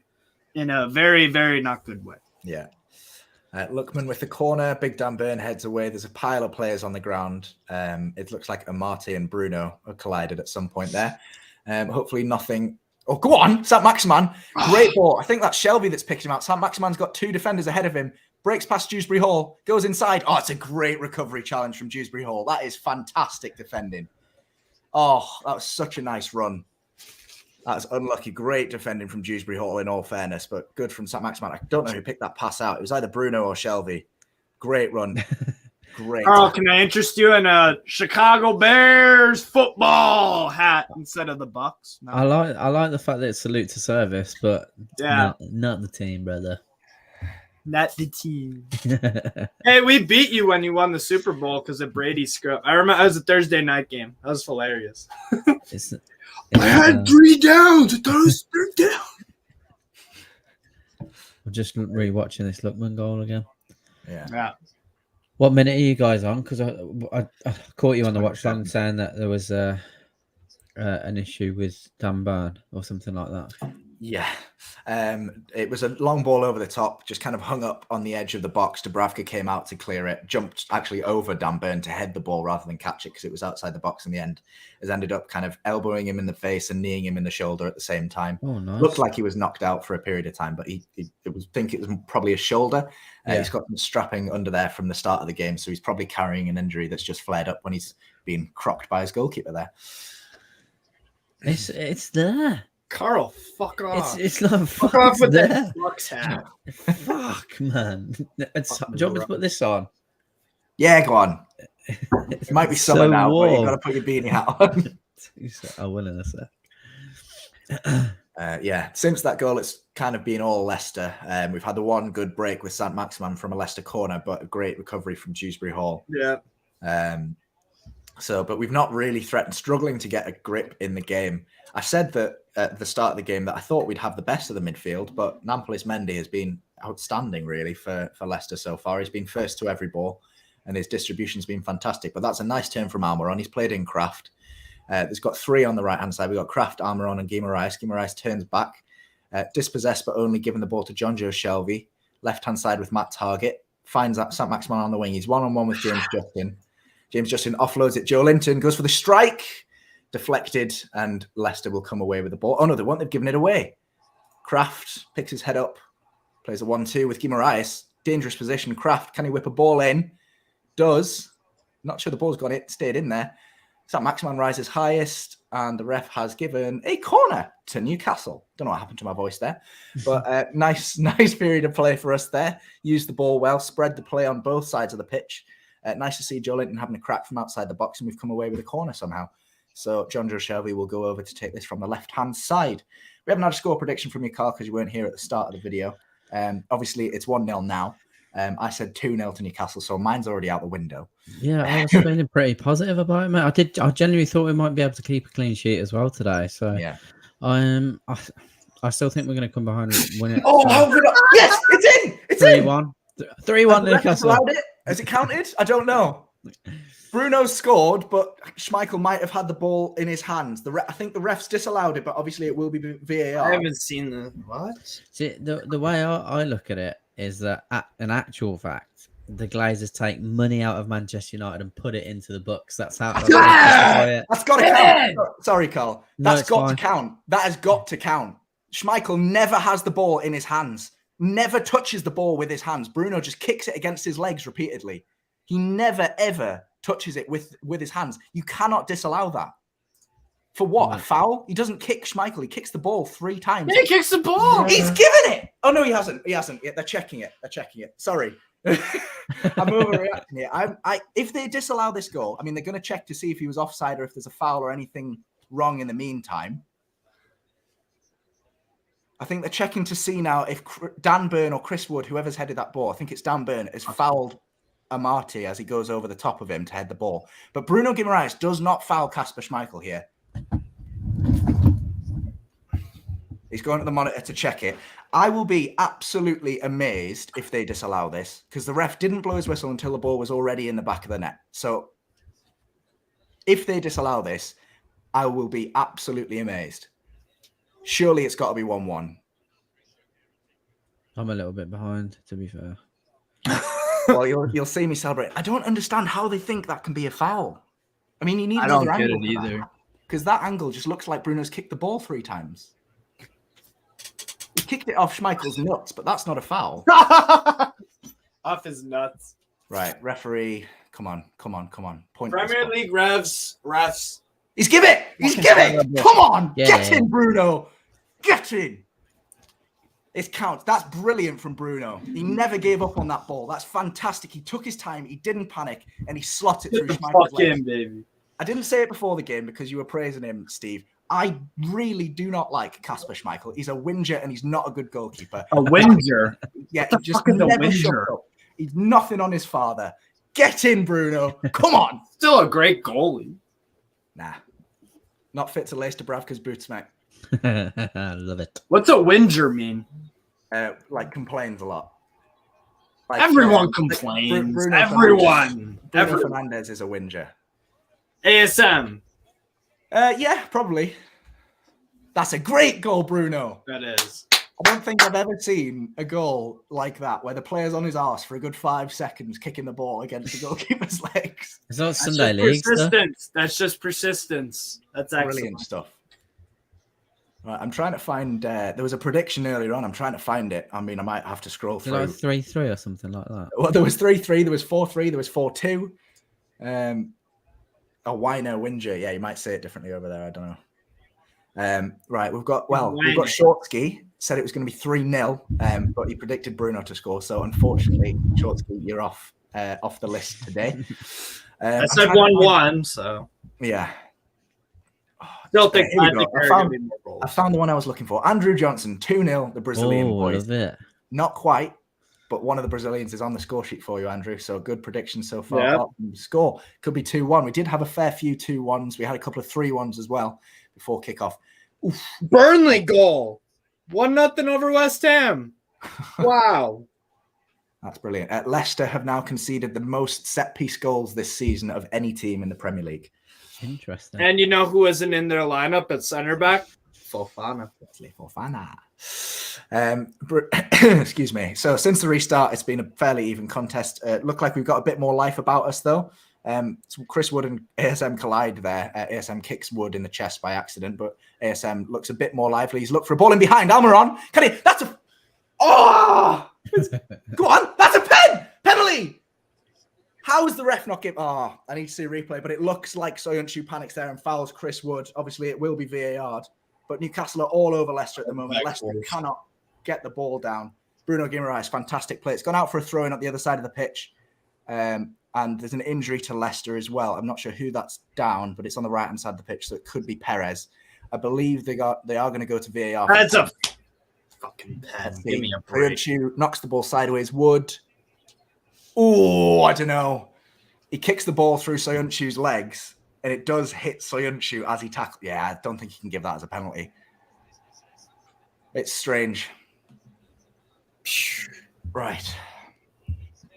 in a very, very not good way. Yeah. Lookman with the corner. Big Dan Burn heads away. There's a pile of players on the ground. It looks like Amartey and Bruno are collided at some point there. Hopefully nothing. Oh, go on. Saint-Maximin. Great ball. I think that's Shelby that's picked him out. Saint-Maximin's got two defenders ahead of him. Breaks past Dewsbury Hall. Goes inside. Oh, it's a great recovery challenge from Dewsbury Hall. That is fantastic defending. Oh, that was such a nice run. That's unlucky. Great defending from Dewsbury Hall in all fairness, but good from Saint-Maximin. I don't know who picked that pass out. It was either Bruno or Shelby. Great run. Great. Carl, can I interest you in a Chicago Bears football hat instead of the Bucks? No. I like the fact that it's salute to service, but yeah, not the team, brother. Not the team. Hey, we beat you when you won the Super Bowl because of Brady scrub. I remember it was a Thursday night game. That was hilarious. I had 3 downs. I thought it was 3rd down. I'm just rewatching this Lookman goal again. Yeah. What minute are you guys on? Because I caught you on the watch long saying that there was an issue with Dan Burn or something like that. Yeah. It was a long ball over the top, just kind of hung up on the edge of the box. Dubravka came out to clear it, jumped actually over Dan Burn to head the ball rather than catch it because it was outside the box in the end. Has ended up kind of elbowing him in the face and kneeing him in the shoulder at the same time. Oh, nice. Looked like he was knocked out for a period of time, but it was probably a shoulder. He's got some strapping under there from the start of the game, so he's probably carrying an injury that's just flared up when he's being crocked by his goalkeeper there. It's there. Carl, fuck off. It's not fuck off with that Bucks hat. Fuck, man. Do you want me to put this on? Yeah, go on. It might be summer now, but you've got to put your beanie hat on. I will in a sec. Yeah, since that goal, it's kind of been all Leicester. We've had the one good break with Saint-Maximin from a Leicester corner, but a great recovery from Dewsbury Hall. Yeah. But we've not really struggling to get a grip in the game. I said that at the start of the game that I thought we'd have the best of the midfield, but Nampalys Mendy has been outstanding really for Leicester so far. He's been first to every ball and his distribution's been fantastic. But that's a nice turn from Almiron. He's played in Kraft. There's got 3 on the right-hand side. We've got Kraft, Almiron and Guimarães. Guimarães turns back, dispossessed but only giving the ball to John Joe Shelby. Left-hand side with Matt Targett. finds that saint-maximin on the wing. He's one-on-one with James Justin. James Justin offloads it. Joe Linton goes for the strike. Deflected, and Leicester will come away with the ball. Oh, no, they won't. They've given it away. Kraft picks his head up. Plays a 1-2 with Guimarães. Dangerous position. Kraft, can he whip a ball in? Does. Not sure the ball's got it. Stayed in there. Saint-Maximin rises highest, and the ref has given a corner to Newcastle. Don't know what happened to my voice there, but nice period of play for us there. Used the ball well, spread the play on both sides of the pitch. Nice to see Joe Linton having a crack from outside the box, and we've come away with a corner somehow. So John Joe Shelby will go over to take this from the left-hand side. We haven't had a score prediction from you, Carl, because you weren't here at the start of the video. Obviously, it's 1-0 now. I said 2-0 to Newcastle, so mine's already out the window. Yeah, I was feeling pretty positive about it, mate. I genuinely thought we might be able to keep a clean sheet as well today. So yeah, I still think we're going to come behind and win it. Yes, it's in. It's 3-1. 3-1 Newcastle. Allowed it? Has it counted? I don't know. Bruno scored, but Schmeichel might have had the ball in his hands. I think the refs disallowed it, but obviously it will be VAR. I haven't seen the what. See, the way I look at it is that in actual fact, the Glazers take money out of Manchester United and put it into the books. That's how. That's got to count. Sorry, Carl. That's got to count. That has got to count. Schmeichel never has the ball in his hands. Never touches the ball with his hands. Bruno just kicks it against his legs repeatedly. He never ever touches it with his hands. You cannot disallow that. For what? A foul? He doesn't kick Schmeichel. He kicks the ball 3 times. Yeah, he kicks the ball. He's given it. Oh, no, he hasn't. He hasn't. Yeah, they're checking it. Sorry. I'm overreacting here. If they disallow this goal, I mean, they're going to check to see if he was offside or if there's a foul or anything wrong in the meantime. I think they're checking to see now if Dan Burn or Chris Wood, whoever's headed that ball, I think it's Dan Burn, has fouled Amartey as he goes over the top of him to head the ball. But Bruno Guimarães does not foul Kasper Schmeichel here. He's going to the monitor to check it. I will be absolutely amazed if they disallow this, because the ref didn't blow his whistle until the ball was already in the back of the net. So if they disallow this, I will be absolutely amazed. Surely it's got to be 1-1. I'm a little bit behind, to be fair. Well, you'll see me celebrate. I don't understand how they think that can be a foul. I mean, you need another angle. I don't get it either. Because that angle just looks like Bruno's kicked the ball 3 times. He kicked it off Schmeichel's nuts, but that's not a foul. Off his nuts. Right, referee. Come on. Point Premier League refs. He's give it. Come on. Get in, Bruno. Get in. It counts. That's brilliant from Bruno. He never gave up on that ball. That's fantastic. He took his time. He didn't panic, and he slotted through Schmeichel's legs. Baby. I didn't say it before the game because you were praising him, Steve. I really do not like Kasper Schmeichel. He's a whinger and he's not a good goalkeeper. A whinger? Yeah, he just never shuts up. He's nothing on his father. Get in, Bruno. Come on. Still a great goalie. Nah. Not fit to Leicester Bravka's boots, mate. I love it. What's a whinger mean? Like complains a lot. Like, everyone complains. Bruno Everyone. Fernandes is a whinger. ASM. Yeah, probably. That's a great goal, Bruno. That is. I don't think I've ever seen a goal like that where the player's on his arse for a good 5 seconds kicking the ball against the goalkeeper's legs. It's not Sunday League. Persistence. That's just persistence. That's excellent. Brilliant stuff. Right, I'm trying to find. There was a prediction earlier on. I'm trying to find it. I mean, I might have to scroll through. Like 3-3 or something like that. Well, there was 3-3. There was 4-3. There was 4-2. A Winer Winger. Yeah, you might say it differently over there. I don't know. Right, we've got Shortsky said it was going to be 3-0, but he predicted Bruno to score. So unfortunately, Shortsky, you're off the list today. I said 1-1, so yeah. Still think I found the one I was looking for. Andrew Johnson, 2-0, the Brazilian boys. Love it. Not quite, but one of the Brazilians is on the score sheet for you, Andrew. So good prediction so far. Yep. Score could be 2-1. We did have a fair few 2-1s. We had a couple of 3-1s as well before kickoff. Oof. Burnley goal. 1-0 over West Ham. Wow. That's brilliant. Leicester have now conceded the most set-piece goals this season of any team in the Premier League. Interesting. And you know who isn't in their lineup at center back? Fofana. Excuse me. So since the restart, it's been a fairly even contest. Look like we've got a bit more life about us, though. So Chris Wood and ASM collide there. ASM kicks Wood in the chest by accident, but ASM looks a bit more lively. He's looked for a ball in behind. Almiron, can he? That's a... Oh! Go on. That's a pen! Penalty! How is the ref not giving... Oh, I need to see a replay, but it looks like Soyuncu panics there and fouls Chris Wood. Obviously, it will be VAR'd, but Newcastle are all over Leicester at the moment. Leicester cannot get the ball down. Bruno Guimarães, fantastic play. It's gone out for a throw-in at the other side of the pitch. And there's an injury to Leicester as well. I'm not sure who that's down, but it's on the right-hand side of the pitch, so it could be Perez. I believe they are going to go to VAR. That's a fucking pen. Give me a break. Soyuncu knocks the ball sideways. Wood. Oh, I don't know. He kicks the ball through Soyuncu's legs, and it does hit Soyuncu as he tackles. Yeah, I don't think he can give that as a penalty. It's strange. Right.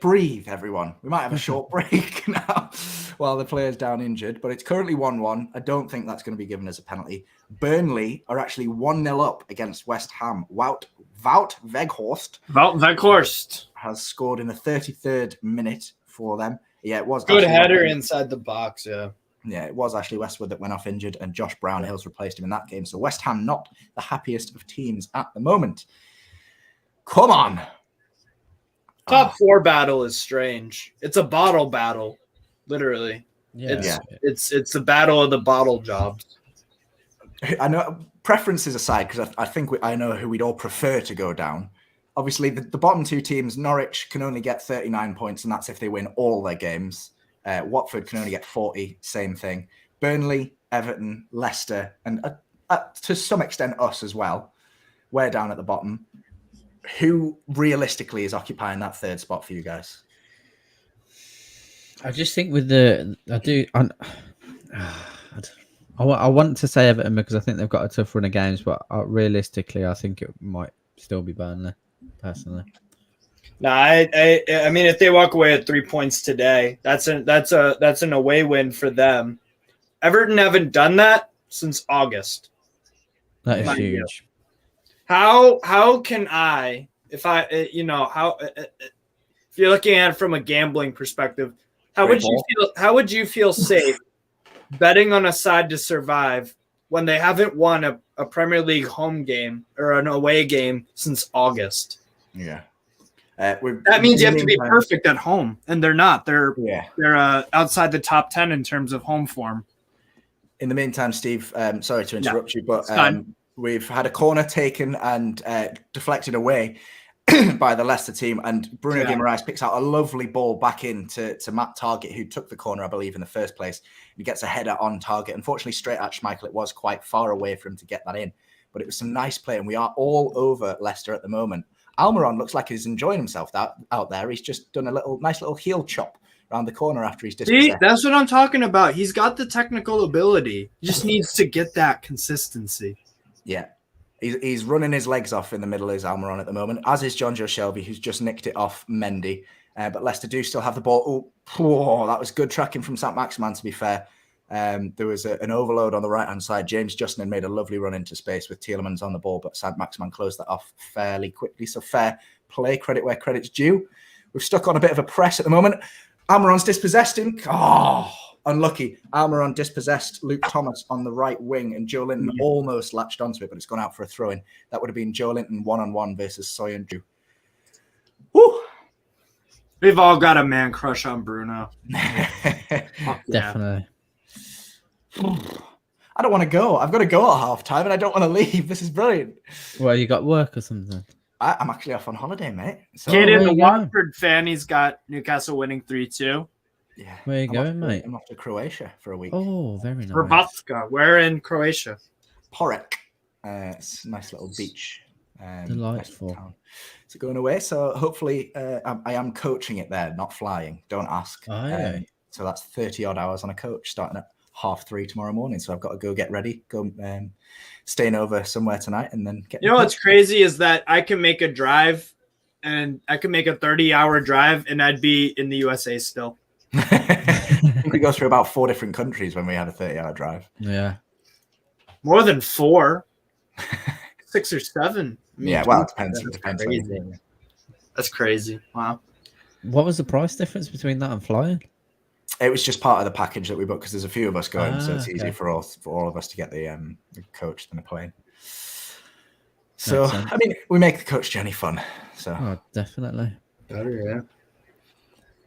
Breathe, everyone. We might have a short break now while the player's down injured, but it's currently 1-1. I don't think that's going to be given as a penalty. Burnley are actually 1-0 up against West Ham. Wout Weghorst has scored in the 33rd minute for them. Yeah, it was good header inside the box. Yeah, it was Ashley Westwood that went off injured, and Josh Brownhill's replaced him in that game. So West Ham not the happiest of teams at the moment. Come on. Top four battle is strange. It's a bottle battle, literally. Yeah. It's a battle of the bottle jobs. I know, preferences aside, because I think I know who we'd all prefer to go down. Obviously, the bottom two teams, Norwich can only get 39 points, and that's if they win all their games. Watford can only get 40, same thing. Burnley, Everton, Leicester, and to some extent us as well. We're down at the bottom. Who realistically is occupying that third spot for you guys? I just think with I want to say Everton because I think they've got a tough run of games, but realistically, I think it might still be Burnley, personally. No, I mean, if they walk away at 3 points today, that's an away win for them. Everton haven't done that since August. That is huge. How can I, if you're looking at it from a gambling perspective, how would you feel safe betting on a side to survive when they haven't won a Premier League home game or an away game since August? Yeah. That means you have to be perfect at home, and they're not. They're outside the top 10 in terms of home form. In the meantime, Steve, sorry to interrupt you, but we've had a corner taken and deflected away by the Leicester team, and Bruno Guimarães picks out a lovely ball back into Matt Targett, who took the corner, I believe, in the first place. He gets a header on target. Unfortunately, straight at Schmeichel, it was quite far away for him to get that in, but it was some nice play, and we are all over Leicester at the moment. Almiron looks like he's enjoying himself out there. He's just done a nice little heel chop around the corner after he's dispossessed. See, that's what I'm talking about. He's got the technical ability. He just needs to get that consistency. Yeah. He's running his legs off in the middle is Almiron at the moment, as is John Joe Shelby, who's just nicked it off Mendy. But Leicester do still have the ball. Oh, that was good tracking from Saint-Maximin, to be fair. There was an overload on the right-hand side. James Justin made a lovely run into space with Tielemans on the ball, but Saint-Maximin closed that off fairly quickly. So fair play, credit where credit's due. We've stuck on a bit of a press at the moment. Almiron's dispossessed him. Oh, unlucky. Almiron dispossessed Luke Thomas on the right wing, and Joe Linton almost latched onto it, but it's gone out for a throw-in. That would have been Joe Linton one-on-one versus Soyuncu. Woo! We've all got a man crush on Bruno. Definitely. I don't want to go. I've got to go at half time and I don't want to leave. This is brilliant. Well, you got work or something? I'm actually off on holiday, mate. So, Kieran, the Watford fan, he's got Newcastle winning 3-2. Yeah. Where are you going, mate? I'm off to Croatia for a week. Oh, very nice. Hrvatska. Where in Croatia? Porek. It's a nice little beach. Delightful. Nice so going away. So hopefully I am coaching it there, not flying. Don't ask. So that's 30 odd hours on a coach starting at 3:30 tomorrow morning. So I've got to go get ready, go staying over somewhere tonight and then get. You know what's crazy is that I can make a drive and I can make a 30-hour drive and I'd be in the USA still. I think we go through about 4 different countries when we had a 30-hour drive. Yeah. More than 4. 6 or 7. I mean, Yeah, well, it depends. It depends. Crazy. That's crazy. Wow. What was the price difference between that and flying? It was just part of the package that we booked because there's a few of us going, so it's okay. easier for all of us to get the coach than a plane. So I mean, we make the coach journey fun. So definitely better,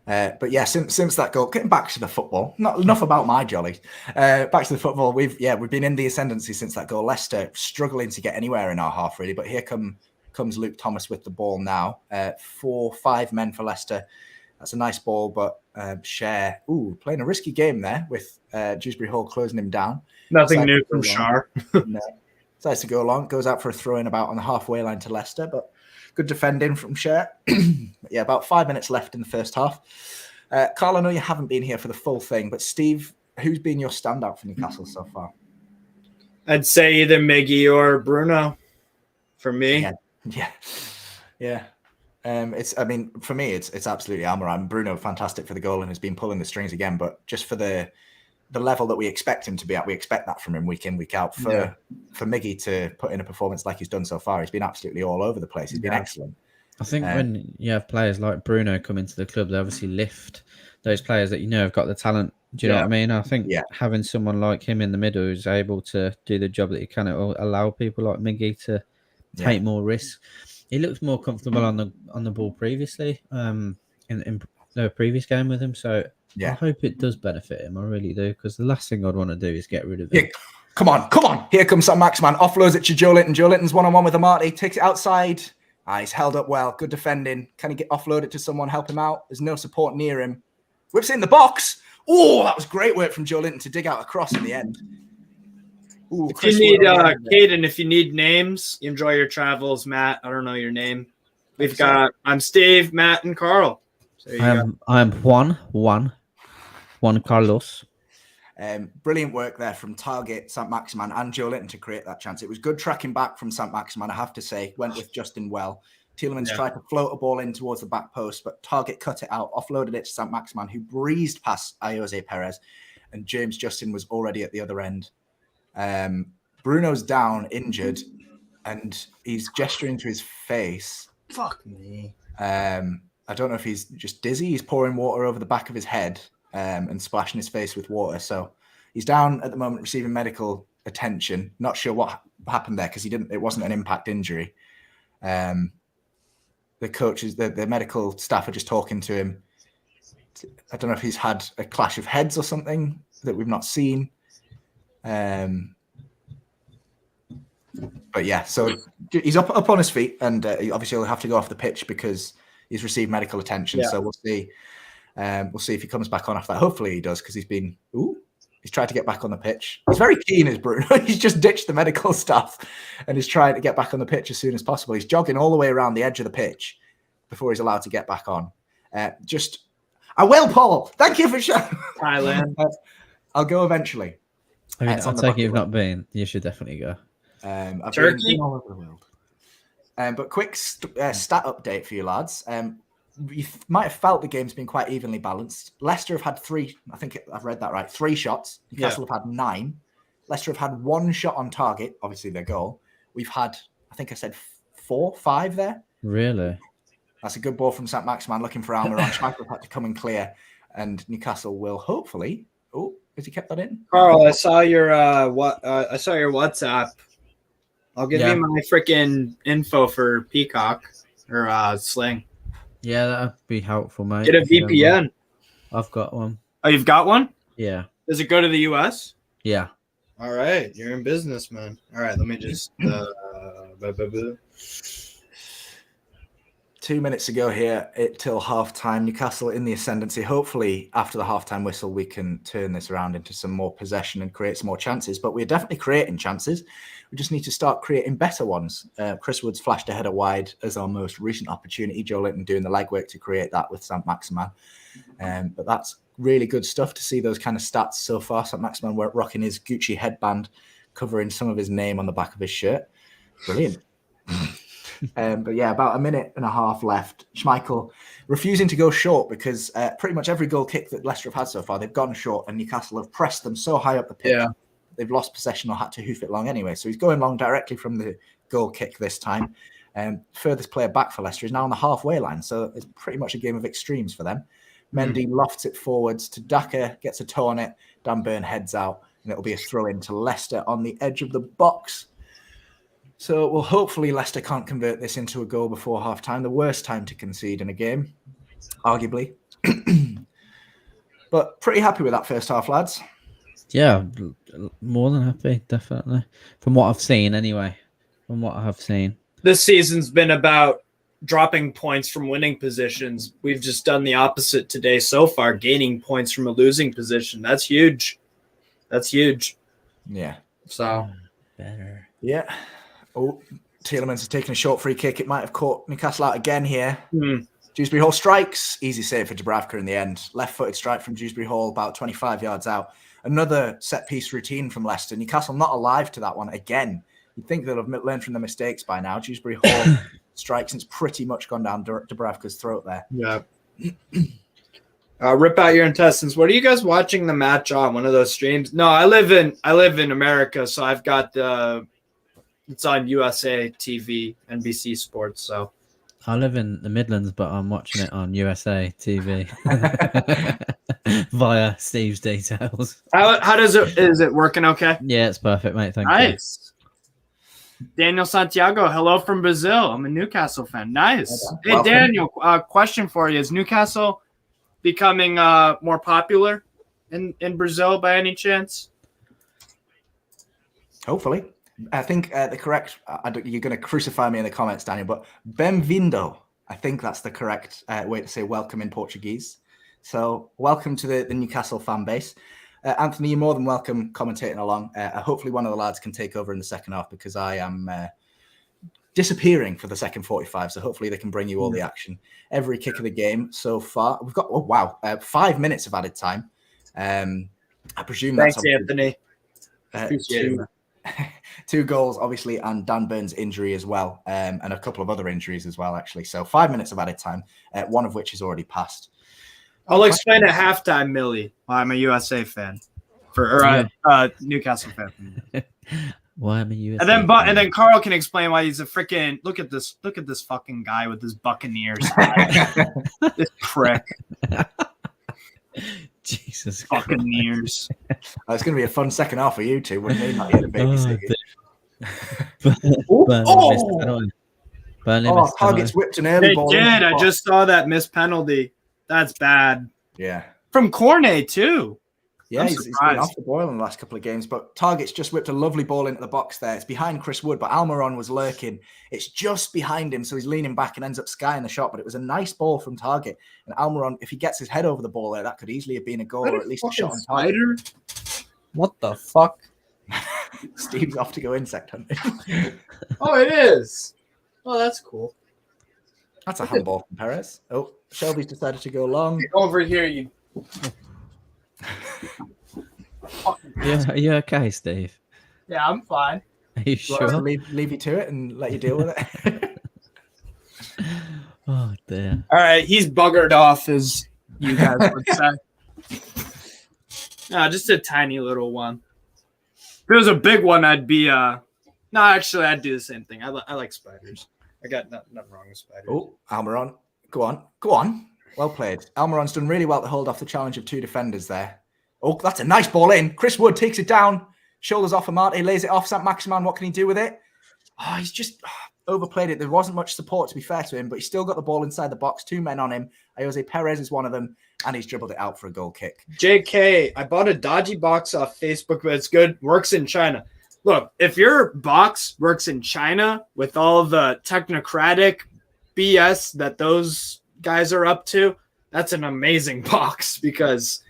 yeah. But yeah, since that goal, getting back to the football, not enough about my jollies. Back to the football. We've been in the ascendancy since that goal. Leicester struggling to get anywhere in our half really, but here comes Luke Thomas with the ball now. 4-5 men for Leicester. That's a nice ball, but Share playing a risky game there with Dewsbury Hall closing him down. Nothing new from Shar. No. Decides to go along, goes out for a throw in about on the halfway line to Leicester, but good defending from Share. Yeah, about 5 minutes left in the first half. Carl, I know you haven't been here for the full thing, but Steve, who's been your standout for Newcastle so far? I'd say either Miggy or Bruno for me. Yeah. For me, it's absolutely Amartey. Bruno, fantastic for the goal and has been pulling the strings again, but just for the level that we expect him to be at, we expect that from him week in, week out. For Miggy to put in a performance like he's done so far, he's been absolutely all over the place. He's been excellent. I think when you have players like Bruno come into the club, they obviously lift those players that have got the talent. Do you know what I mean? I think having someone like him in the middle who's able to do the job that he can, it will allow people like Miggy to take more risks. He looks more comfortable on the ball previously in the previous game with him. So I hope it does benefit him. I really do, because the last thing I'd want to do is get rid of him. Yeah. Come on. Here comes saint-maximin. Offloads it to Joe Linton. Joe Linton's one-on-one with Amartey. Takes it outside. He's held up well. Good defending. Can he get offloaded to someone, help him out? There's no support near him. Whips it in the box. Oh, that was great work from Joe Linton to dig out a cross in the end. Ooh, if you need Kieran, if you need names, enjoy your travels, Matt. I don't know your name. I'm Steve, Matt, and Carl. So I'm Juan Carlos. Brilliant work there from target saint-maximin and Joe Linton to create that chance. It was good tracking back from saint-maximin, I have to say. Went with Justin well. Tielemans tried to float a ball in towards the back post, but target cut it out, offloaded it to saint-maximin, who breezed past Jose Perez, and James Justin was already at the other end. Bruno's down, injured, and he's gesturing to his face. Fuck me. I don't know if he's just dizzy. He's pouring water over the back of his head and splashing his face with water. So he's down at the moment, receiving medical attention. Not sure what happened there because it wasn't an impact injury. The coaches, the medical staff are just talking to him. I don't know if he's had a clash of heads or something that we've not seen. But yeah, so he's up on his feet, and obviously he'll have to go off the pitch because he's received medical attention. Yeah. So we'll see. We'll see if he comes back on after that. Hopefully he does, because he's tried to get back on the pitch. He's very keen, is Bruno. He's just ditched the medical stuff and he's trying to get back on the pitch as soon as possible. He's jogging all the way around the edge of the pitch before he's allowed to get back on. I will, Paul. Thank you for showing. Thailand. I'll go eventually. I mean, I'll take it you've not been. You should definitely go. I've Turkey? been all over the world. But quick stat update for you lads. You might have felt the game's been quite evenly balanced. Leicester have had 3, I think I've read that right, 3 shots. Newcastle have had 9. Leicester have had 1 shot on target, obviously their goal. We've had, I think I said 4, 5 there. Really? That's a good ball from saint-maximin looking for Almiron. Schmeichel had to come in clear, and Newcastle will hopefully. Oh, has he kept that in? Carl, I saw your WhatsApp. I'll give you my freaking info for Peacock or Sling. Yeah, that'd be helpful, mate. Get a VPN. I've got one. Oh, you've got one? Yeah. Does it go to the US? Yeah. All right, you're in business, man. All right, let me just. 2 minutes ago here, till half-time. Newcastle in the ascendancy. Hopefully, after the half-time whistle, we can turn this around into some more possession and create some more chances. But we're definitely creating chances. We just need to start creating better ones. Chris Woods flashed a header wide as our most recent opportunity. Joe Linton doing the legwork to create that with saint-maximin. But that's really good stuff to see those kind of stats so far. Saint-maximin rocking his Gucci headband, covering some of his name on the back of his shirt. Brilliant. But yeah, about a minute and a half left. Schmeichel refusing to go short because pretty much every goal kick that Leicester have had so far, they've gone short, and Newcastle have pressed them so high up the pitch. Yeah. They've lost possession or had to hoof it long anyway. So he's going long directly from the goal kick this time. Furthest player back for Leicester is now on the halfway line, so it's pretty much a game of extremes for them. Mendy lofts it forwards to Daka, gets a toe on it. Dan Burn heads out, and it'll be a throw in to Leicester on the edge of the box. So, well, hopefully Leicester can't convert this into a goal before half-time. The worst time to concede in a game, arguably. But pretty happy with that first half, lads. Yeah, more than happy, definitely. From what I've seen, anyway. From what I have seen. This season's been about dropping points from winning positions. We've just done the opposite today so far, gaining points from a losing position. That's huge. That's huge. Yeah. So better. Yeah. Oh, Tielemans has taken a short free kick. It might have caught Newcastle out again here. Dewsbury Hall strikes. Easy save for Dubravka in the end. Left-footed strike from Dewsbury Hall, about 25 yards out. Another set-piece routine from Leicester. Newcastle not alive to that one again. You'd think they'll have learned from their mistakes by now. Dewsbury Hall strikes, and it's pretty much gone down Dubravka's throat there. Yeah. Rip out your intestines. What are you guys watching the match on? One of those streams? No, I live in America, so I've got it's on USA TV, NBC Sports. So I live in the Midlands, but I'm watching it on USA TV via Steve's details. How does it? Is it working okay? Yeah, it's perfect, mate. Thank you. Nice. Daniel Santiago, hello from Brazil. I'm a Newcastle fan. Nice. Hey, Daniel, question for you. Is Newcastle becoming more popular in Brazil by any chance? Hopefully. I think the correct, you're going to crucify me in the comments, Daniel, but bem-vindo. I think that's the correct way to say welcome in Portuguese. So welcome to the Newcastle fan base. Anthony, you're more than welcome commentating along. Hopefully one of the lads can take over in the second half because I am disappearing for the second 45. So hopefully they can bring you all the action. Every kick of the game so far. We've got, 5 minutes of added time. I presume Thanks, that's Anthony. Two goals, obviously, and Dan Burns' injury as well, and a couple of other injuries as well, actually. So 5 minutes of added time, one of which is already passed. I'll explain at halftime, Millie. I'm a USA fan, Newcastle fan. Why am a USA? And then Carl can explain why he's a freaking look at this fucking guy with his Buccaneers. This prick. Jesus, Buccaneers. It's going to be a fun second half for you two, wouldn't it? Not yet a Target's whipped an early ball. They did. I just saw that missed penalty. That's bad. Yeah. From Cornet, too. Yeah, he's been off the boil in the last couple of games, but Target's just whipped a lovely ball into the box there. It's behind Chris Wood, but Almiron was lurking. It's just behind him, so he's leaning back and ends up skying the shot, but it was a nice ball from Target. And Almiron, if he gets his head over the ball there, that could easily have been a goal or at least a shot on target. What the fuck? Steve's off to go insect hunting. Oh, it is. Oh, that's cool. That's a handball from Perez. Oh, Shelby's decided to go long. Over here, you. Are you okay, Steve? Yeah, I'm fine. Are you sure? Leave you to it and let you deal with it. Oh, dear. All right, he's buggered off, as you guys would say. No, just a tiny little one. If it was a big one, I'd be no, actually, I'd do the same thing. I like spiders. I got nothing wrong with spiders. Oh, Almiron. Go on. Well played. Almiron's done really well to hold off the challenge of two defenders there. Oh, that's a nice ball in. Chris Wood takes it down. Shoulders off Amartey, lays it off. Saint-Maximin, what can he do with it? Oh, he's just overplayed it. There wasn't much support, to be fair to him, but he's still got the ball inside the box. Two men on him. Jose Perez is one of them, and he's dribbled it out for a goal kick. JK, I bought a dodgy box off Facebook, but it's good. Works in China. Look, if your box works in China with all the technocratic BS that those guys are up to, that's an amazing box because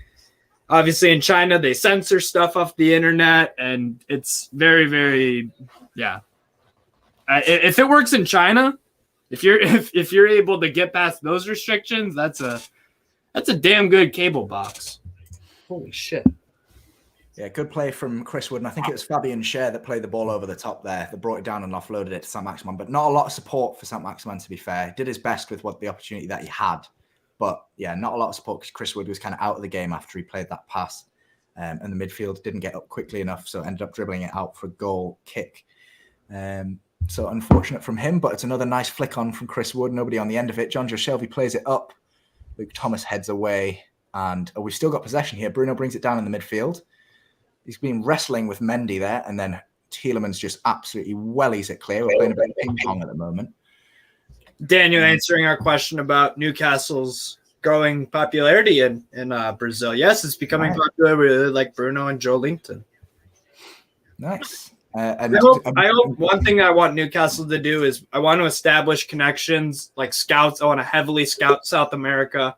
obviously in China they censor stuff off the internet and it's very, very, yeah. If it works in China, if you're able to get past those restrictions, that's a damn good cable box. Holy shit. Yeah, good play from Chris Wood. And I think it was Fabian Schär that played the ball over the top there. That brought it down and offloaded it to Saint-Maximin. But not a lot of support for Saint-Maximin, to be fair. He did his best with the opportunity that he had. But yeah, not a lot of support because Chris Wood was kind of out of the game after he played that pass. And the midfield didn't get up quickly enough, so ended up dribbling it out for a goal kick. So unfortunate from him, but it's another nice flick on from Chris Wood. Nobody on the end of it. John Joe Shelby plays it up. Luke Thomas heads away. And we've still got possession here. Bruno brings it down in the midfield. He's been wrestling with Mendy there. And then Tielemans just absolutely wellies it clear. We're playing a bit of ping pong at the moment. Daniel answering our question about Newcastle's growing popularity in Brazil. Yes, it's becoming popular. We really like Bruno and Joe Linton. Nice. And I hope one thing I want Newcastle to do is I want to establish connections like scouts. I want to heavily scout South America,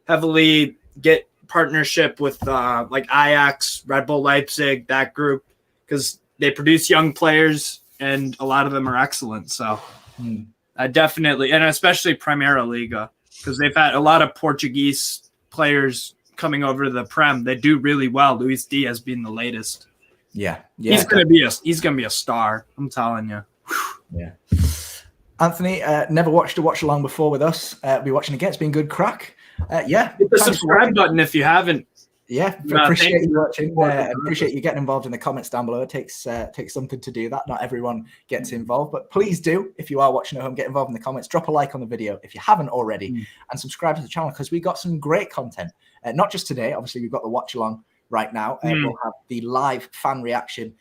heavily get partnership with like Ajax, Red Bull Leipzig, that group, because they produce young players and a lot of them are excellent. So definitely, and especially Primeira Liga, because they've had a lot of Portuguese players coming over to the Prem. They do really well. Luis Diaz being the latest. Yeah. He's gonna be a star. I'm telling you. Yeah. Anthony, never watched a watch along before with us. Be watching again. It's been good crack. Yeah. Hit the subscribe button if you haven't. Yeah, appreciate you watching. Appreciate you getting involved in the comments down below. It takes something to do that. Not everyone gets involved, but please do. If you are watching at home, get involved in the comments. Drop a like on the video if you haven't already, and subscribe to the channel because we got some great content. Not just today. Obviously, we've got the watch along right now. We'll have the live fan reaction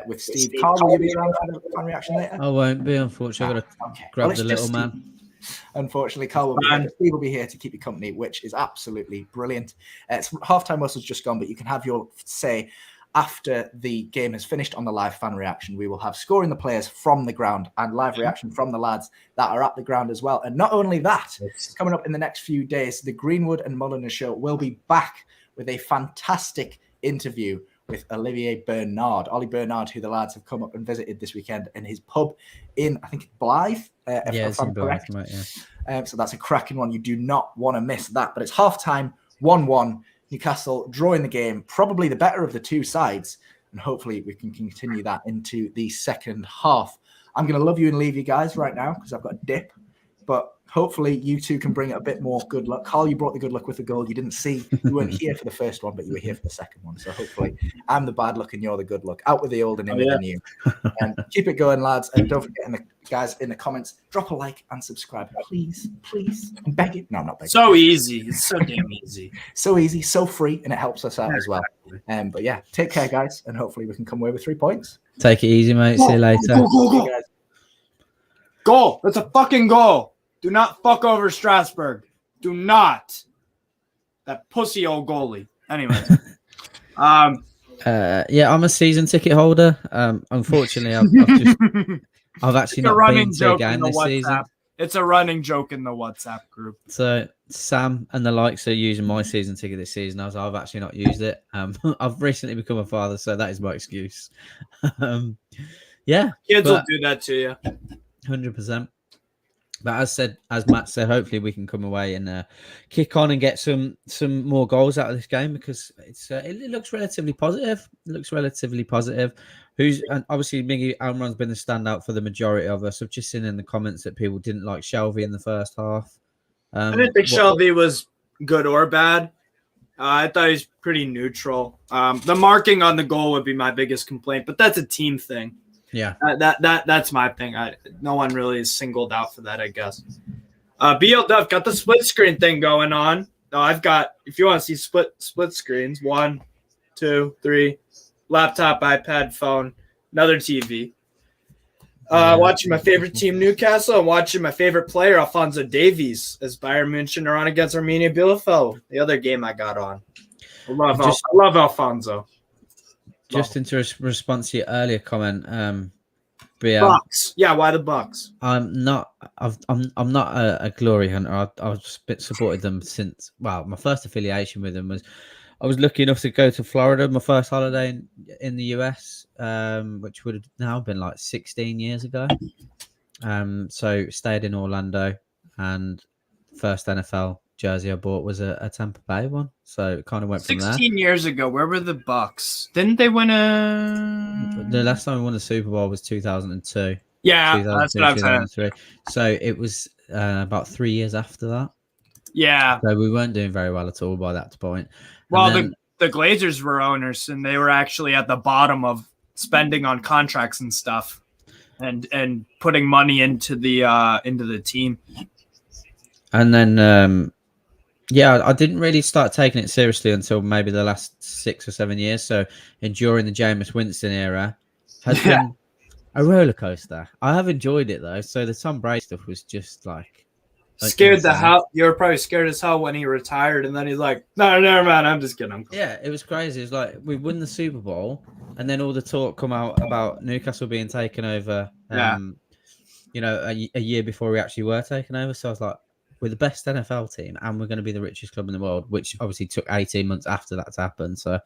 with Steve. Carl, will you be around for the fan reaction later? I won't be, unfortunately. I've got to grab the little man. Unfortunately, Carl will be here. Steve will be here to keep you company, which is absolutely brilliant. It's halftime whistle's just gone, but you can have your say after the game has finished on the live fan reaction. We will have scoring the players from the ground and live reaction from the lads that are at the ground as well. And not only that, coming up in the next few days, the Greenwood and Mulliner show will be back with a fantastic interview with Olivier Bernard, Ollie Bernard, who the lads have come up and visited this weekend in his pub in, I think, Blythe. If I'm correct. So that's a cracking one. You do not want to miss that. But it's halftime, 1-1. Newcastle drawing the game, probably the better of the two sides. And hopefully we can continue that into the second half. I'm going to love you and leave you guys right now because I've got a dip. But hopefully you two can bring a bit more good luck. Carl, you brought the good luck with the goal. You weren't here for the first one, but you were here for the second one. So hopefully I'm the bad luck and you're the good luck. Out with the old and in with the new. And keep it going, lads. And don't forget, guys, in the comments, drop a like and subscribe. Please. I'm begging. No, I'm not begging. So easy. It's so damn easy. So easy, so free, and it helps us out as well. But yeah, take care, guys, and hopefully we can come away with 3 points. Take it easy, mate. See you later. Go. Goal. That's a fucking goal. Do not fuck over Strasbourg. Do not. That pussy old goalie. Anyway. Yeah, I'm a season ticket holder. Unfortunately, I've actually not been to a game this season. It's a running joke in the WhatsApp group. So Sam and the likes are using my season ticket this season. I've actually not used it. I've recently become a father, so that is my excuse. Yeah, kids will do that to you. 100%. But as Matt said, hopefully we can come away and kick on and get some more goals out of this game because it looks relatively positive. And obviously Miggy Almiron's been the standout for the majority of us. I've just seen in the comments that people didn't like Shelby in the first half. I didn't think Shelby was good or bad. I thought he's pretty neutral. The marking on the goal would be my biggest complaint, but that's a team thing. Yeah, that's my thing. No one really is singled out for that, I guess. BL Duff got the split screen thing going on. I've got, if you want to see split screens, 1, 2, 3, laptop, iPad, phone, another TV. Watching my favorite team, Newcastle, and watching my favorite player, Alphonso Davies, as Bayern München are on against Arminia Bielefeld. The other game I got on. I love Alphonso. Just into response to your earlier comment, Bucks. Yeah, why the Bucks? I'm not a glory hunter. I've supported them since my first affiliation with them was I was lucky enough to go to Florida, my first holiday in the US, which would have now been like 16 years ago. So stayed in Orlando, and first NFL jersey I bought was a Tampa Bay one, so it kind of went from there. 16 years ago, where were the Bucks? Didn't they win The last time we won the Super Bowl was 2002. Yeah, that's what I'm saying. So it was about 3 years after that. Yeah. So we weren't doing very well at all by that point. Well, the Glazers were owners, and they were actually at the bottom of spending on contracts and stuff. and putting money into the team. And then, I didn't really start taking it seriously until maybe the last 6 or 7 years. So enduring the Jameis Winston era has been a roller coaster. I have enjoyed it though. So the Tom Brady stuff was just like scared the hell. You were probably scared as hell when he retired, and then he's like, "No, never mind. I'm just kidding." Yeah, it was crazy. It's like we won the Super Bowl, and then all the talk come out about Newcastle being taken over. A year before we actually were taken over. So I was like, we're the best NFL team, and we're going to be the richest club in the world, which obviously took 18 months after that to happen. So,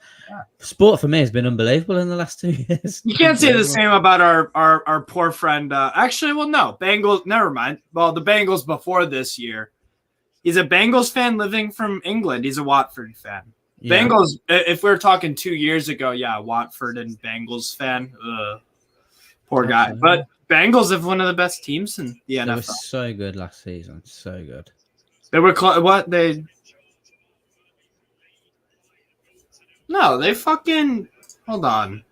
sport for me has been unbelievable in the last 2 years. You can't say the same about our poor friend. Bengals. Never mind. Well, the Bengals before this year. He's a Bengals fan living from England. He's a Watford fan. Yeah. Bengals. If we were talking 2 years ago, Watford and Bengals fan. Poor guy, but. Bengals have one of the best teams in the NFL. They were so good last season. So good. They were they fucking hold on.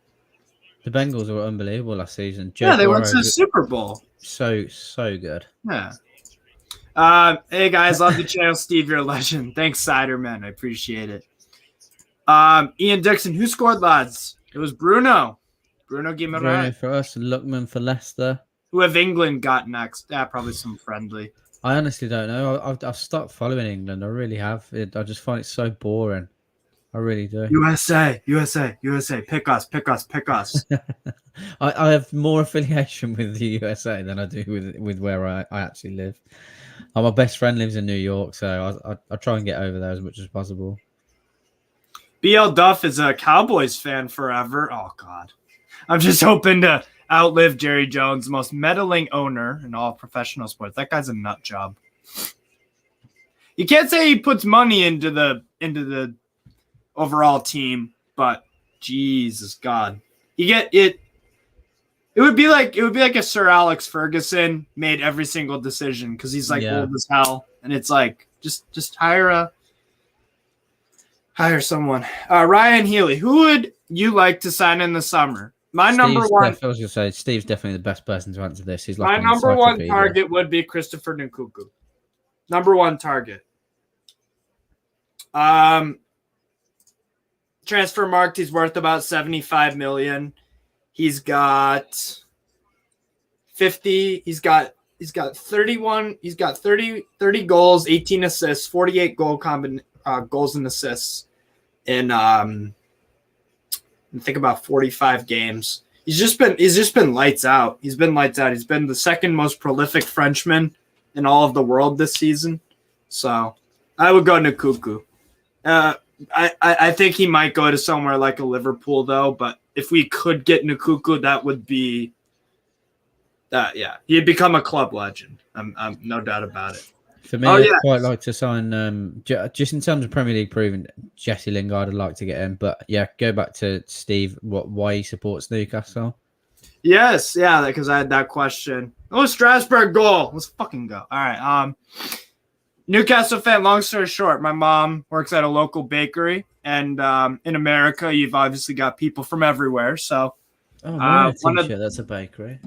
The Bengals were unbelievable last season. They went to the Super Bowl. So good. Yeah. Hey guys, love the channel. Steve, you're a legend. Thanks, Ciderman. I appreciate it. Ian Dixon, who scored, lads? It was Bruno Guimarães. Bruno for us, Luckman for Leicester. Who have England got next? Probably some friendly. I honestly don't know. I've stopped following England. I really have. I just find it so boring. I really do. USA. Pick us. I have more affiliation with the USA than I do with where I actually live. My best friend lives in New York, so I try and get over there as much as possible. BL Duff is a Cowboys fan forever. Oh, God. I'm just hoping to outlive Jerry Jones, the most meddling owner in all professional sports. That guy's a nut job. You can't say he puts money into the overall team, but Jesus God, you get it. It would be like if Sir Alex Ferguson made every single decision because he's old as hell, and it's like just hire someone. Ryan Healy, who would you like to sign in the summer? I was going to say Steve's definitely the best person to answer this. He's my number one target would be Christopher Nkunku. Number one target. Transfer marked. He's worth about 75 million. He's got 50. He's got 31. He's got 30 goals, 18 assists, 48 goals and assists in think about 45 games. He's just been lights out. He's been lights out. He's been the second most prolific Frenchman in all of the world this season. So I would go Nkunku. I think he might go to somewhere like a Liverpool though. But if we could get Nkunku, that would be he'd become a club legend. I'm no doubt about it. For me, I'd quite like to sign, just in terms of Premier League proven, Jesse Lingard. I'd like to get him. But go back to Steve, why he supports Newcastle. Yes, because I had that question. Oh, Strasbourg goal. Let's fucking go. All right. Newcastle fan, long story short, my mom works at a local bakery. And in America, you've obviously got people from everywhere. So, that's a bakery.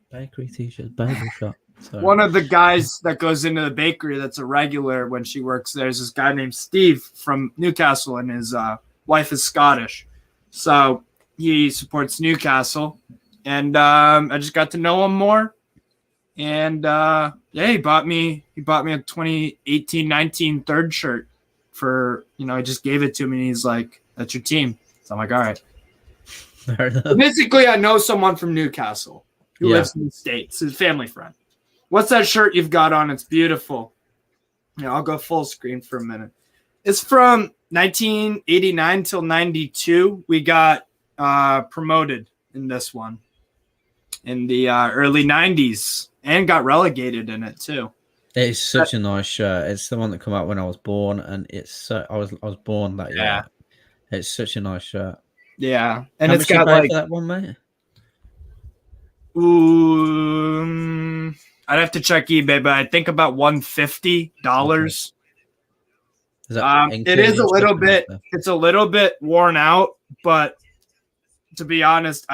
Bakery t-shirt, bagel shop. Sorry. One of the guys that goes into the bakery that's a regular when she works there is this guy named Steve from Newcastle, and his wife is Scottish. So he supports Newcastle, and I just got to know him more. And he bought me a 2018-19 third shirt for, I just gave it to me, and he's like, "That's your team." So I'm like, "All right." Fair enough. Basically, I know someone from Newcastle who lives in the States, his family friend. What's that shirt you've got on? It's beautiful. Yeah, I'll go full screen for a minute. It's from 1989 till 92. We got promoted in this one in the early 90s and got relegated in it too. It's such a nice shirt. It's the one that came out when I was born, and I was born that year. Yeah. It's such a nice shirt. Yeah, and How it's much got you pay for that one, mate. Ooh, I'd have to check eBay, but I think about $150. It is a little bit. It's a little bit worn out, but to be honest,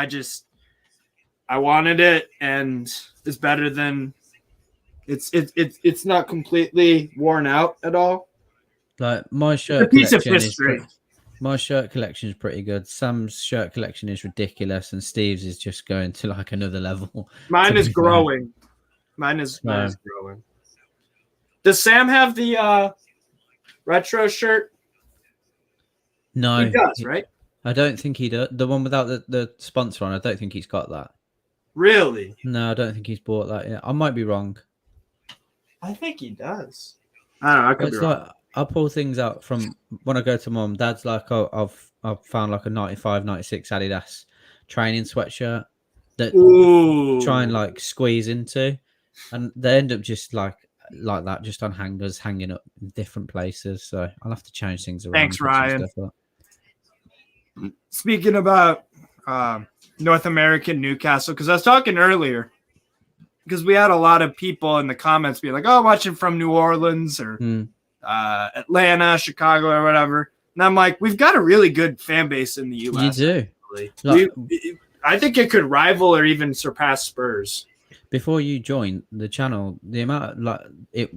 I wanted it, and it's better than it's not completely worn out at all. Like my shirt collection my shirt collection is pretty good. Sam's shirt collection is ridiculous, and Steve's is just going to like another level. Mine is growing. Mine is growing. Does Sam have the retro shirt? No, he does, right? I don't think he does. The one without the sponsor on, I don't think he's got that. Really? No, I don't think he's bought that yet. I might be wrong. I think he does. I don't know. I could be wrong. Like, I pull things out from when I go to Mum. Dad's like, oh, I've found like a 95, 96 Adidas training sweatshirt that try and like squeeze into, and they end up just like that, just on hangers, hanging up in different places. So I'll have to change things around. Thanks, Ryan. Speaking about North American Newcastle, because I was talking earlier, because we had a lot of people in the comments being like, oh, watching from New Orleans or Atlanta, Chicago, or whatever. And I'm like, we've got a really good fan base in the U.S. You do. I think it could rival or even surpass Spurs. Before you joined the channel, the amount of, it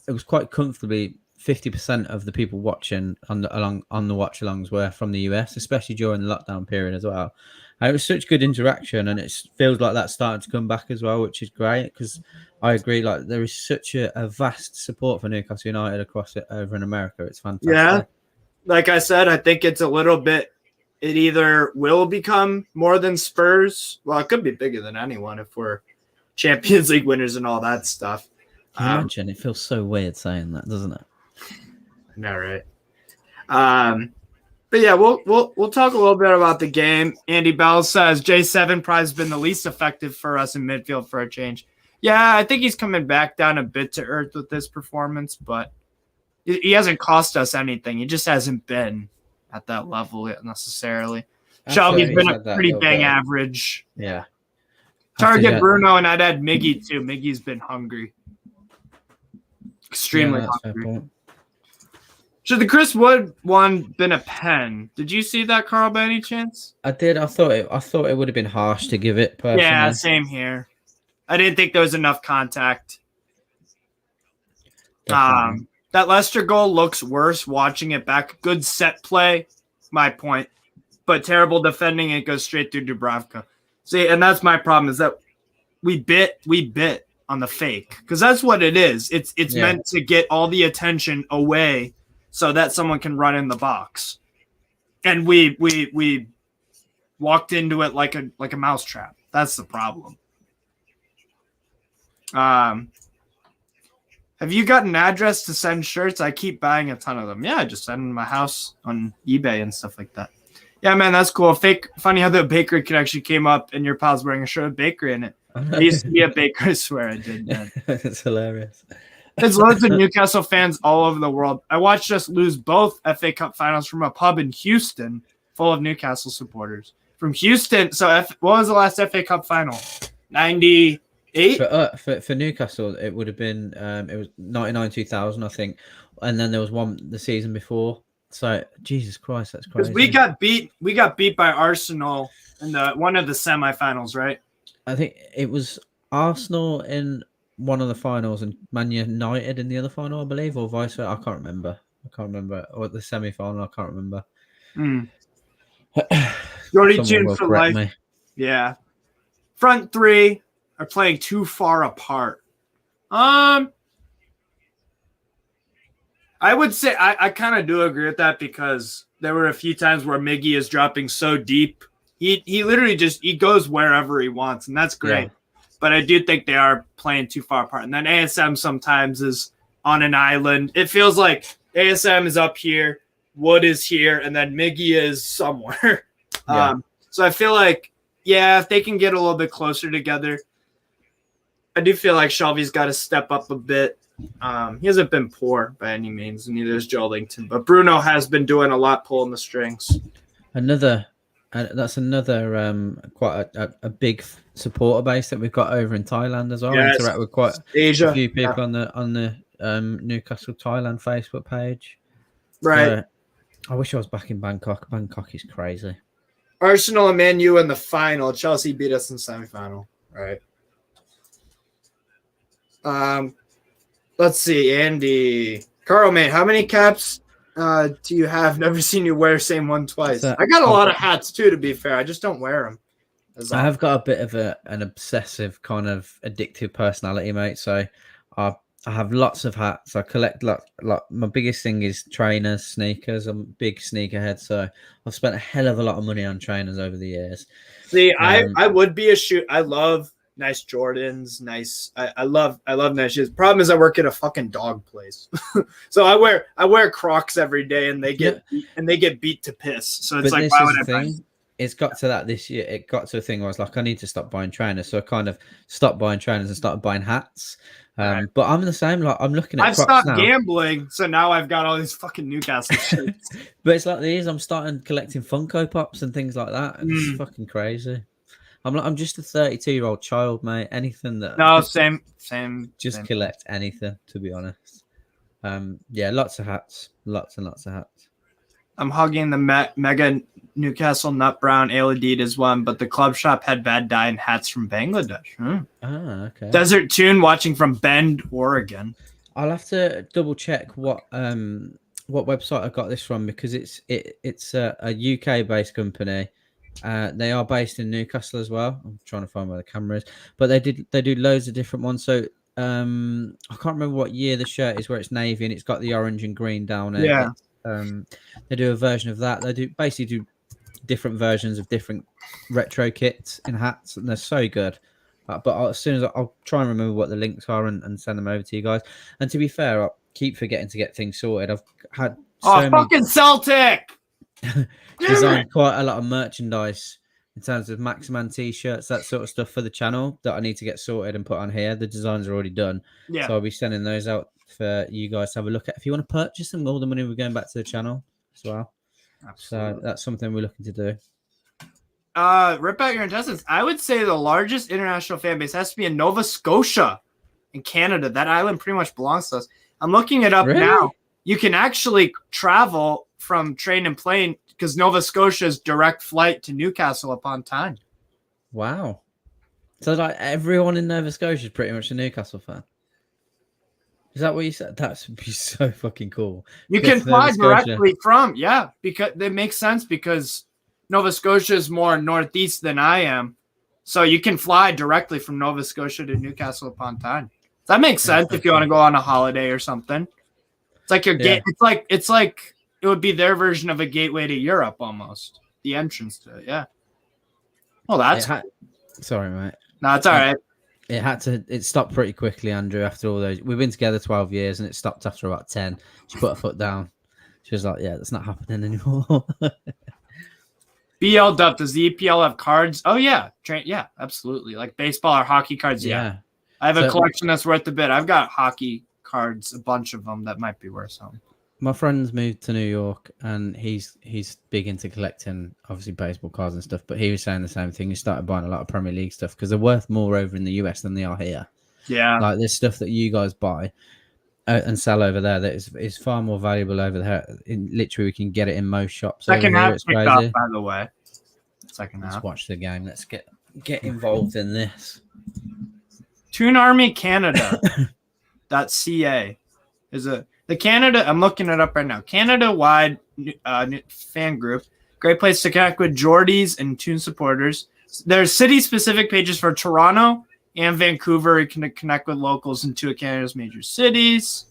was quite comfortably 50% of the people watching on the watch alongs were from the US, especially during the lockdown period as well. And it was such good interaction, and it feels like that's starting to come back as well, which is great, because I agree, like there is such a vast support for Newcastle United across it over in America. It's fantastic. Yeah, like I said, I think it's a little bit. It either will become more than Spurs. Well, it could be bigger than anyone if we're Champions League winners and all that stuff. Imagine, it feels so weird saying that, doesn't it? I know, right? But yeah, we'll talk a little bit about the game. Andy Bell says J7 probably has been the least effective for us in midfield for a change. Yeah, I think he's coming back down a bit to earth with this performance, but he hasn't cost us anything. He just hasn't been at that level yet necessarily. Shelby's been a pretty dang average. Yeah. Target Bruno, and I'd add Miggy too. Miggy's been hungry. Extremely hungry. Should the Chris Wood one been a pen? Did you see that, Carl, by any chance? I did. I thought it would have been harsh to give it personally. Yeah, same here. I didn't think there was enough contact. That Leicester goal looks worse watching it back. Good set play, my point. But terrible defending, it goes straight through Dubravka. See, and that's my problem, is that we bit on the fake. Because that's what it is. It's meant to get all the attention away so that someone can run in the box. And we walked into it like a mousetrap. That's the problem. Have you got an address to send shirts? I keep buying a ton of them. Yeah, I just send them to my house on eBay and stuff like that. Yeah, man, that's cool. Funny how the bakery kid actually came up and your pal's wearing a shirt with bakery in it. I used to be a baker, I swear I did. That's hilarious. There's loads of Newcastle fans all over the world. I watched us lose both FA Cup finals from a pub in Houston full of Newcastle supporters. From Houston, so what was the last FA Cup final? 98? For Newcastle, it would have been it was 99-2000, I think, and then there was one the season before. So Jesus Christ, that's crazy. We got beat by Arsenal in one of the semifinals, right? I think it was Arsenal in one of the finals and Man United in the other final, I believe, or vice versa. I can't remember. Or the semi-final, I can't remember. Jordy tuned for life. Me. Yeah. Front three are playing too far apart. I would say I kind of do agree with that, because there were a few times where Miggy is dropping so deep. He literally he goes wherever he wants, and that's great. Yeah. But I do think they are playing too far apart. And then ASM sometimes is on an island. It feels like ASM is up here, Wood is here, and then Miggy is somewhere. Yeah. So I feel like, if they can get a little bit closer together, I do feel like Shelby's got to step up a bit. He hasn't been poor by any means, and neither is Joe Linton. But Bruno has been doing a lot, pulling the strings. That's another quite a big supporter base that we've got over in Thailand as well. Yes. I interact with quite a few people on the Newcastle Thailand Facebook page. Right. I wish I was back in Bangkok. Bangkok is crazy. Arsenal and Man U in the final. Chelsea beat us in the semifinal. Right. Let's see, Andy. Carl, mate, how many caps do you have? Never seen you wear the same one twice. I got a lot of hats too, to be fair. I just don't wear them. I have got a bit of an obsessive kind of addictive personality, mate. So I have lots of hats. I collect like my biggest thing is trainers, sneakers. I'm a big sneakerhead, so I've spent a hell of a lot of money on trainers over the years. See, I would be a shoe. I love nice Jordans, nice. I love nice shoes. Problem is, I work at a fucking dog place, so I wear Crocs every day, and they get beat to piss. So it's like, why would I buy? It's got to that this year. It got to a thing where I was like, I need to stop buying trainers. So I kind of stopped buying trainers and started buying hats. Right. But I'm the same. Like I'm looking at. I've stopped gambling, so now I've got all these fucking Newcastle shirts. But it's like these. I'm starting collecting Funko Pops and things like that. It's fucking crazy. I'm just a 32-year-old child, mate. Anything that. No, same. Just collect anything, to be honest. Yeah, lots of hats, lots and lots of hats. I'm hugging the mega Newcastle Nut Brown Ale Adidas one, but the club shop had bad dye and hats from Bangladesh. Okay. Desert Tune watching from Bend, Oregon. I'll have to double check what website I got this from, because it's a UK based company. They are based in Newcastle as well. I'm trying to find where the camera is, but they do loads of different ones. So I can't remember what year the shirt is, where it's navy and it's got the orange and green down it. Yeah. They do a version of that. They do different versions of different retro kits in hats, and they're so good. But as soon as I'll try and remember what the links are and send them over to you guys. And to be fair, I keep forgetting to get things sorted. I've had fucking Celtic designed quite a lot of merchandise in terms of Maximin t-shirts, that sort of stuff for the channel that I need to get sorted and put on here. The designs are already done, so I'll be sending those out for you guys to have a look at. If you want to purchase them, all the money we're going back to the channel as well. Absolutely. So that's something we're looking to do. Rip out your intestines. I would say the largest international fan base has to be in Nova Scotia in Canada. That island pretty much belongs to us. I'm looking it up now. You can actually travel from train and plane because Nova Scotia's direct flight to Newcastle upon time. Wow. So like everyone in Nova Scotia is pretty much a Newcastle fan. Is that what you said? That would be so fucking cool. You can fly directly from, because it makes sense because Nova Scotia is more northeast than I am. So you can fly directly from Nova Scotia to Newcastle upon time. That makes sense if you want to go on a holiday or something. It's like your gate. It's like it would be their version of a gateway to Europe almost. The entrance to it, yeah. Well, that's sorry, mate. No, it's all right. It stopped pretty quickly, Andrew, after all those. We've been together 12 years and it stopped after about 10. She put her foot down. She was like, yeah, that's not happening anymore. BL Dup, does the EPL have cards? Oh, yeah. Yeah, absolutely. Like baseball or hockey cards, yeah. I have a collection that's worth a bit. I've got hockey cards, a bunch of them that might be worth something. My friend's moved to New York and he's big into collecting, obviously, baseball cards and stuff, but he was saying the same thing. He started buying a lot of Premier League stuff because they're worth more over in the US than they are here. Yeah. Like this stuff that you guys buy and sell over there that is far more valuable over there. Literally, we can get it in most shops. Second half picked up, by the way. Second half. Let's watch the game. Let's get involved in this. Toon Army Canada. .ca is the Canada. I'm looking it up right now. Canada-wide fan group. Great place to connect with Geordies and Toon supporters. There's city-specific pages for Toronto and Vancouver. You can connect with locals in two of Canada's major cities.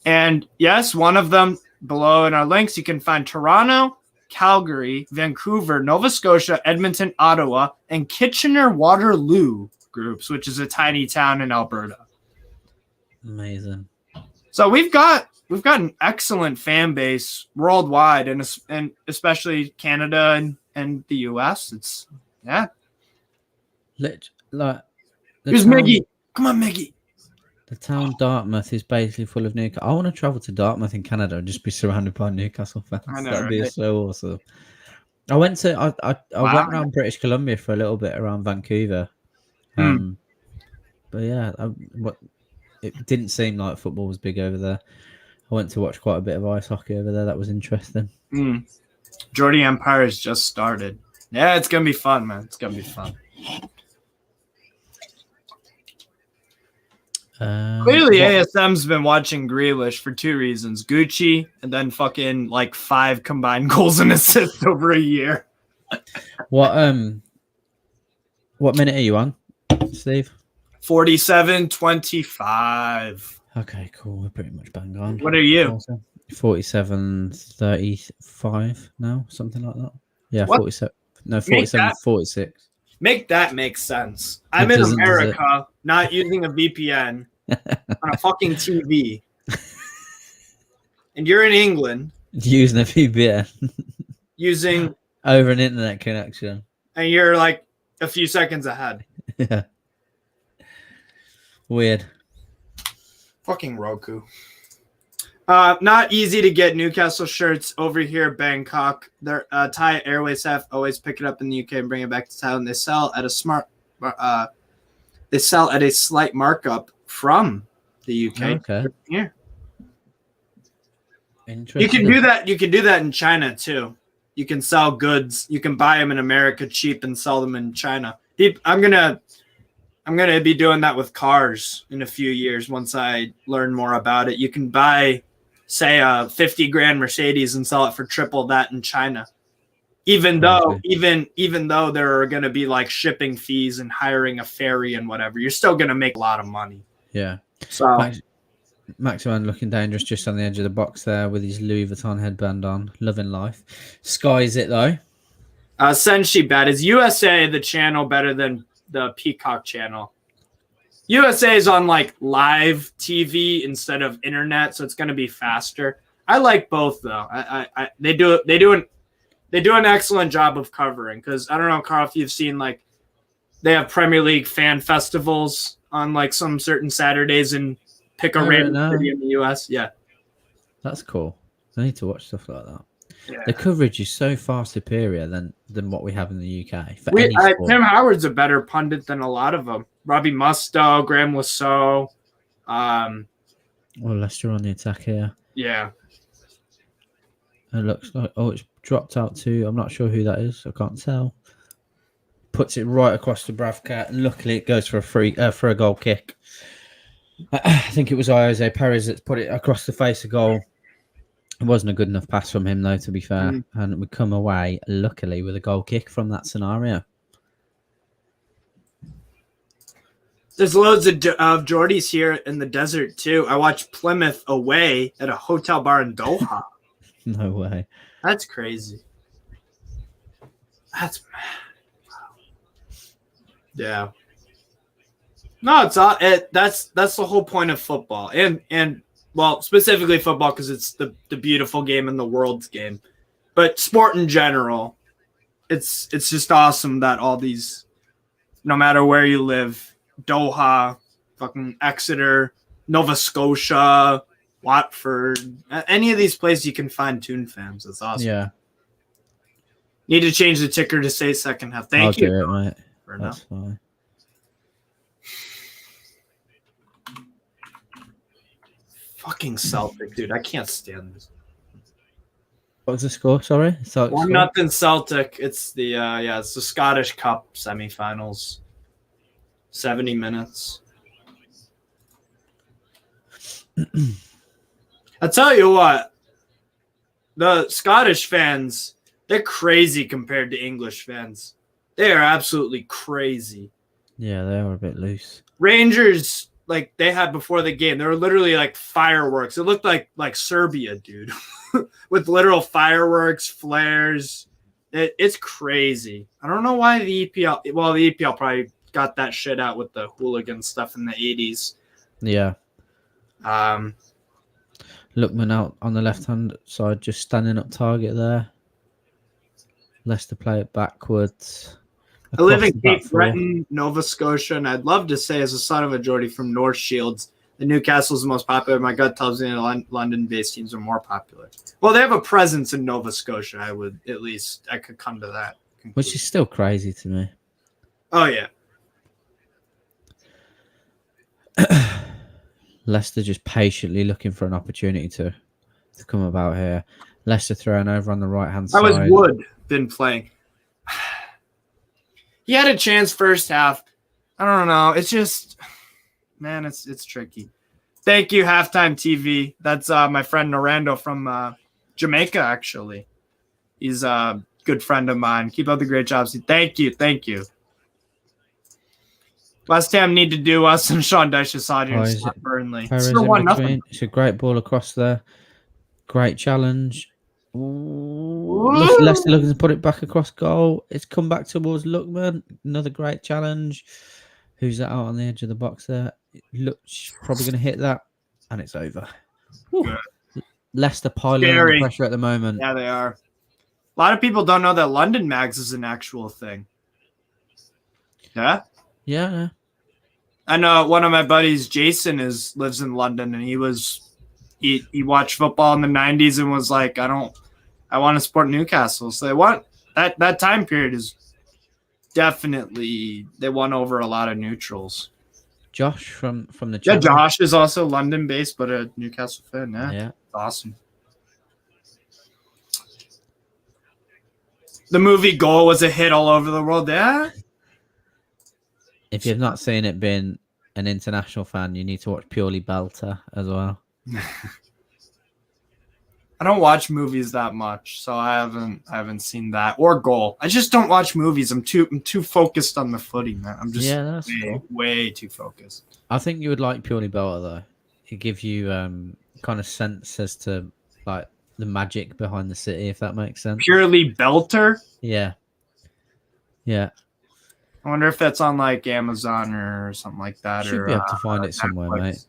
And yes, one of them below in our links, you can find Toronto, Calgary, Vancouver, Nova Scotia, Edmonton, Ottawa, and Kitchener-Waterloo groups, which is a tiny town in Alberta. Amazing. So we've got an excellent fan base worldwide, and especially Canada and the US. It's Here's Miggy. Come on, Miggy. The town Dartmouth is basically full of Newcastle. I want to travel to Dartmouth in Canada and just be surrounded by Newcastle fans. I know, that'd be so awesome. I went around British Columbia for a little bit around Vancouver. But yeah, it didn't seem like football was big over there. I went to watch quite a bit of ice hockey over there. That was interesting. Geordie Empire has just started. Yeah, it's going to be fun, man. It's going to be fun. Clearly, ASM's been watching Grealish for 2 reasons. Gucci and then fucking like 5 combined goals and assists over a year. What minute are you on, Steve? 47-25. Okay, cool. We're pretty much bang on. What are you? 47-35 now, something like that. Yeah, what? 47. No, 47-46. Make that make sense. I'm in America, not using a VPN on a fucking TV. And you're in England. Using a VPN. Using... Over an internet connection. And you're like a few seconds ahead. Yeah. Weird. Fucking Roku. Not easy to get Newcastle shirts over here, Bangkok. Their Thai Airways staff always pick it up in the UK and bring it back to Thailand. They sell at a slight markup from the UK. Okay. Yeah. Interesting. You can do that. You can do that in China too. You can sell goods. You can buy them in America cheap and sell them in China. I'm gonna be doing that with cars in a few years once I learn more about it. You can buy, say, a 50 grand Mercedes and sell it for triple that in China. Even though there are going to be like shipping fees and hiring a ferry and whatever, you're still going to make a lot of money. Yeah. So Maximin looking dangerous just on the edge of the box there with his Louis Vuitton headband on. Loving life. Sky's it though. Senshi bet. Is USA the channel better than the Peacock channel? USA is on like live TV instead of internet, so it's going to be faster. I like both though. They do an excellent job of covering, because I don't know, Carl, if you've seen like they have Premier League fan festivals on like some certain Saturdays and pick a random city in the US. Yeah, that's cool. I need to watch stuff like that. Yeah. The coverage is so far superior than what we have in the UK. Tim Howard's a better pundit than a lot of them. Robbie Mustoe, Graham Lasso. Well, Leicester on the attack here. Yeah. It looks like it's dropped out to, I'm not sure who that is. I can't tell. Puts it right across the Bravcat, and luckily it goes for a goal kick. I think it was Jose Perez that's put it across the face of goal. It wasn't a good enough pass from him, though, to be fair. And we come away, luckily, with a goal kick from that scenario. There's loads of Geordies here in the desert, too. I watched Plymouth away at a hotel bar in Doha. No way. That's crazy. That's mad. Wow. Yeah. No, that's the whole point of football. And well, specifically football, because it's the beautiful game and the world's game. But sport in general, it's just awesome that all these, no matter where you live, Doha, fucking Exeter, Nova Scotia, Watford, any of these places you can find Toon fans. That's awesome. Yeah. Need to change the ticker to say second half. Thank you. Do it, mate. That's fine. Fucking Celtic, dude. I can't stand this. What was the score? Sorry? 1-0 Celtic. It's it's the Scottish Cup semifinals. 70 minutes. I tell you what, the Scottish fans, they're crazy compared to English fans. They are absolutely crazy. Yeah, they are a bit loose. Rangers, like they had before the game, they were literally like fireworks. It looked like Serbia, dude, with literal fireworks, flares. It's crazy. I don't know why the EPL. Well, the EPL probably got that shit out with the hooligan stuff in the 80s. Yeah. Lookman out on the left-hand side, just standing up target there. Leicester play it backwards. I live in Cape Breton, Nova Scotia, and I'd love to say, as a son of a Geordie from North Shields, that Newcastle's the most popular. My gut tells me the London-based teams are more popular. Well, they have a presence in Nova Scotia. I could come to that conclusion. Which is still crazy to me. Oh, yeah. Leicester just patiently looking for an opportunity to come about here. Leicester throwing over on the right-hand That side. was Wood been playing. He had a chance first half. I don't know. It's just, man, it's tricky. Thank you, Halftime TV. That's my friend Norando from Jamaica, actually. He's a good friend of mine. Keep up the great jobs. Thank you. West Ham need to do us and Sean Dyche Sadio and Burnley. Perez Still 1-0. It's a great ball across there. Great challenge. Leicester looking to put it back across goal. It's come back towards Lookman. Another great challenge. Who's that out on the edge of the box there? Looks probably going to hit that, and it's over. Leicester piling on the pressure at the moment. Yeah, they are. A lot of people don't know that London Mags is an actual thing. Yeah? Yeah. I know one of my buddies, Jason, lives in London, and he watched football in the 90s and was like, I want to support Newcastle. So they want that time period is definitely, they won over a lot of neutrals. Josh from the channel. Yeah, Josh is also London based, but a Newcastle fan. Yeah. Awesome. The movie Goal was a hit all over the world. Yeah. If you've not seen it, being an international fan, you need to watch Purely Belter as well. I don't watch movies that much, so I haven't seen that or Goal. I just don't watch movies. I'm too focused on the footy, man. I'm just way too focused. I think you would like Purely Belter though. It gives you kind of sense as to like the magic behind the city, if that makes sense. Purely Belter? Yeah. I wonder if that's on like Amazon or something like that. Should be able to find it somewhere, mate.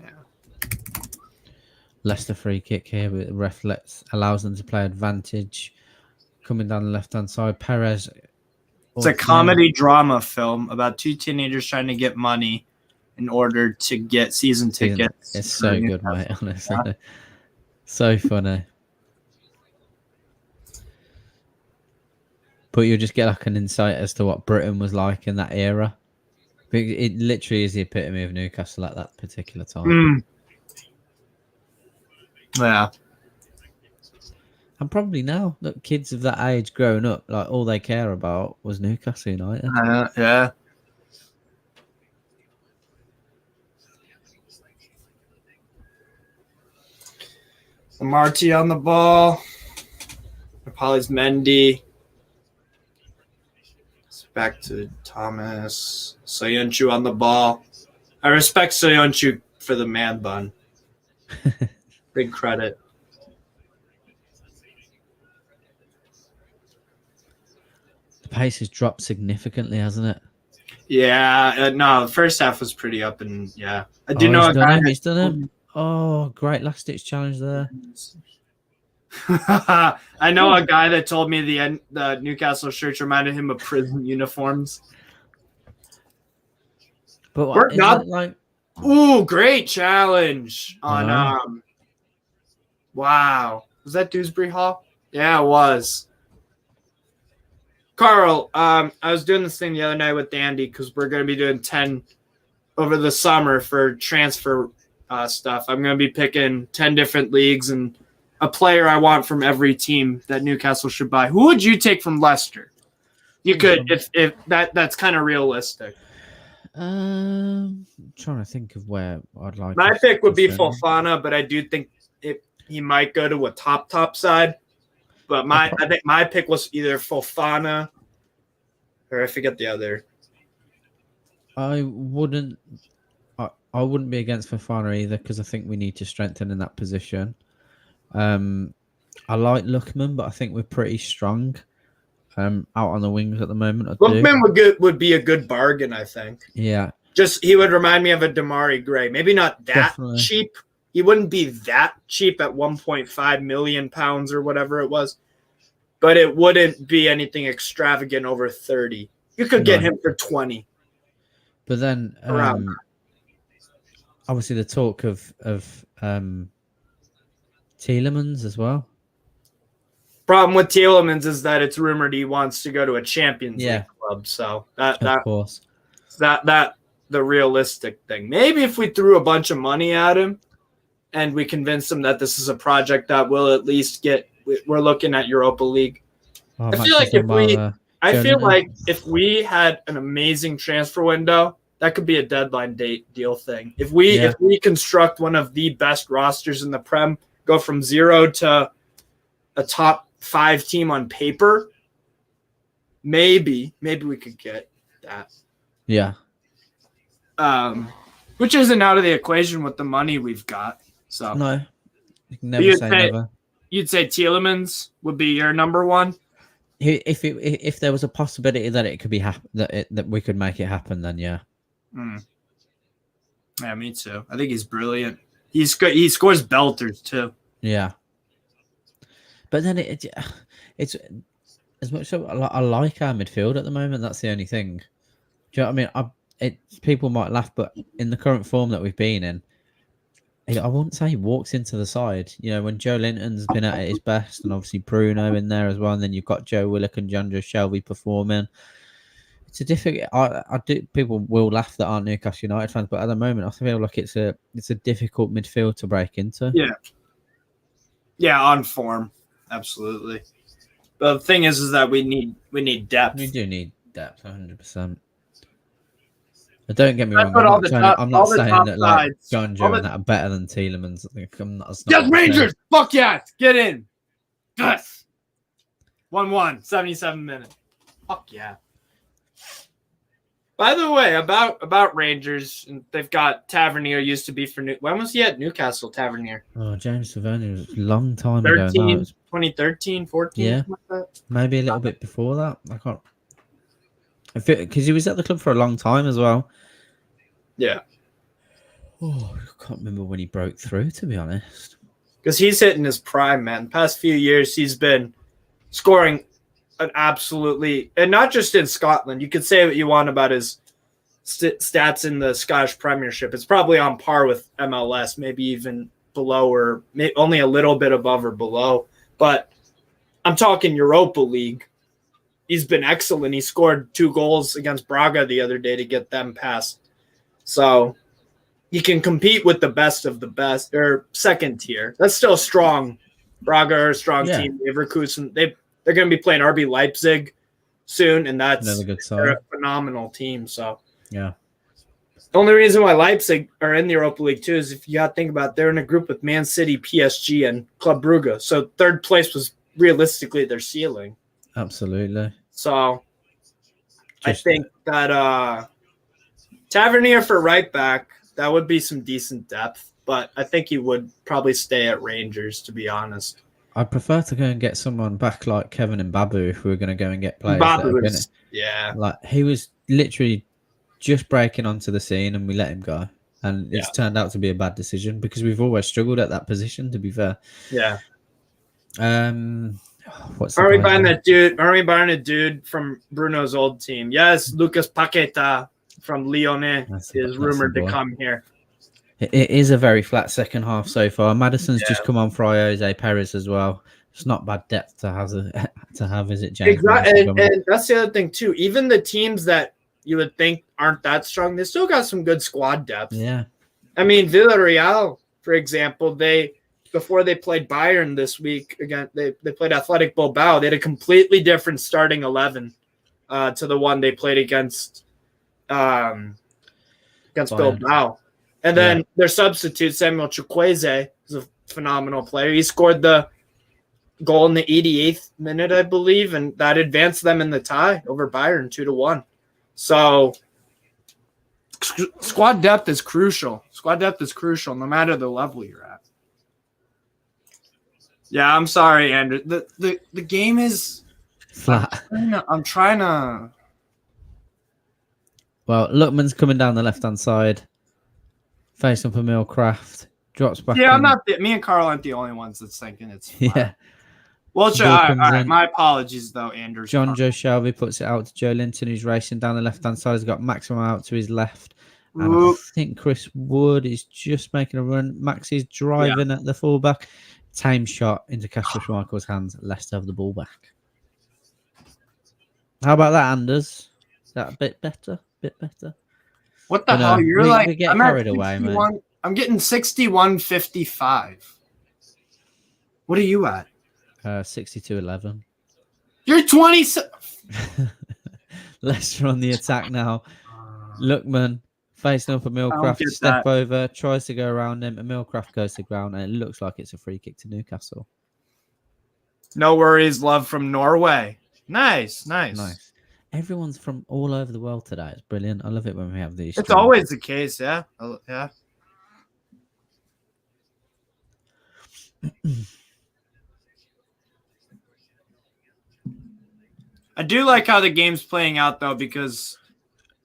Yeah. Leicester free kick here, but the ref allows them to play advantage. Coming down the left-hand side, Perez. It's a comedy drama film about two teenagers trying to get money in order to get season tickets. It's so good, mate, honestly. Yeah. So funny. But you'll just get like an insight as to what Britain was like in that era. It literally is the epitome of Newcastle at that particular time. Yeah. And probably now, look, kids of that age growing up, like all they care about was Newcastle United. Yeah. Amartey on the ball. Apollo's Mendy. Back to Thomas. Soyuncu on the ball. I respect Soyuncu for the man bun. Big credit. The pace has dropped significantly, hasn't it? Yeah. No, the first half was pretty up, and yeah. I do know he's done it. Oh, great last-ditch challenge there. I know a guy that told me the Newcastle shirts reminded him of prison uniforms. But what, is it like? Ooh, great challenge on wow. Was that Dewsbury Hall? Yeah, it was. Carl, I was doing this thing the other night with Dandy because we're going to be doing 10 over the summer for transfer stuff. I'm going to be picking 10 different leagues and a player I want from every team that Newcastle should buy. Who would you take from Leicester? You could, if that's kind of realistic. I'm trying to think of where I'd like. My pick would be Fofana, but I do think he might go to a top side. But I think my pick was either Fofana or I forget the other. I wouldn't be against Fofana either because I think we need to strengthen in that position. I like Lookman, but I think we're pretty strong out on the wings at the moment. Lookman would be a good bargain, I think. Yeah. Just he would remind me of a Damari Gray. Maybe not that cheap. He wouldn't be that cheap at 1.5 million pounds or whatever it was. But it wouldn't be anything extravagant over 30. You could get him for 20. But then obviously the talk of Tielemans as well. Problem with Tielemans is that it's rumored he wants to go to a Champions League club. So that the realistic thing. Maybe if we threw a bunch of money at him and we convince them that this is a project that will at least get. We're looking at Europa League. I feel like if we had an amazing transfer window, that could be a deadline date deal thing. If we construct one of the best rosters in the Prem, go from 0 to a top 5 team on paper, maybe we could get that. Yeah. Which isn't out of the equation with the money we've got. So no, you can never say never. You'd say Tielemans would be your number one. If there was a possibility that it could be that we could make it happen, then yeah. Yeah, me too. I think he's brilliant. He scores belters too. Yeah. But then it's as much as I like our midfield at the moment. That's the only thing. Do you know what I mean? People might laugh, but in the current form that we've been in, I wouldn't say he walks into the side. You know, when Joe Linton's been at his best, and obviously Bruno in there as well, and then you've got Joe Willock and Jonjo Shelvey performing. It's a difficult. I do. People will laugh that aren't Newcastle United fans, but at the moment, I feel like it's a difficult midfield to break into. Yeah, on form, absolutely. But the thing is that we need depth. We do need depth, 100%. But don't get me wrong. I'm not saying that like Jonjo and that are better than Tielemans. Yes, Rangers! Fuck yes! Get in! Yes! 1-1, 77 minutes. Fuck yeah. By the way, about Rangers, they've got Tavernier used to be for when was he at Newcastle, Tavernier? Oh, James Tavernier was a long time ago. 2013, 14? Yeah, like that. Maybe a little bit before that. I can't. Because he was at the club for a long time as well. Yeah. Oh, I can't remember when he broke through, to be honest. Because he's hitting his prime, man. The past few years, he's been scoring an absolutely, and not just in Scotland. You could say what you want about his stats in the Scottish Premiership. It's probably on par with MLS, maybe even below, or only a little bit above or below. But I'm talking Europa League. He's been excellent. He scored 2 goals against Braga the other day to get them past. So he can compete with the best of the best, or second tier. That's still strong. Braga are a strong team. Leverkusen, they're going to be playing RB Leipzig soon, and that's another good side. They're a phenomenal team. So yeah. The only reason why Leipzig are in the Europa League too is if you got to think about it, they're in a group with Man City, PSG, and Club Brugge. So third place was realistically their ceiling. Absolutely. So I think that Tavernier for right back, that would be some decent depth, but I think he would probably stay at Rangers, to be honest. I'd prefer to go and get someone back like Kevin and Babu if we were going to go and get players. Like he was literally just breaking onto the scene and we let him go. And it's turned out to be a bad decision because we've always struggled at that position, to be fair. Yeah. Are we buying a dude from Bruno's old team? Yes, Lucas Paqueta from Lyonnais is rumored to come here. It is a very flat second half so far. Madison's just come on for Jose Perez as well. It's not bad depth to have, is it, James? Exactly, and that's the other thing too. Even the teams that you would think aren't that strong, they still got some good squad depth. Yeah, I mean Villarreal, for example, before they played Bayern this week again, they played Athletic Bilbao. They had a completely different starting 11 to the one they played against Bilbao. And then their substitute, Samuel Chukwueze, is a phenomenal player. He scored the goal in the 88th minute, I believe, and that advanced them in the tie over Bayern 2-1. So squad depth is crucial. Squad depth is crucial no matter the level you're at. Yeah, I'm sorry, Andrew. The game is flat. I'm trying to. Well, Lookman's coming down the left-hand side. Facing up Emil Kraft, drops back. Yeah, me and Carl aren't the only ones that's thinking it's flat. Yeah. Well, all right. My apologies, though, Andrew. Jonjo Shelvey puts it out to Joe Linton, who's racing down the left-hand side. He's got Maximum out to his left. And I think Chris Wood is just making a run. Maxi's driving at the fullback. Tame shot into Casper Schmeichel's hands. Leicester have the ball back. How about that, Anders? Is that a bit better? What the hell? We get carried away, man. I'm getting 61.55. What are you at? 62-11. You're 20. Leicester on the attack now. Lookman facing up a Millcraft, step over, tries to go around him. A Millcraft goes to ground, and it looks like it's a free kick to Newcastle. No worries, love from Norway. Nice. Everyone's from all over the world today. It's brilliant. I love it when we have these. It's always the case, yeah. Yeah. I do like how the game's playing out, though, because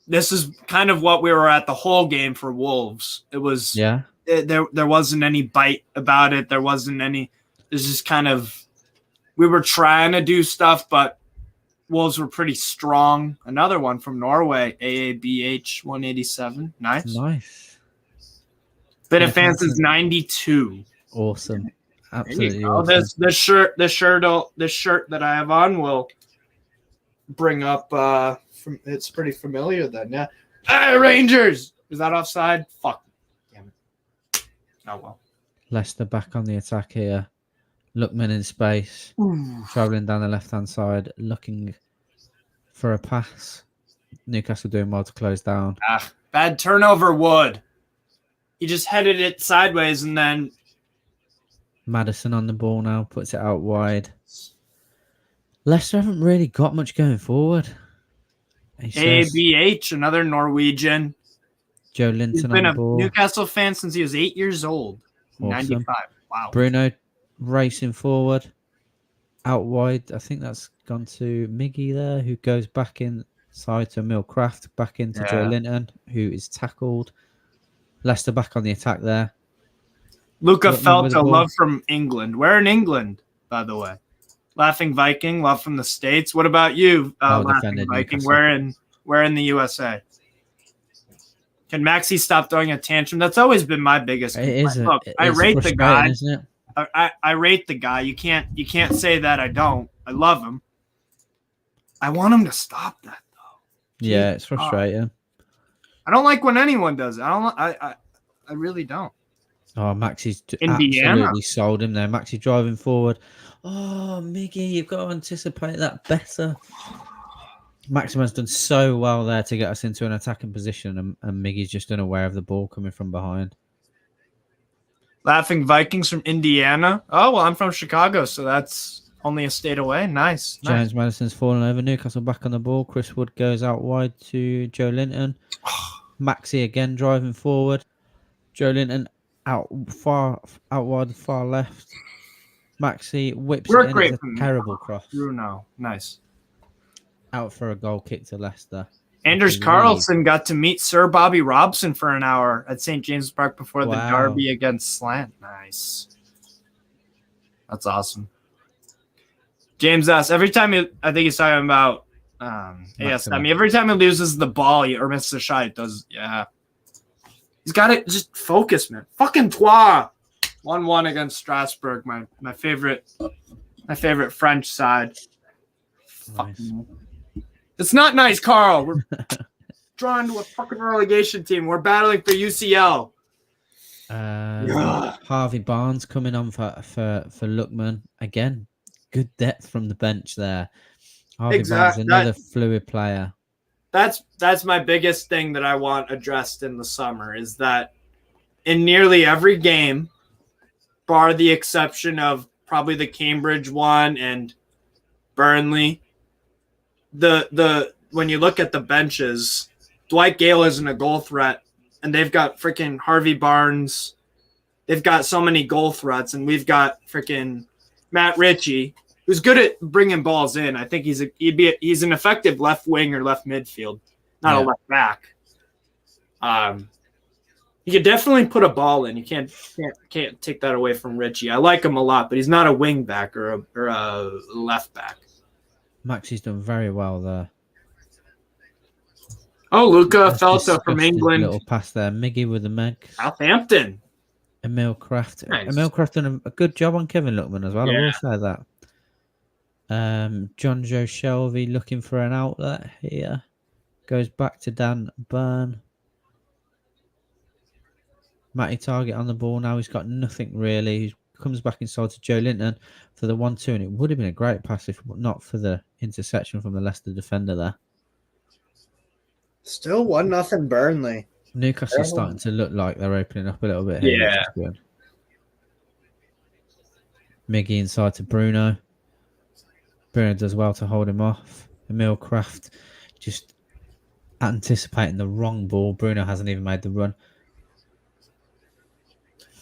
this is kind of what we were at the whole game for Wolves. It was there wasn't any bite about it. There wasn't any. It's just kind of we were trying to do stuff, but Wolves were pretty strong. Another one from Norway, AABH 187. Nice. Bit of fans is 92. Awesome. Absolutely awesome. This shirt that I have on will bring up it's pretty familiar then, yeah. Hey, Rangers! Is that offside? Fuck. Damn it. Oh well. Leicester back on the attack here. Lookman in space. Travelling down the left-hand side, looking for a pass. Newcastle doing well to close down. Bad turnover, Wood. He just headed it sideways and then Maddison on the ball now, puts it out wide. Leicester haven't really got much going forward. ABH, another Norwegian. Joe Linton He's been on the ball. Newcastle fan since he was 8 years old. Awesome. 95. Wow. Bruno racing forward. Out wide. I think that's gone to Miggy there, who goes back inside to Millcraft, back into Joe Linton, who is tackled. Leicester back on the attack there. Luca Felto, love from England. Where in England, by the way? Laughing Viking, love from the States. What about you, Laughing Viking? Where in the USA? Can Maxi stop throwing a tantrum? That's always been my biggest complaint. Look, I rate the guy. Isn't it? I rate the guy. You can't say that I don't. I love him. I want him to stop that though. Yeah, it's frustrating. I don't like when anyone does it. I really don't. Oh, Maxi's absolutely sold him there. Maxi driving forward. Oh, Miggy, you've got to anticipate that better. Maximan's done so well there to get us into an attacking position, and Miggy's just unaware of the ball coming from behind. Laughing Vikings from Indiana. Oh, well, I'm from Chicago, so that's only a state away. Nice. James Madison's fallen over. Newcastle back on the ball. Chris Wood goes out wide to Joe Linton. Maxi again driving forward. Joe Linton out wide, far left. Maxi whips it in. It's a terrible cross. Bruno, nice. Out for a goal kick to Leicester. Anders Carlson got to meet Sir Bobby Robson for an hour at St. James's Park before the derby against Slant. Nice. That's awesome. James S. Every time I think he's talking about ASM. Every time he loses the ball or misses a shot, it does. Yeah. He's got to just focus, man. Fucking toi. 1-1 against Strasbourg, my favorite French side. Nice. It's not nice, Carl. We're drawn to a fucking relegation team. We're battling for UCL. Harvey Barnes coming on for Lookman. Again, good depth from the bench there. Harvey Barnes, another fluid player. That's my biggest thing that I want addressed in the summer is that in nearly every game, bar the exception of probably the Cambridge one and Burnley, the when you look at the benches, Dwight Gale isn't a goal threat, and they've got freaking Harvey Barnes. They've got so many goal threats, and we've got freaking Matt Ritchie, who's good at bringing balls in. I think he's an effective left wing or left midfield, not a left back. He could definitely put a ball in. You can't take that away from Ritchie. I like him a lot, but he's not a wing back or a left back. Maxi's done very well there. Oh, Luca Felto from England. Little pass there. Miggy with the Meg. Southampton. Emil Kraft. Nice. Emil Kraft done a good job on Kevin Lookman as well. Yeah. I will say that. John Joe Shelby looking for an outlet here. Goes back to Dan Byrne. Matty Target on the ball now. He's got nothing really. He comes back inside to Joe Linton for the 1-2, and it would have been a great pass if not for the interception from the Leicester defender there. Still 1-0 Burnley. Newcastle starting to look like they're opening up a little bit here. Yeah. Good. Miggy inside to Bruno. Bruno does well to hold him off. Emil Kraft just anticipating the wrong ball. Bruno hasn't even made the run.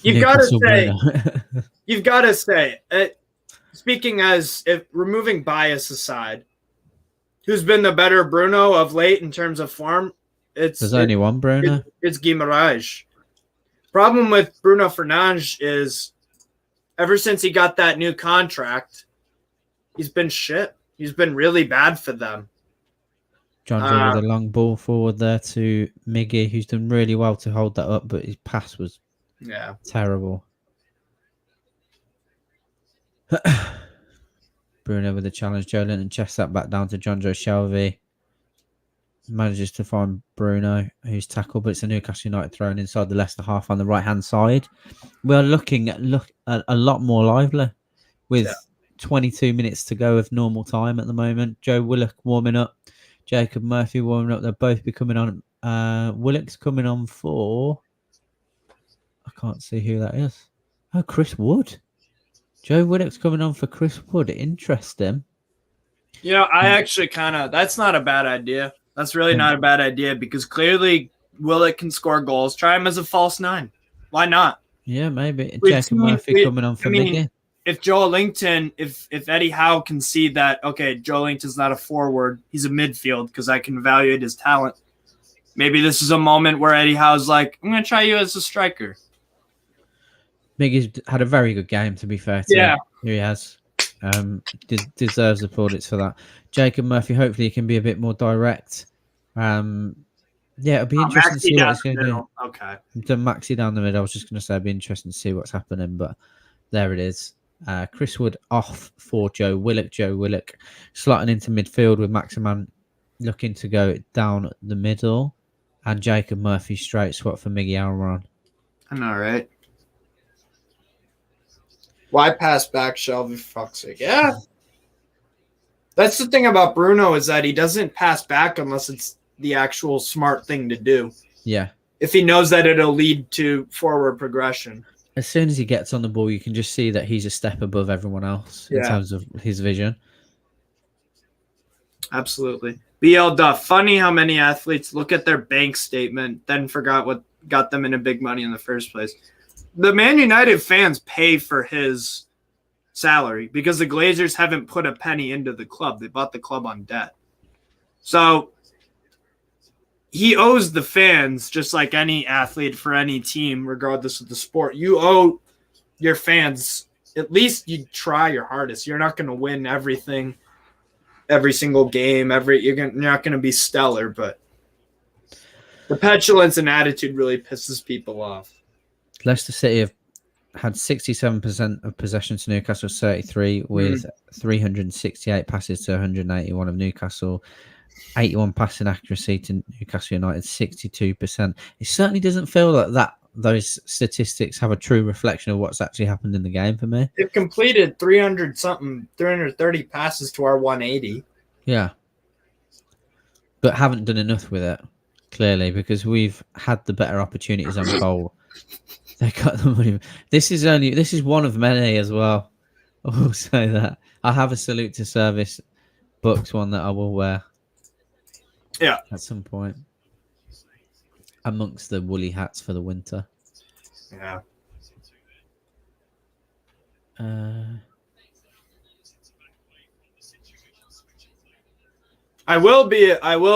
You've got to say, speaking as if removing bias aside, who's been the better Bruno of late in terms of form? There's only one Bruno. It's Guimarães. Problem with Bruno Fernandes is ever since he got that new contract, he's been shit. He's been really bad for them. John with a long ball forward there to Miggy, who's done really well to hold that up, but his pass was terrible. Bruno with the challenge. Joe Linton chests that back down to Jonjo Shelvey. Manages to find Bruno, who's tackled, but it's a Newcastle United thrown inside the Leicester half on the right-hand side. We're looking at a lot more lively with 22 minutes to go of normal time at the moment. Joe Willock warming up. Jacob Murphy warming up. They'll both be coming on. Willock's coming on for... I can't see who that is. Oh, Chris Wood. Joe Willock's coming on for Chris Wood. Interesting. I actually that's not a bad idea. That's really not a bad idea because clearly Willock can score goals. Try him as a false 9. Why not? Yeah, maybe. Jacob Murphy coming on for Miggy. If Joelinton, if Eddie Howe can see that, okay, Joelinton's not a forward, he's a midfield because I can evaluate his talent. Maybe this is a moment where Eddie Howe's like, I'm going to try you as a striker. Miggy's had a very good game, to be fair to him. He has. Deserves the plaudits for that. Jacob Murphy, hopefully he can be a bit more direct. It'll be interesting to see what he's going to do. Okay. Done Maxi down the middle. I was just going to say it'd be interesting to see what's happening, but there it is. Chris Wood off for Joe Willock. Joe Willock slotting into midfield with Maximin looking to go down the middle, and Jacob Murphy straight swap for Miggy Almiron. I know, right? Why pass back, Shelby, for fuck's sake? Yeah. That's the thing about Bruno is that he doesn't pass back unless it's the actual smart thing to do. Yeah. If he knows that it'll lead to forward progression. As soon as he gets on the ball, you can just see that he's a step above everyone else in terms of his vision. Absolutely. BL Duff. Funny how many athletes look at their bank statement, then forgot what got them into big money in the first place. The Man United fans pay for his salary because the Glazers haven't put a penny into the club. They bought the club on debt. So he owes the fans just like any athlete for any team, regardless of the sport. You owe your fans, at least you try your hardest. You're not going to win everything, every single game. You're not going to be stellar, but the petulance and attitude really pisses people off. Leicester City have had 67% of possession to Newcastle's 33 with 368 passes to 181 of Newcastle. 81 passing accuracy to Newcastle United, 62%. It certainly doesn't feel like those statistics have a true reflection of what's actually happened in the game for me. They've completed 330 passes to our 180. Yeah. But haven't done enough with it, clearly, because we've had the better opportunities on goal. They got the money. This is one of many as well. I will say that. I have a salute to service books, one that I will wear. Yeah. At some point. Amongst the woolly hats for the winter. Yeah. I will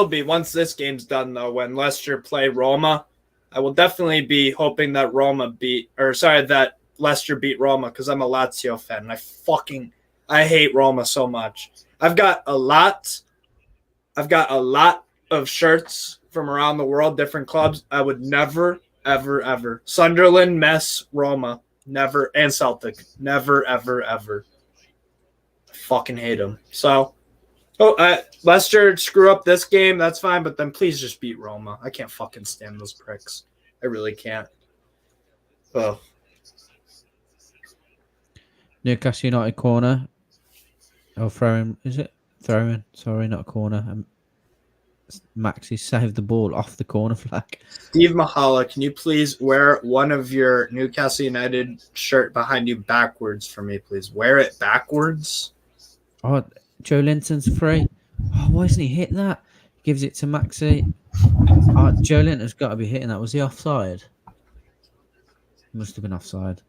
be once this game's done though, when Leicester play Roma. I will definitely be hoping that that Leicester beat Roma because I'm a Lazio fan and I hate Roma so much. I've got a lot of shirts from around the world, different clubs. I would never, ever, ever. Sunderland, Metz, Roma, never, and Celtic, never, ever, ever. I fucking hate them. So, Leicester screw up this game, that's fine, but then please just beat Roma. I can't fucking stand those pricks. I really can't. Oh. Newcastle United corner. Oh, throw-in. Is it? Throw-in. Sorry, not a corner. Maxi saved the ball off the corner flag. Steve Mahala, can you please wear one of your Newcastle United shirt behind you backwards for me, please? Wear it backwards. Oh, Joe Linton's free. Oh, why isn't he hitting that? Gives it to Maxi. Oh, Joe Linton's got to be hitting that. Was he offside? Must have been offside.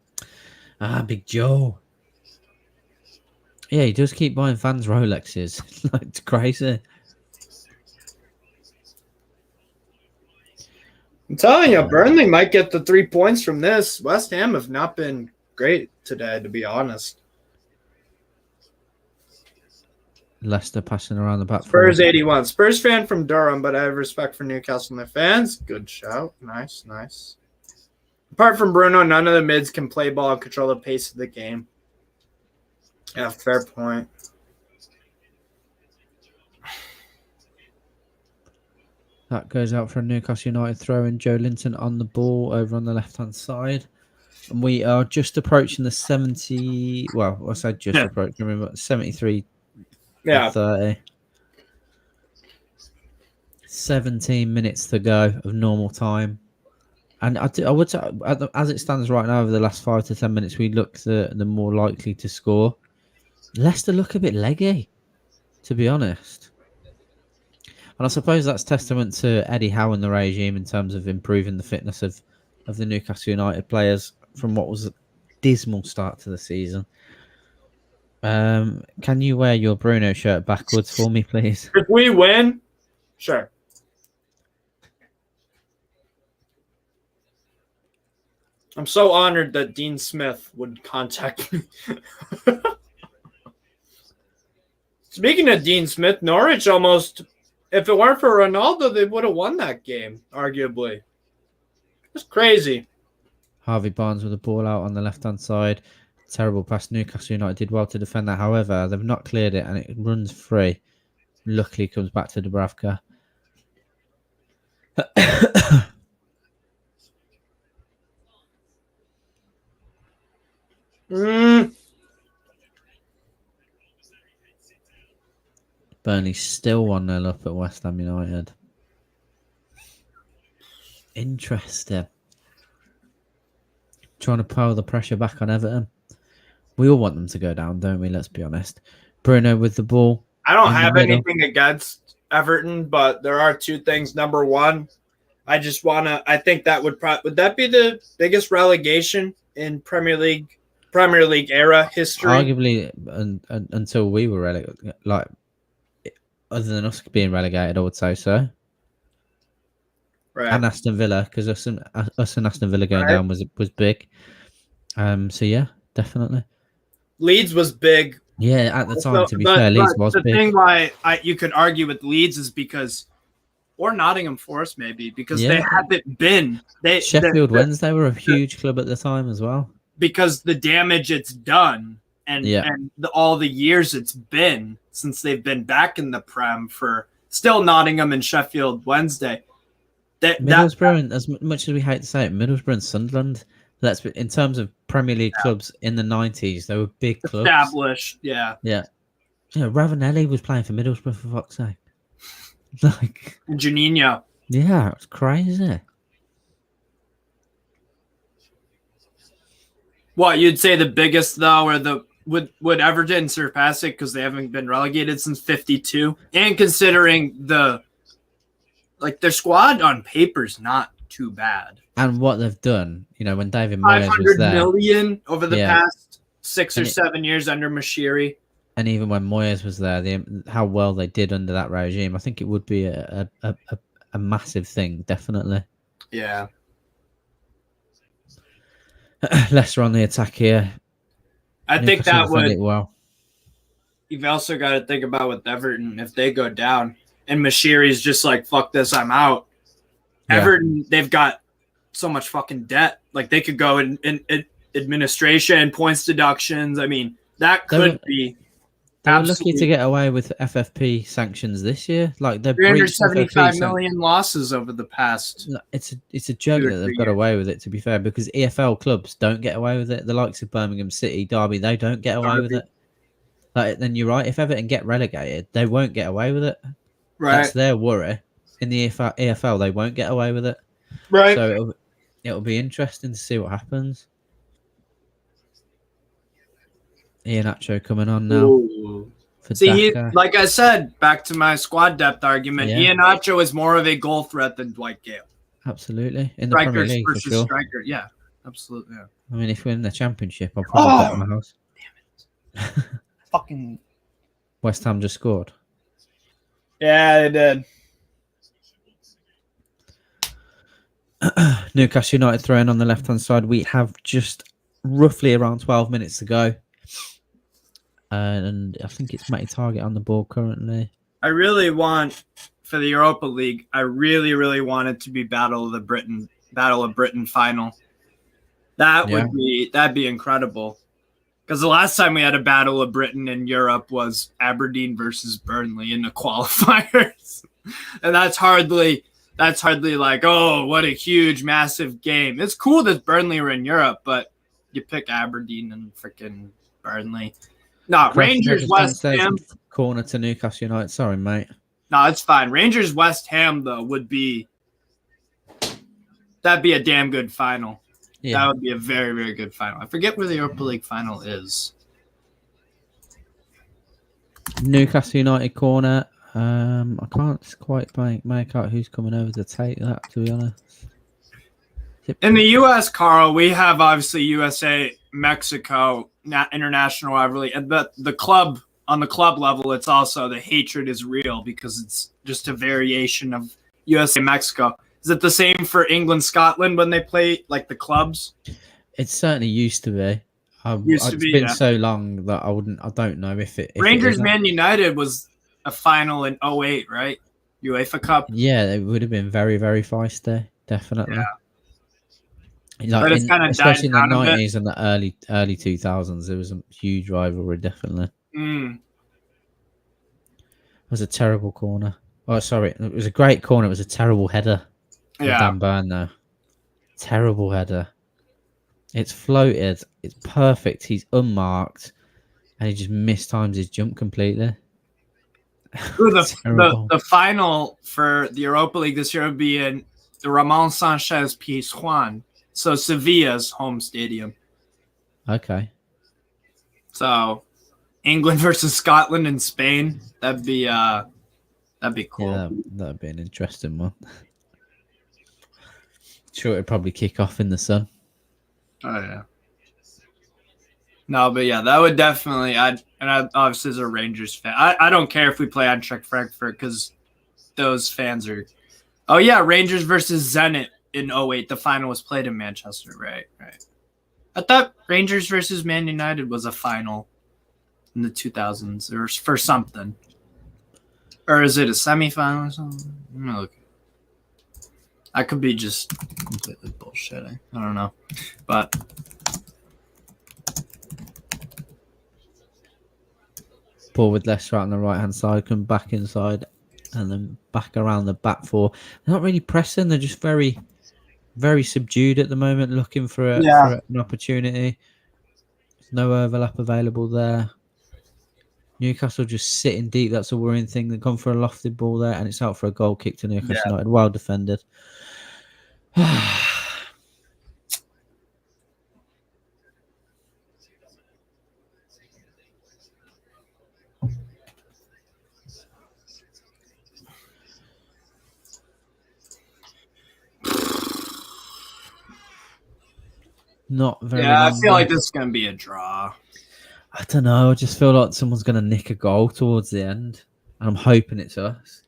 Big Joe. Yeah, he does keep buying fans Rolexes. Like, it's crazy. I'm telling you, Burnley might get the 3 points from this. West Ham have not been great today, to be honest. Leicester passing around the back. Spurs 81. Spurs fan from Durham, but I have respect for Newcastle and their fans. Good shout. Nice, nice. Apart from Bruno, none of the mids can play ball and control the pace of the game. Yeah, fair point. That goes out for a Newcastle United throw in. Joe Linton on the ball over on the left-hand side. And we are just approaching the 70... Well, I said just approaching, remember, 73 30. 17 minutes to go of normal time. And I would say, as it stands right now, over the last 5 to 10 minutes, we look the more likely to score. Leicester look a bit leggy, to be honest. And I suppose that's testament to Eddie Howe and the regime in terms of improving the fitness of the Newcastle United players from what was a dismal start to the season. Can you wear your Bruno shirt backwards for me, please? If we win, sure. I'm so honored that Dean Smith would contact me. Speaking of Dean Smith, Norwich almost, if it weren't for Ronaldo, they would have won that game, arguably. It's crazy. Harvey Barnes with the ball out on the left-hand side. Terrible pass. Newcastle United did well to defend that. However, they've not cleared it and it runs free. Luckily, comes back to Dubravka. Burnley still 1-0 up at West Ham United. Interesting. Trying to pile the pressure back on Everton. We all want them to go down, don't we? Let's be honest. Bruno with the ball. I don't have anything against Everton, but there are two things. Number one, I think that would that be the biggest relegation in Premier League era history? Arguably, until we were relegated, like other than us being relegated, I would say so. Right. And Aston Villa, because us and Aston Villa going down was big. So yeah, definitely. Leeds was big. Yeah, at the time, to be fair, Leeds was big. The thing why you could argue with Leeds is because, or Nottingham Forest maybe, because they haven't been. Sheffield Wednesday were a huge club at the time as well. Because the damage it's done and all the years it's been since they've been back in the Prem for still Nottingham and Sheffield Wednesday. Middlesbrough, as much as we hate to say it, Middlesbrough and Sunderland, in terms of Premier League clubs in the 90s, they were big clubs. Established, yeah. Yeah. Ravanelli was playing for Middlesbrough, for fuck's sake. Like, Juninho. Yeah, it's crazy. What, you'd say the biggest, though, or would Everton surpass it because they haven't been relegated since 52? And considering their squad on paper is not too bad. And what they've done, when David Moyes was there. 500 million over the past 6 or 7 years under Mashiri. And even when Moyes was there, how well they did under that regime, I think it would be a massive thing, definitely. Yeah. Leicester on the attack here. I think that would. Well. You've also got to think about with Everton, if they go down and Mashiri's just like, fuck this, I'm out. Yeah. Everton, they've got so much fucking debt. Like, they could go in administration, points deductions. I mean, that could be They were lucky to get away with FFP sanctions this year. Like they're 375 million losses over the past. It's a joke that they've got away with it. To be fair, because EFL clubs don't get away with it. The likes of Birmingham City, Derby, they don't get away with it. Like, then you're right. If Everton get relegated, they won't get away with it. Right. That's their worry. In the EFL, they won't get away with it. Right. So it'll be interesting to see what happens. Iheanacho coming on now. See, like I said, back to my squad depth argument, Iheanacho is more of a goal threat than Dwight Gale. Absolutely. In the Premier League, for sure. Striker. Yeah, absolutely. Yeah. I mean, if we're in the Championship, I'll probably bet my house. Damn it. Fucking West Ham just scored. Yeah, they did. Newcastle United throwing on the left-hand side. We have just roughly around 12 minutes to go. And I think it's Matty Target on the ball currently. I really want, for the Europa League, I really, really want it to be Battle of Britain final. That'd be incredible. Because the last time we had a Battle of Britain in Europe was Aberdeen versus Burnley in the qualifiers. And that's hardly like, oh, what a huge, massive game. It's cool that Burnley were in Europe, but you pick Aberdeen and freaking Burnley. No, Rangers West Ham. Corner to Newcastle United. Sorry, mate. No, it's fine. Rangers West Ham, though, that'd be a damn good final. Yeah. That would be a very, very good final. I forget where the Europa League final is. Newcastle United corner. I can't quite make out who's coming over to take that, to be honest. In the U.S., Carl, we have obviously USA, Mexico, international rivalry, and the club, on the club level, it's also the hatred is real because it's just a variation of USA, Mexico. Is it the same for England, Scotland when they play like the clubs? It certainly used to be. It's been so long that I don't know if Rangers Man United was a final in 2008, right? UEFA Cup. Yeah, it would have been very, very feisty, definitely. Yeah. Like especially in the 90s and the early 2000s, there was a huge rivalry, definitely. It was a terrible corner. Oh, sorry. It was a great corner. It was a terrible header. Yeah. Dan Burn, though. Terrible header. It's floated. It's perfect. He's unmarked. And he just mistimes his jump completely. Ooh, the final for the Europa League this year would be in the Ramon Sanchez Pizjuan. So Sevilla's home stadium. Okay. So England versus Scotland and Spain. That'd be cool. Yeah, that'd be an interesting one. Sure, it'd probably kick off in the sun. Oh yeah. No, but yeah, that would definitely. I obviously as a Rangers fan, I don't care if we play on Eintracht Frankfurt because those fans are. Oh yeah, Rangers versus Zenit in 2008. The final was played in Manchester. Right. I thought Rangers versus Man United was a final in the 2000s or for something. Or is it a semifinal or something? I'm gonna look. I could be just completely bullshitting. I don't know. But ball with Leicester on the right-hand side, come back inside, and then back around the back four. They're not really pressing. They're just very, very subdued at the moment, looking for an opportunity. There's no overlap available there. Newcastle just sitting deep. That's a worrying thing. They've gone for a lofted ball there, and it's out for a goal kick to Newcastle United. Well defended. Not very. Yeah, I feel like this is going to be a draw. I don't know. I just feel like someone's going to nick a goal towards the end. And I'm hoping it's us.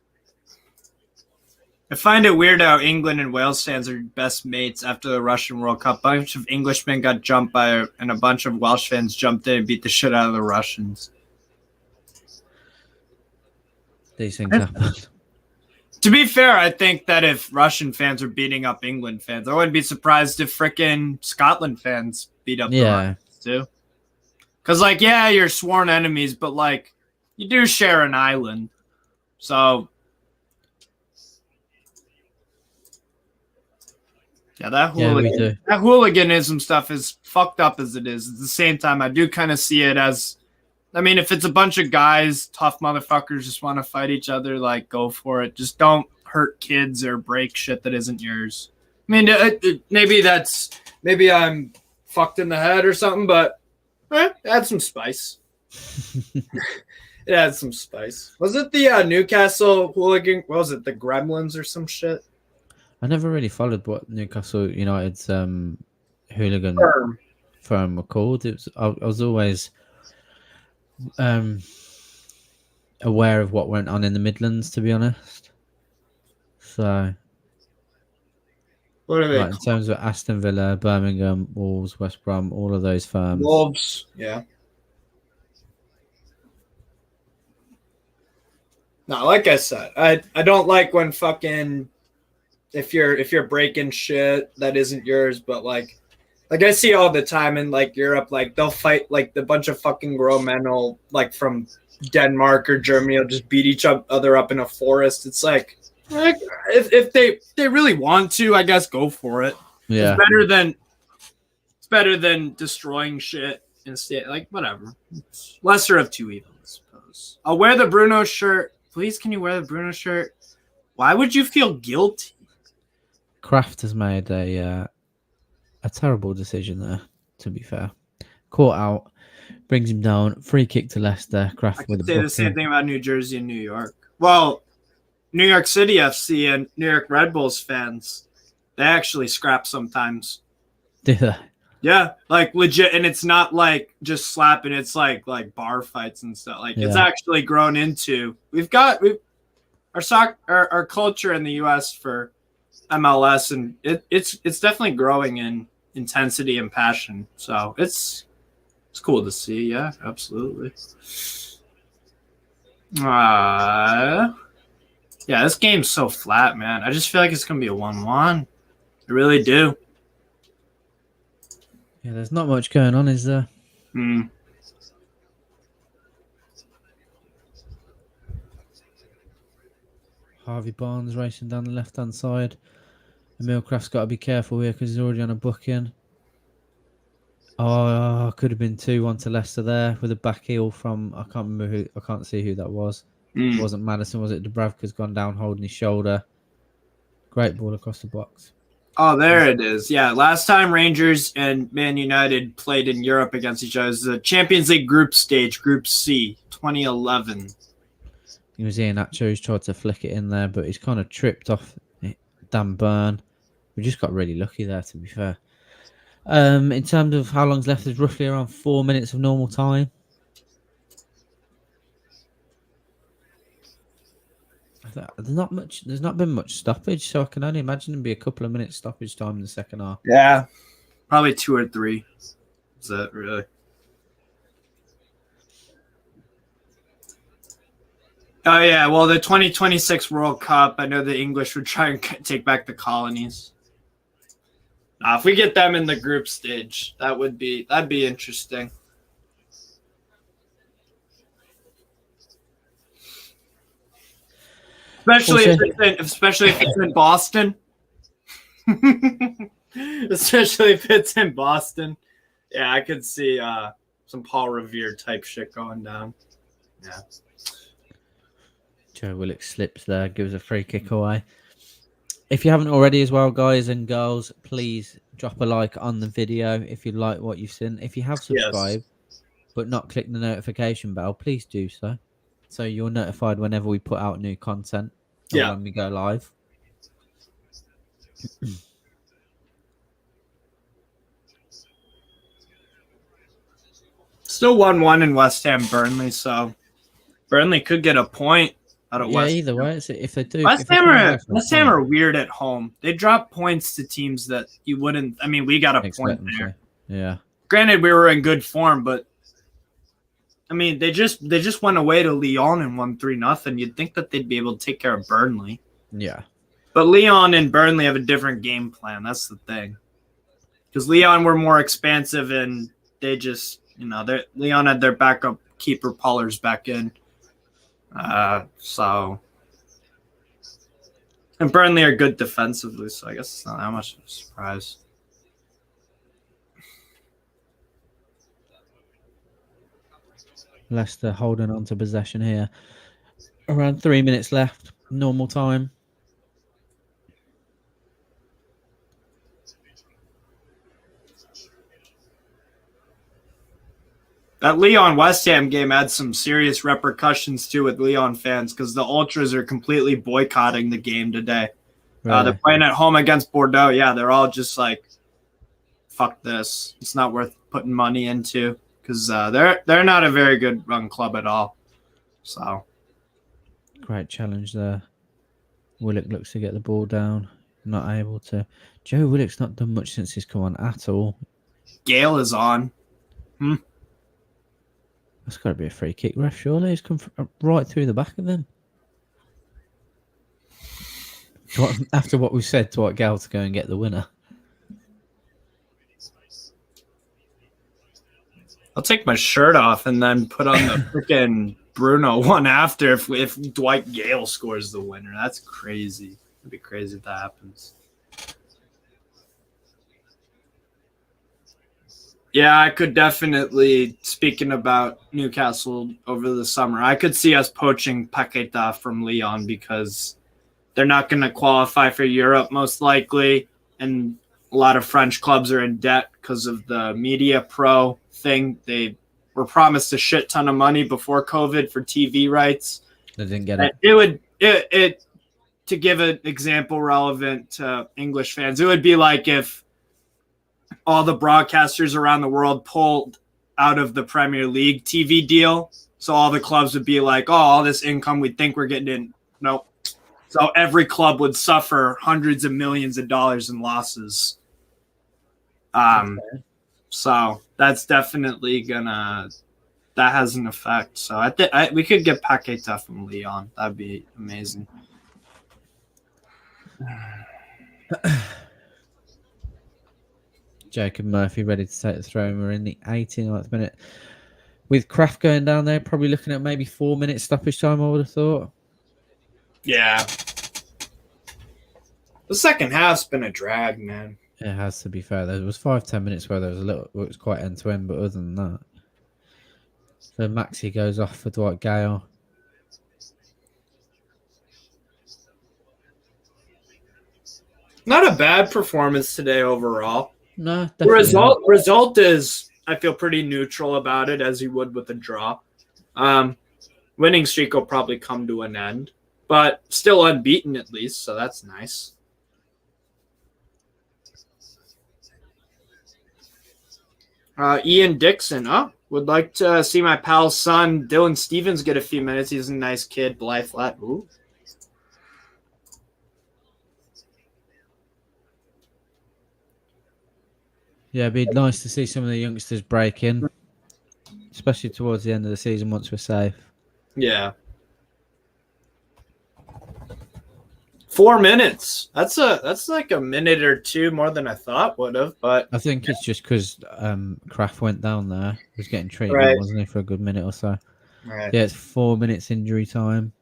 I find it weird how England and Wales fans are best mates after the Russian World Cup. A bunch of Englishmen got jumped by, and a bunch of Welsh fans jumped in and beat the shit out of the Russians. These things happen. To be fair, I think that if Russian fans are beating up England fans, I wouldn't be surprised if frickin' Scotland fans beat up the Russians too. Because, you're sworn enemies, but, you do share an island. So, yeah, that hooliganism stuff is fucked up as it is. At the same time, I do kind of see it as, I mean, if it's a bunch of guys, tough motherfuckers just want to fight each other, like, go for it. Just don't hurt kids or break shit that isn't yours. I mean, maybe I'm fucked in the head or something, but it adds some spice. It adds some spice. Was it the Newcastle hooligan? What was it, the Gremlins or some shit? I never really followed what Newcastle United's hooligan firm were called. I was always aware of what went on in the Midlands, to be honest. So, what are they? Like, in terms of Aston Villa, Birmingham, Wolves, West Brom, all of those firms. Wolves, yeah. No, like I said, I don't like when fucking if you're breaking shit that isn't yours, but like I see all the time in like Europe, like they'll fight like the bunch of fucking grown men will, like from Denmark or Germany, will just beat each other up in a forest. It's like if they really want to, I guess go for it. Yeah, it's better than destroying shit instead. Like whatever, it's lesser of two evils, I suppose. I'll wear the Bruno shirt. Please, can you wear the Bruno shirt? Why would you feel guilty? Kraft has made a terrible decision there, to be fair. Caught out, brings him down, free kick to Leicester. Kraft with a say the same thing about New Jersey and New York. Well, New York City FC and New York Red Bulls fans, they actually scrap sometimes. Do they? Yeah, like legit, and it's not like just slapping. It's like bar fights and stuff. Like it's actually grown into. Our culture in the U.S. for MLS, and it's definitely growing in intensity and passion. So it's cool to see. Yeah, absolutely. Yeah, this game's so flat, man. I just feel like it's gonna be a 1-1. I really do. Yeah, there's not much going on, is there? Harvey Barnes racing down the left-hand side. Emil Kraft's got to be careful here because he's already on a booking. Oh, could have been 2-1 to Leicester there with a back heel from, I can't see who that was. It wasn't Madison, was it? Dubravka's gone down holding his shoulder. Great ball across the box. Oh, there it is. Yeah, last time Rangers and Man United played in Europe against each other was the Champions League group stage, Group C, 2011. He was Iheanacho, he's tried to flick it in there, but he's kind of tripped off Dan Burn. We just got really lucky there, to be fair. In terms of how long's left, there's roughly around 4 minutes of normal time. There's not been much stoppage, so I can only imagine it'd be a couple of minutes stoppage time in the second half. Yeah, probably 2 or 3. Is that really? Oh yeah, well the 2026 World Cup, I know the English would try and take back the colonies. If we get them in the group stage, that'd be interesting. Especially if it's in Boston. Especially if it's in Boston. Yeah, I could see some Paul Revere type shit going down. Yeah. Joe Willock slips there, gives a free kick away. If you haven't already as well, guys and girls, please drop a like on the video if you like what you've seen. If you have subscribed but not clicked the notification bell, please do so. So you're notified whenever we put out new content or when we go live. Still 1-1 in West Ham Burnley, so Burnley could get a point out of West Ham. Either way, if they do. West Ham are weird at home. They drop points to teams that you wouldn't. I mean, we got a point there. Yeah. Granted, we were in good form, but I mean, they just went away to Lyon and won 3-0. You'd think that they'd be able to take care of Burnley. Yeah. But Lyon and Burnley have a different game plan. That's the thing. Because Lyon were more expansive and they just, Lyon had their backup keeper Pollers back in. And Burnley are good defensively, so I guess it's not that much of a surprise. Leicester holding on to possession here. Around 3 minutes left, normal time. That Lyon-West Ham game had some serious repercussions, too, with Lyon fans because the Ultras are completely boycotting the game today. Really? They're playing at home against Bordeaux. Yeah, they're all just like, fuck this. It's not worth putting money into because they're not a very good run club at all. So, great challenge there. Willock looks to get the ball down. Not able to. Joe Willock's not done much since he's come on at all. Gale is on. That's got to be a free kick, ref. Surely he's come right through the back of him. After what we said, to what Gale to go and get the winner. I'll take my shirt off and then put on the freaking Bruno one after if Dwight Gale scores the winner. That's crazy. It'd be crazy if that happens. Yeah, I could definitely, speaking about Newcastle over the summer, I could see us poaching Paqueta from Lyon because they're not going to qualify for Europe most likely, and a lot of French clubs are in debt because of the Media Pro thing. They were promised a shit ton of money before COVID for TV rights. They didn't get it. To give an example relevant to English fans, it would be like if all the broadcasters around the world pulled out of the Premier League TV deal. So all the clubs would be like, oh, all this income we think we're getting in. Nope. So every club would suffer hundreds of millions of dollars in losses. So that's definitely that has an effect. So I think we could get Paqueta from Lyon. That'd be amazing. Jacob Murphy ready to take the throw, and we're in the 89th minute. With Kraft going down there, probably looking at maybe 4 minutes stoppage time, I would have thought. Yeah. The second half's been a drag, man. It has, to be fair. There was 5-10 minutes where there was it was quite end-to-end, but other than that. So Maxi goes off for Dwight Gale. Not a bad performance today overall. No, the result is, I feel pretty neutral about it, as you would with a draw. Winning streak will probably come to an end, but still unbeaten at least, so that's nice. Ian Dixon, would like to see my pal's son, Dylan Stevens, get a few minutes. He's a nice kid, Blythe Flat. Ooh. Yeah, it'd be nice to see some of the youngsters break in, especially towards the end of the season once we're safe. Yeah. 4 minutes. That's like a minute or two more than I thought would have. But I think it's just because Kraft went down there. He was getting treatment, right, wasn't he, for a good minute or so? Right. Yeah, it's 4 minutes injury time.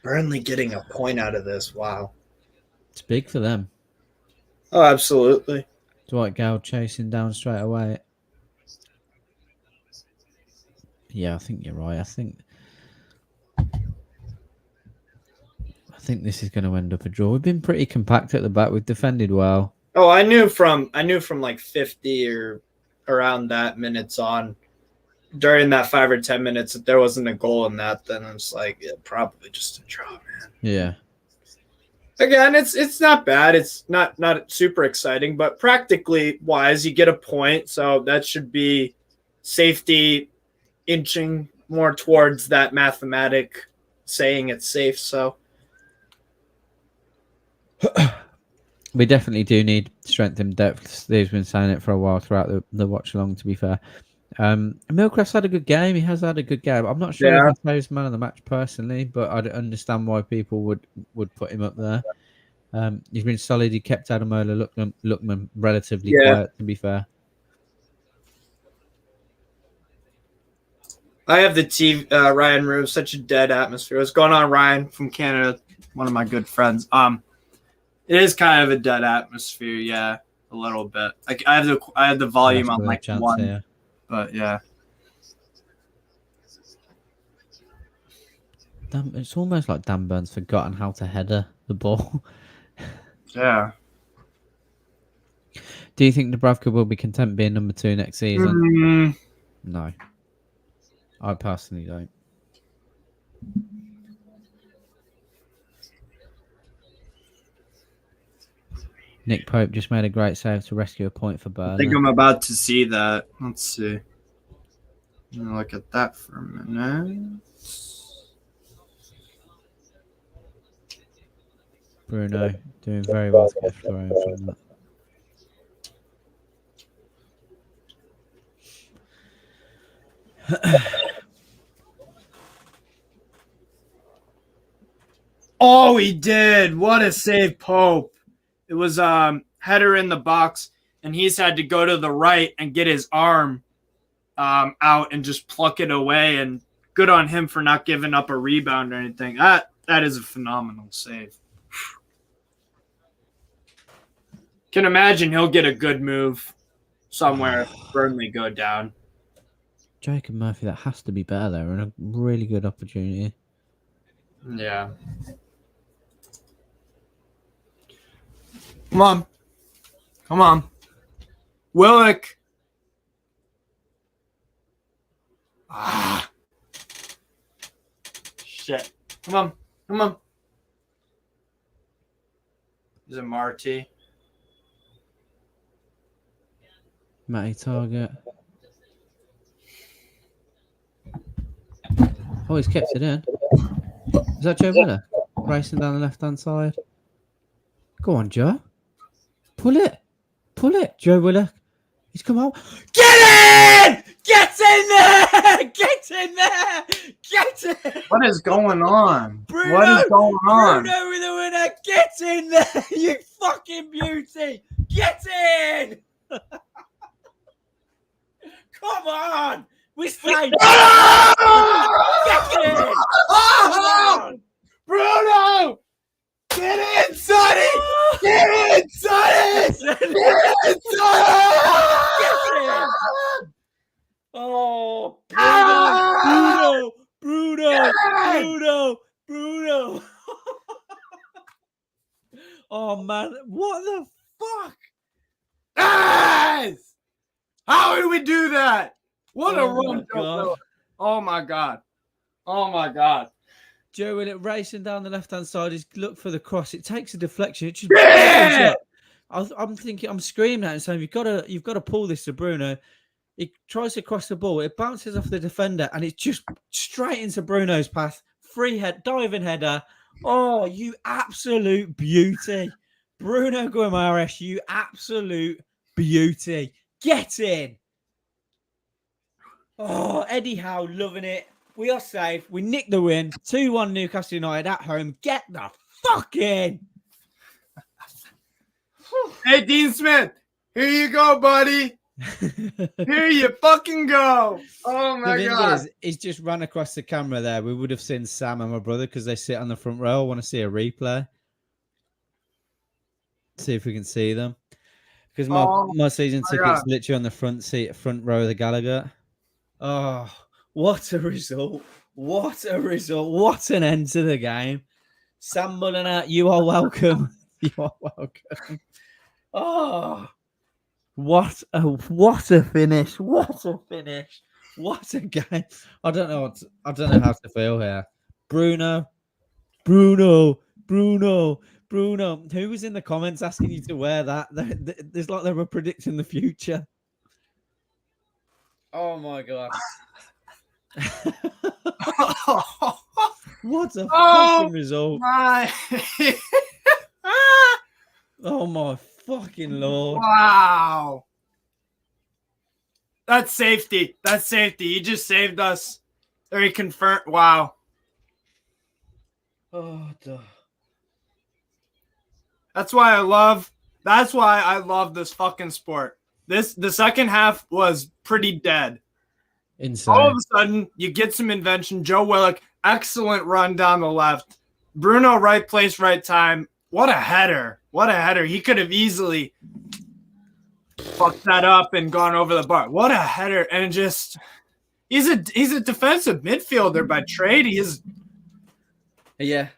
Burnley getting a point out of this. Wow. It's big for them. Oh, absolutely. Dwight Gale chasing down straight away. Yeah, I think you're right. I think this is going to end up a draw. We've been pretty compact at the back. We've defended well. Oh, I knew from like 50 or around that minutes on, during that 5 or 10 minutes, if there wasn't a goal in that, then it's like, yeah, probably just a draw, man. Yeah. Again, it's not bad. It's not super exciting, but practically wise, you get a point. So that should be safety inching more towards that mathematic saying it's safe. So we definitely do need strength and depth. Steve's been saying it for a while throughout the watch along, to be fair. Milcroft's had a good game. He has had a good game. I'm not sure if he plays man of the match personally, but I'd understand why people would put him up there. He's been solid. He kept Ademola Lookman relatively quiet, to be fair. I have the TV, Ryan room, such a dead atmosphere. What's going on, Ryan from Canada? One of my good friends. It is kind of a dead atmosphere, yeah, a little bit. Like I have the volume on like 1, here. But yeah. It's almost like Dan Burn's forgotten how to header the ball. Yeah. Do you think Dubravka will be content being number 2 next season? No. I personally don't. Nick Pope just made a great save to rescue a point for Burnley. I think I'm about to see that. Let's see. I'm gonna look at that for a minute. Bruno doing very well to get thrown from that. Oh, he did. What a save, Pope. It was header in the box, and he's had to go to the right and get his arm out and just pluck it away. And good on him for not giving up a rebound or anything. That is a phenomenal save. Can imagine he'll get a good move somewhere. Burnley go down. Jacob Murphy, that has to be better there, and a really good opportunity. Yeah. Come on. Come on. Willock. Ah. Shit. Come on. Come on. Is it Amartey? Matty target. Oh, he's kept it in. Is that Joe Willock? Racing down the left-hand side. Go on, Joe. Pull it. Pull it, Joe Willock. He's come out. Get in! Get in there! Get in there! Get in! What is going on? Bruno, what is going on? Bruno with the winner. Get in there, you fucking beauty. Get in! Come on! We say get in! Oh! Bruno! Get in, Sonny! Get in, Sonny! Get in, Sonny! Oh, Ah! Bruno! Oh man, what the fuck? Guys! How did we do that? What a run! God. Oh my god! Oh my god! Joe Willock racing down the left-hand side. He's looked for the cross. It takes a deflection. It just Yeah! I'm thinking, I'm screaming at him saying, you've got to pull this to Bruno. He tries to cross the ball. It bounces off the defender, and it's just straight into Bruno's path. Free head, diving header. Oh, you absolute beauty. Bruno Guimarães, you absolute beauty. Get in. Oh, Eddie Howe loving it. We are safe. We nicked the win. 2-1 Newcastle United at home. Get the fuck in. Hey, Dean Smith, here you go, buddy. Here you fucking go. Oh my god. He's just run across the camera there. We would have seen Sam and my brother because they sit on the front row. I want to see a replay. See if we can see them. Because my season ticket's literally on the front row of the Gallagher. Oh, what a result. What a result. What an end to the game. Sam Mulliner, you are welcome. You are welcome. Oh, what a finish. What a finish. What a game. I don't know how to feel here. Bruno. Who was in the comments asking you to wear that? There's like they were predicting the future. Oh my god. What a fucking result. Oh my fucking lord. Wow. That's safety. That's safety. He just saved us. Or he confirmed. Wow. Oh, duh. That's why I love this fucking sport. The second half was pretty dead. Insane. All of a sudden, you get some invention. Joe Willock, excellent run down the left. Bruno, right place, right time. What a header. What a header. He could have easily fucked that up and gone over the bar. What a header. And just he's a defensive midfielder by trade. Yeah.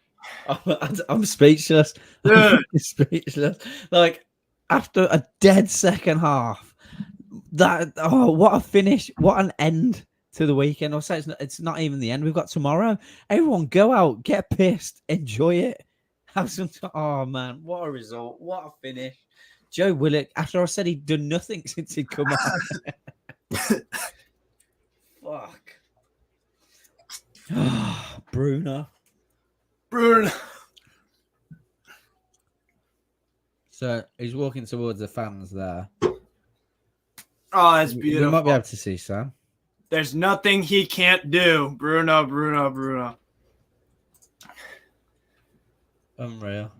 I'm speechless. I'm speechless. Like, after a dead second half, what a finish. What an end to the weekend. I'll say it's not even the end. We've got tomorrow. Everyone go out, get pissed, enjoy it. Have some oh man, what a result. What a finish. Joe Willock, after I said he'd done nothing since he'd come out. Fuck. Bruno. So he's walking towards the fans there. Oh, that's beautiful. We might be able to see Sam. There's nothing he can't do. Bruno. Unreal.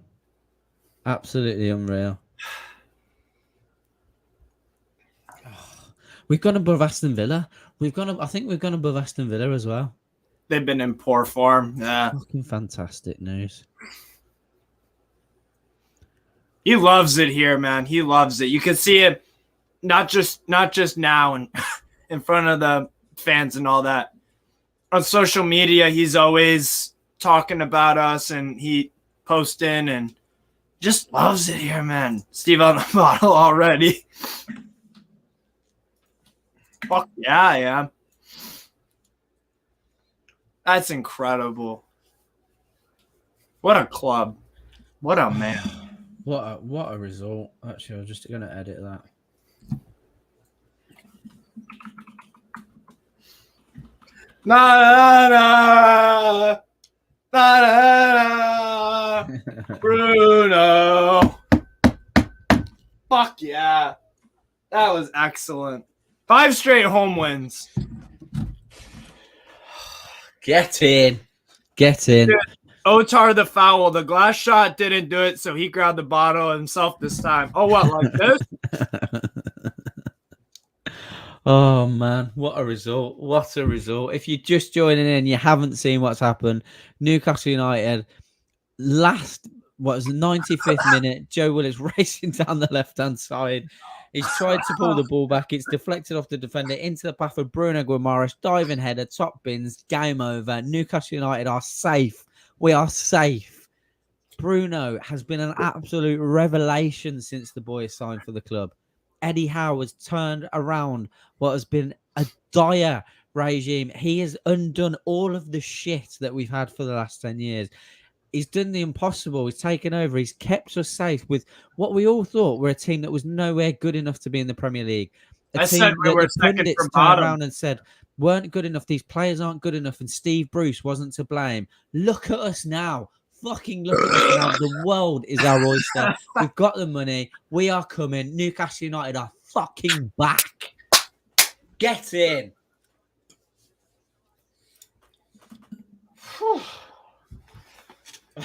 Absolutely unreal. We've gone above Aston Villa. I think we've gone above Aston Villa as well. They've been in poor form. Yeah. Fucking fantastic news. He loves it here, man. He loves it. You can see it not just now and in front of the fans and all that. On social media, he's always talking about us and he posting and just loves it here, man. Steve on the model already. Fuck yeah. That's incredible. What a club. What a man. What a result. Actually, I'm just going to edit that. Bruno. Fuck yeah. That was excellent. 5 straight home wins. Get in. Dude, Otar the foul. The glass shot didn't do it, so he grabbed the bottle himself this time. Oh, what, like this? Oh, man. What a result. What a result. If you're just joining in, you haven't seen what's happened. Newcastle United, last, what was the 95th minute, Joe Willock's racing down the left-hand side. He's tried to pull the ball back. It's deflected off the defender into the path of Bruno Guimarães. Diving header, top bins, game over. Newcastle United are safe. We are safe. Bruno has been an absolute revelation since the boy signed for the club. Eddie Howe has turned around what has been a dire regime. He has undone all of the shit that we've had for the last 10 years. He's done the impossible. He's taken over. He's kept us safe with what we all thought were a team that was nowhere good enough to be in the Premier League. A team that the pundits turned around and said weren't good enough. These players aren't good enough. And Steve Bruce wasn't to blame. Look at us now. Fucking look at us now. The world is our oyster. We've got the money. We are coming. Newcastle United are fucking back. Get in.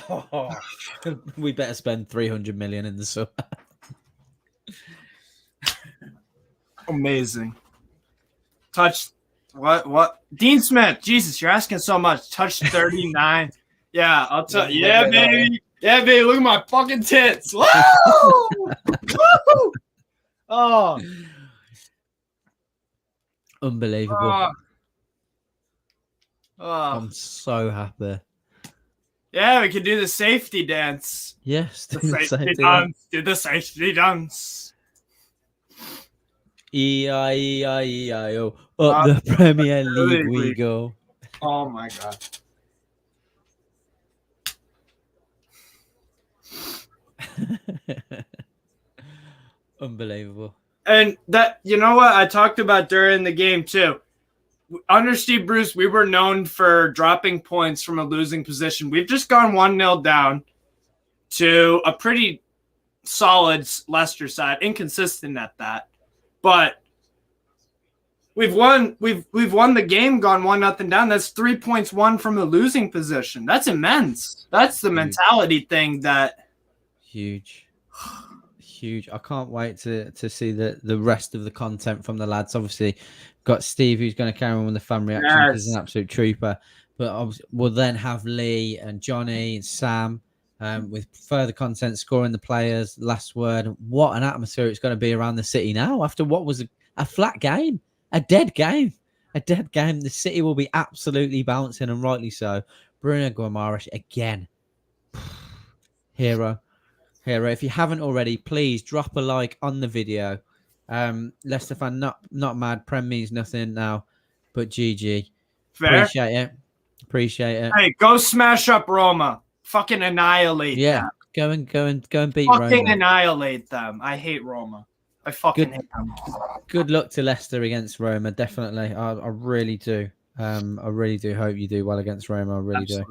Oh, we better spend 300 million in the summer. Amazing. Touch what? Dean Smith. Jesus, you're asking so much. Touch 39. Yeah, I'll tell you. Yeah, baby. Yeah, baby. Look at my fucking tits. Woo! Woo! Oh. Unbelievable. I'm so happy. Yeah, we could do the safety dance. Yes, do the safety dance. Do the safety dance. E-I-E-I-E-I-O. Up the Premier League we go. Oh, my God. Unbelievable. And that, you know what I talked about during the game, too. Under Steve Bruce, we were known for dropping points from a losing position. We've just gone 1-0 down to a pretty solid Leicester side, inconsistent at that. But we've won the game, gone 1-0 down. That's 3 points won from a losing position. That's immense. That's the mentality thing that Huge. I can't wait to see the rest of the content from the lads. Obviously, got Steve, who's going to carry on with the fan reaction. He's an absolute trooper. But we'll then have Lee and Johnny and Sam with further content, scoring the players, last word. What an atmosphere it's going to be around the city now after what was a flat game, a dead game. The city will be absolutely bouncing, and rightly so. Bruno Guimarães again. Hero. If you haven't already, please drop a like on the video. Leicester fan, not mad. Prem means nothing now, but GG. Fair. Appreciate it. Hey, go smash up Roma. Fucking annihilate them. Go and beat Roma. Roma. Annihilate them. I hate Roma. I fucking hate them. Good luck to Leicester against Roma, definitely. I really do. I really do hope you do well against Roma. I really do.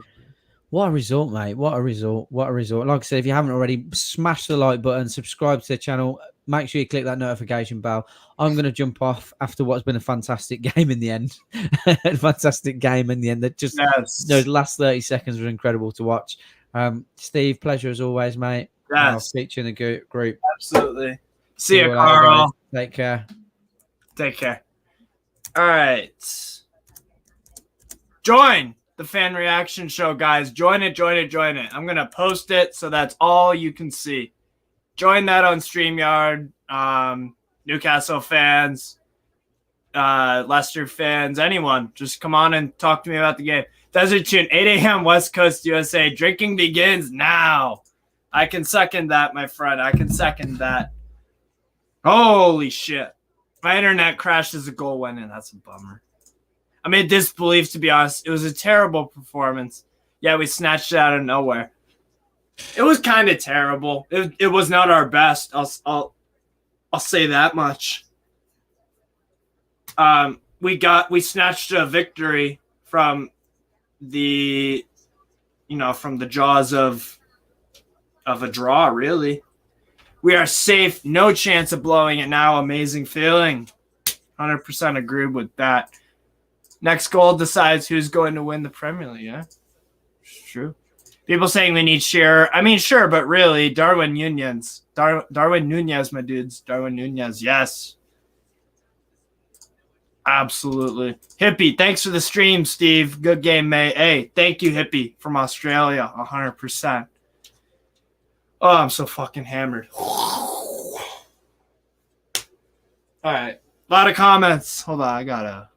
What a result, mate. What a result. Like I said, if you haven't already, smash the like button, subscribe to the channel. Make sure you click that notification bell. I'm going to jump off after what's been a fantastic game in the end. Those last 30 seconds were incredible to watch. Steve, pleasure as always, mate. Yes. I'll speak to you in the group. Absolutely. See you, Carl. Take care. All right. Join the fan reaction show, guys. Join it. I'm going to post it so that's all you can see. Join that on StreamYard. Newcastle fans, Leicester fans, anyone. Just come on and talk to me about the game. Desert Tune, 8 a.m. West Coast, USA. Drinking begins now. I can second that, my friend. I can second that. Holy shit. My internet crashed as a goal went in. That's a bummer. I'm in disbelief, to be honest. It was a terrible performance. Yeah, we snatched it out of nowhere. It was kind of terrible. It was not our best. I'll say that much. We snatched a victory from the jaws of a draw, really. We are safe. No chance of blowing it now. Amazing feeling. 100% agree with that. Next goal decides who's going to win the Premier League, yeah? It's true. People saying we need Shearer. I mean, sure, but really, Darwin Nunez. Darwin Nunez, my dudes. Darwin Nunez, yes. Absolutely. Hippie, thanks for the stream, Steve. Good game, mate. Hey, thank you, Hippie, from Australia. 100%. Oh, I'm so fucking hammered. All right. A lot of comments. Hold on, I gotta.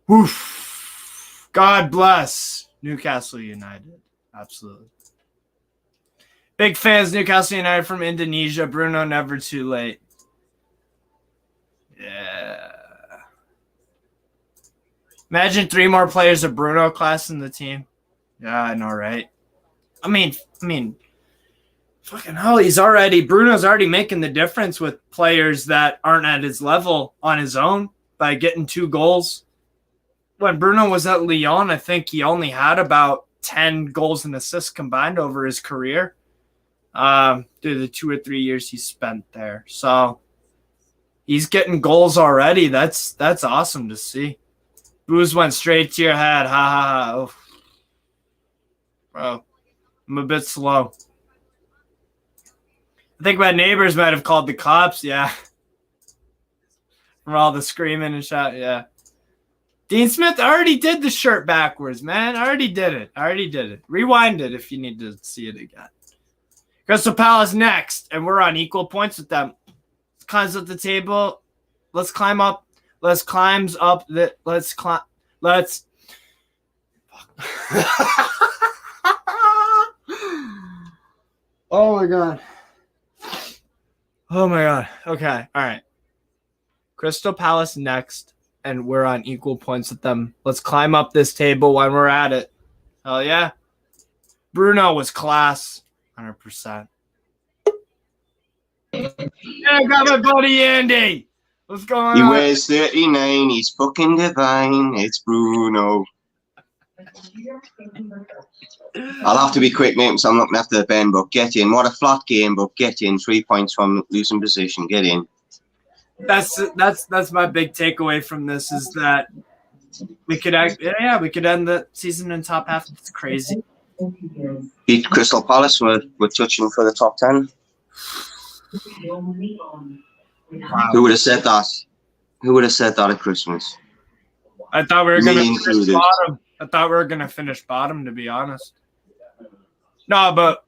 Woof. God bless Newcastle United. Absolutely. Big fans, Newcastle United from Indonesia. Bruno, never too late. Yeah. Imagine 3 more players of Bruno class in the team. Yeah, I know, right? I mean, fucking hell, Bruno's already making the difference with players that aren't at his level on his own by getting 2 goals. When Bruno was at Lyon, I think he only had about 10 goals and assists combined over his career through the 2 or 3 years he spent there. So he's getting goals already. That's awesome to see. Booze went straight to your head. Ha ha ha. Oh. Bro, I'm a bit slow. I think my neighbors might have called the cops. Yeah. From all the screaming and shouting. Yeah. Dean Smith already did the shirt backwards, man. I already did it. Rewind it if you need to see it again. Crystal Palace next, and we're on equal points with them. Climbs up the table. Let's climb up. Let's climb up. Let's. Oh my god. Okay. All right. Crystal Palace next, and we're on equal points with them. Let's climb up this table when we're at it. Hell yeah. Bruno was class. 100%. Yeah, I got my buddy Andy. What's going on? He wears 39. He's fucking divine. It's Bruno. I'll have to be quick, mate, because I'm looking after the pen, but get in. What a flat game, but get in. 3 points from losing position. Get in. That's my big takeaway from this is that we could end the season in top half. It's crazy. beat Crystal Palace. We're touching for the top 10. Wow. Who would have said that? Who would have said that at Christmas? I thought we were going Me to finish included. bottom. I thought we were going to finish bottom, to be honest. No, but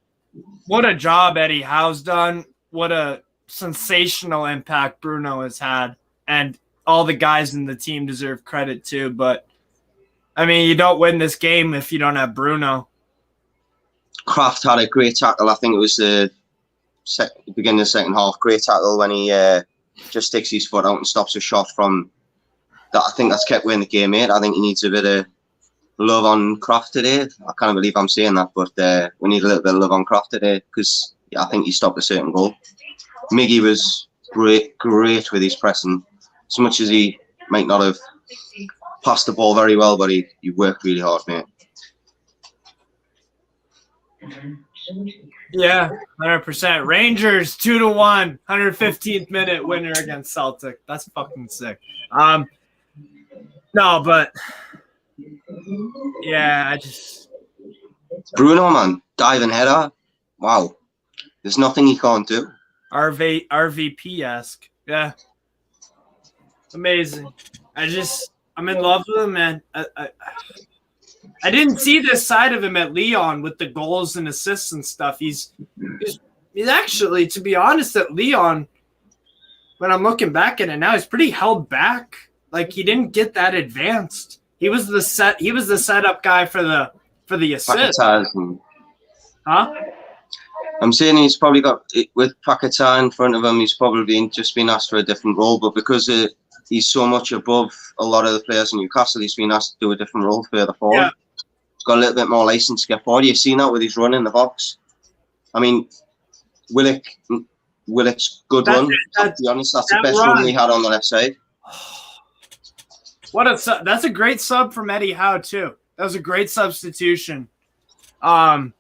what a job Eddie Howe's done. What a sensational impact Bruno has had. And all the guys in the team deserve credit too. But, I mean, you don't win this game if you don't have Bruno. Kraft had a great tackle. I think it was the beginning of the second half. Great tackle when he just sticks his foot out and stops a shot from that. I think that's kept winning the game, mate. I think he needs a bit of love on Kraft today. I can't believe I'm saying that, but we need a little bit of love on Kraft today because I think he stopped a certain goal. Miggy was great with his pressing. As much as he might not have passed the ball very well, but he worked really hard, mate. Yeah, 100%. Rangers 2-1, 115th minute winner against Celtic. That's fucking sick. No, but yeah, Bruno, man, diving header. Wow, there's nothing he can't do. RVP-esque. Yeah, amazing. I'm in love with him, man. I didn't see this side of him at Lyon with the goals and assists and stuff. He's actually, to be honest, at Lyon, when I'm looking back at it now, he's pretty held back. Like he didn't get that advanced. He was the setup guy for the assist. Huh? I'm saying he's probably got with Paquetá in front of him. He's probably just been asked for a different role, but because he's so much above a lot of the players in Newcastle, he's been asked to do a different role further forward. Yeah. He's got a little bit more license to get forward. You've seen that with his run in the box. I mean, Willock's good run. To be honest, that's the best run we had on the left side. That's a great sub from Eddie Howe too. That was a great substitution. As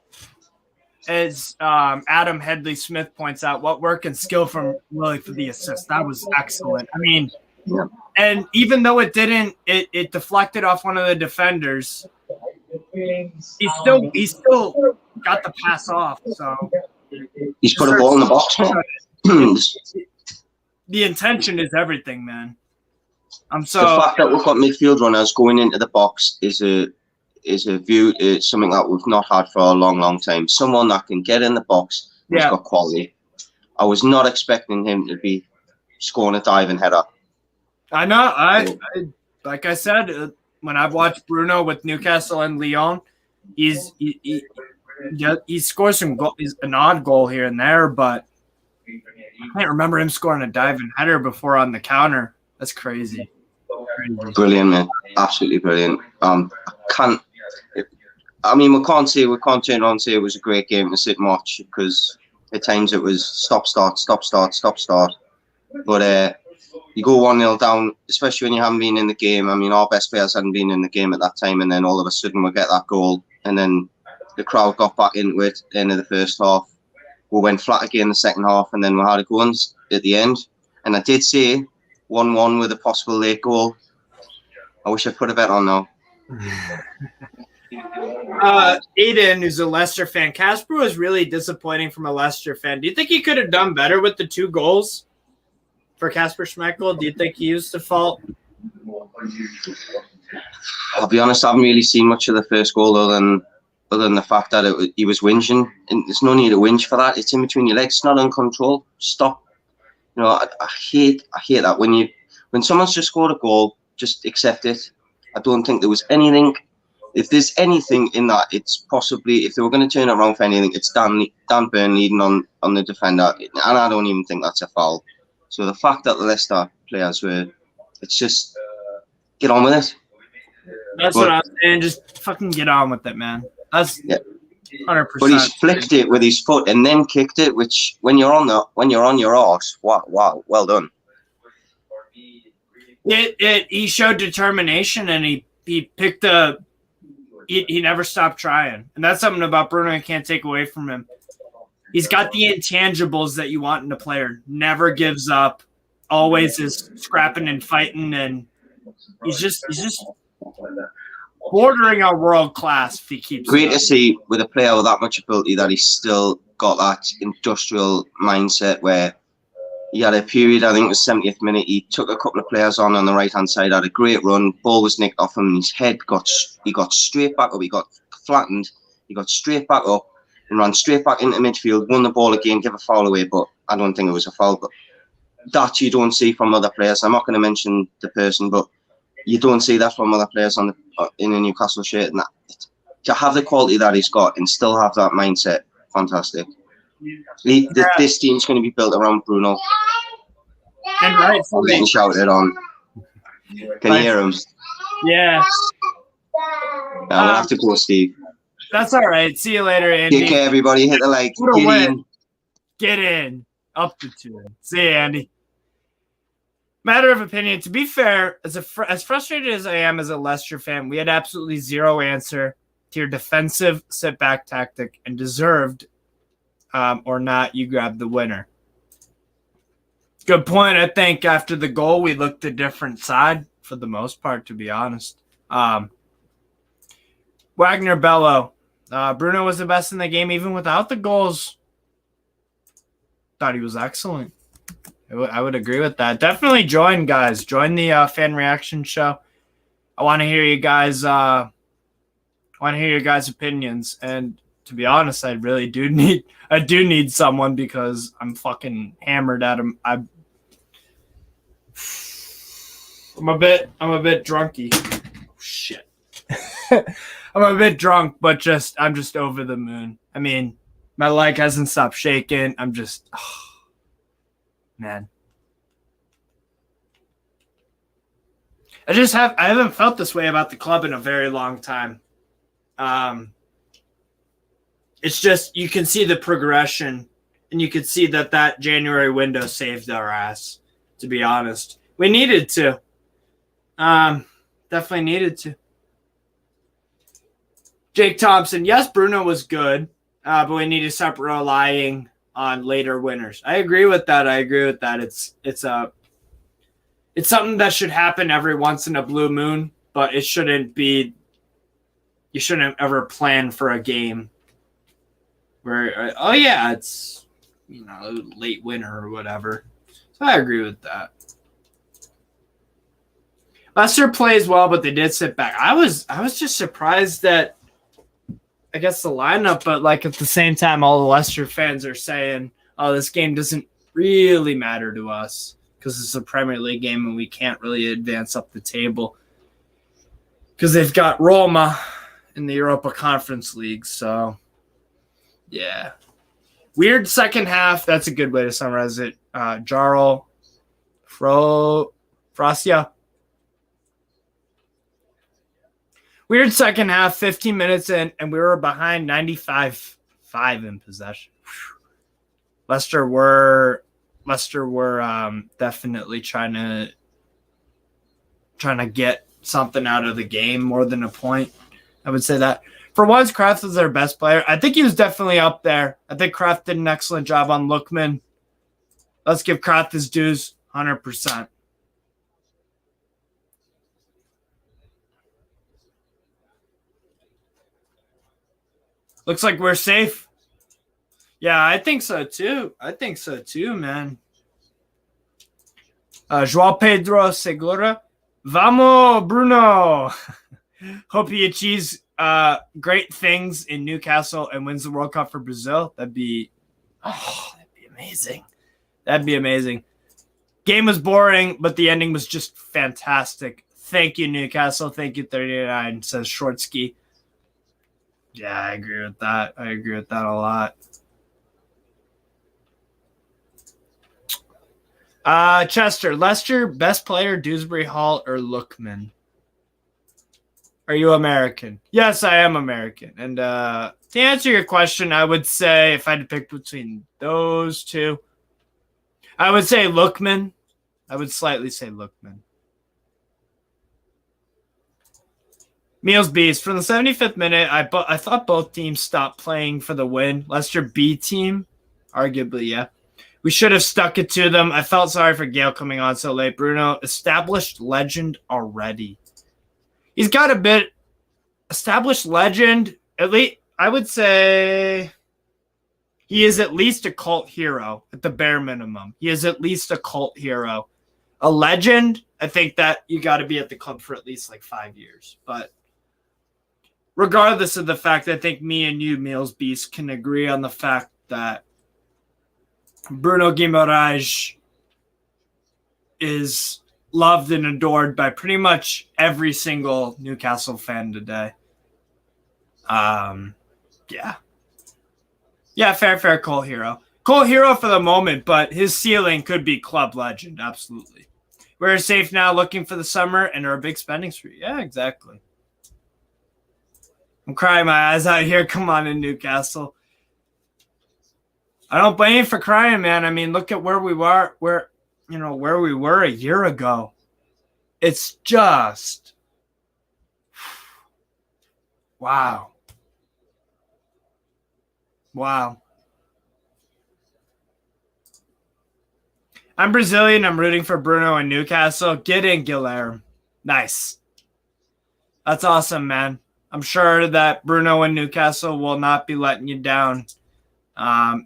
Adam Headley Smith points out, what work and skill from Willock for the assist. That was excellent. I mean, yeah. And even though it didn't, it deflected off one of the defenders. He still got the pass off. So he's put a ball in the box, man. The intention is everything, man. The fact that we've got midfield runners going into the box is something that we've not had for a long time. Someone that can get in the box who's got quality. I was not expecting him to be scoring a diving header. I know. I like I said, when I've watched Bruno with Newcastle and Lyon, he scores some goal. He's an odd goal here and there, but I can't remember him scoring a diving header before on the counter. That's crazy. Brilliant, man. Absolutely brilliant. We can't turn around and say it was a great game to sit and watch because at times it was stop, start. But you go 1-0 down, especially when you haven't been in the game. I mean, our best players hadn't been in the game at that time, and then all of a sudden we get that goal, and then the crowd got back into it at the end of the first half. We went flat again in the second half, and then we had a goal at the end. And I did say 1-1 with a possible late goal. I wish I'd put a bet on now. Aiden, who's a Leicester fan, Casper was really disappointing from a Leicester fan. Do you think he could have done better with the 2 goals for Kasper Schmeichel? Do you think he used the fault? I'll be honest, I haven't really seen much of the first goal other than the fact that he was whinging. And there's no need to whinge for that. It's in between your legs. It's not on control. Stop. You know, I hate that when someone's just scored a goal, just accept it. I don't think there was anything. If there's anything in that, it's possibly, if they were going to turn it around for anything, it's Dan Burn leading on the defender, and I don't even think that's a foul. So the fact that the Leicester players it's just get on with it. That's what I'm saying. Just fucking get on with it, man. That's 100%. But he's flicked it with his foot and then kicked it, which when you're on your arse, wow, well done. He showed determination, and he picked he never stopped trying. And that's something about Bruno you can't take away from him. He's got the intangibles that you want in a player. Never gives up. Always is scrapping and fighting, and he's just bordering on world class if he keeps. Great to see with a player with that much ability that he's still got that industrial mindset where he had a period, I think it was 70th minute, he took a couple of players on the right-hand side, had a great run, ball was nicked off him, and his head he got straight back up, he got flattened, he got straight back up and ran straight back into midfield, won the ball again, gave a foul away, but I don't think it was a foul. But that you don't see from other players. I'm not going to mention the person, but you don't see that from other players in a Newcastle shirt. And to have the quality that he's got and still have that mindset, fantastic. This team's going to be built around Bruno. And right, I'm getting shouted on. Can you hear him? Yeah. I'm gonna have to go, Steve. That's all right. See you later, Andy. Take care, everybody. Hit the like. Get in. Up the tune. See you, Andy. Matter of opinion. To be fair, as frustrated as I am as a Leicester fan, we had absolutely zero answer to your defensive sit-back tactic and deserved or not, you grabbed the winner. Good point. I think after the goal, we looked a different side for the most part, to be honest. Wagner Bello. Bruno was the best in the game, even without the goals. Thought he was excellent. I would agree with that. Definitely join, guys. Join the fan reaction show. I want to hear you guys. Opinions. And to be honest, I really do need someone because I'm fucking hammered at him. I'm a bit drunky. Oh, shit. I'm a bit drunk, but I'm just over the moon. I mean, my leg hasn't stopped shaking. I'm just, man. I haven't felt this way about the club in a very long time. It's just, you can see the progression, and you can see that January window saved our ass, to be honest. We needed to. Definitely needed to. Jake Thompson, yes, Bruno was good, but we need to stop relying on later winners. I agree with that. It's something that should happen every once in a blue moon, but it shouldn't be. You shouldn't ever plan for a game where, it's late winter or whatever. So I agree with that. Leicester plays well, but they did sit back. I was just surprised that, I guess, the lineup, but at the same time, all the Leicester fans are saying, "Oh, this game doesn't really matter to us because it's a Premier League game and we can't really advance up the table because they've got Roma in the Europa Conference League." So, yeah, weird second half. That's a good way to summarize it. Jarl, Frasia. Weird second half, 15 minutes in, and we were behind 95-5 in possession. Leicester were definitely trying to get something out of the game more than a point. I would say that. For once, Kraft was their best player. I think he was definitely up there. I think Kraft did an excellent job on Lookman. Let's give Kraft his dues, 100%. Looks like we're safe. Yeah, I think so too. Man. João Pedro Segura. Vamos, Bruno. Hope he achieves great things in Newcastle and wins the World Cup for Brazil. That'd be amazing. Game was boring, but the ending was just fantastic. Thank you, Newcastle. Thank you, 39, says Shortsky. Yeah, I agree with that. A lot. Chester, Leicester, best player, Dewsbury Hall or Lookman? Are you American? Yes, I am American. And to answer your question, I would say if I had to pick between those two, I would say Lookman. I would slightly say Lookman. Meals Beast. From the 75th minute, I thought both teams stopped playing for the win. Leicester B team, arguably, yeah. We should have stuck it to them. I felt sorry for Gale coming on so late. Bruno, established legend already. He's got a bit established legend. At least I would say he is at least a cult hero at the bare minimum. He is at least a cult hero. A legend, I think that you got to be at the club for at least like 5 years. But regardless of the fact, I think me and you, Meals Beast, can agree on the fact that Bruno Guimarães is loved and adored by pretty much every single Newcastle fan today. Yeah, fair cult hero. Cult hero for the moment, but his ceiling could be club legend, absolutely. We're safe now, looking for the summer and are a big spending spree. Yeah, exactly. I'm crying my eyes out here. Come on in, Newcastle. I don't blame you for crying, man. I mean, look at where we were, where we were a year ago. It's just wow. I'm Brazilian. I'm rooting for Bruno and Newcastle. Get in, Guilherme. Nice. That's awesome, man. I'm sure that Bruno and Newcastle will not be letting you down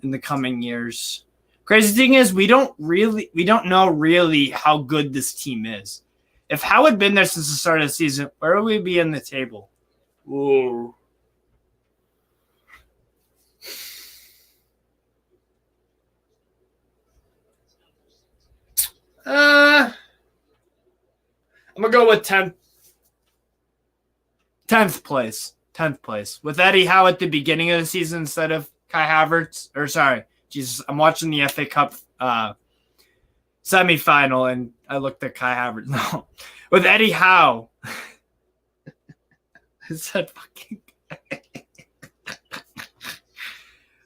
in the coming years. Crazy thing is, we don't know really how good this team is. If Howe had been there since the start of the season, where would we be in the table? Whoa. I'm going to go with 10th place. 10th place. With Eddie Howe at the beginning of the season instead of Kai Havertz. Or sorry, Jesus, I'm watching the FA Cup semifinal and I looked at Kai Havertz. No. With Eddie Howe. I said fucking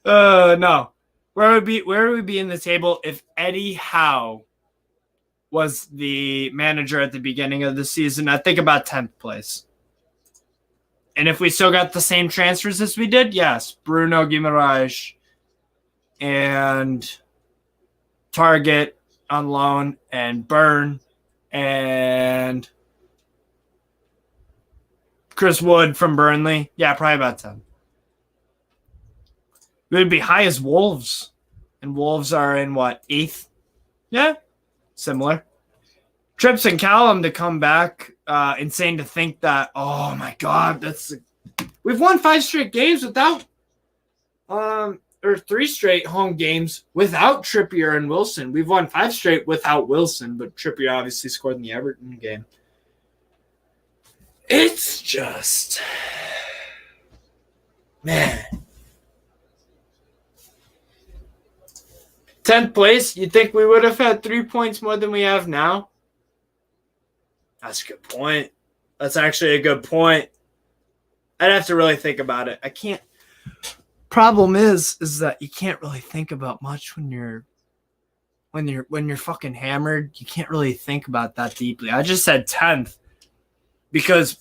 no. Where would we be in the table if Eddie Howe was the manager at the beginning of the season? I think about 10th place. And if we still got the same transfers as we did, yes, Bruno Guimarães and Target on loan and Burn and Chris Wood from Burnley. Yeah, probably about 10. We would be high as Wolves. And Wolves are in what, 8th? Yeah. Similar. Trips and Callum to come back. Insane to think that. Oh my God, we've won 5 straight games without, or 3 straight home games without Trippier and Wilson. We've won 5 straight without Wilson, but Trippier obviously scored in the Everton game. It's just, man. 10th place, you think we would have had 3 points more than we have now? That's a good point. That's actually a good point. I'd have to really think about it. I can't. Problem is that you can't really think about much when you're fucking hammered. You can't really think about that deeply. I just said 10th because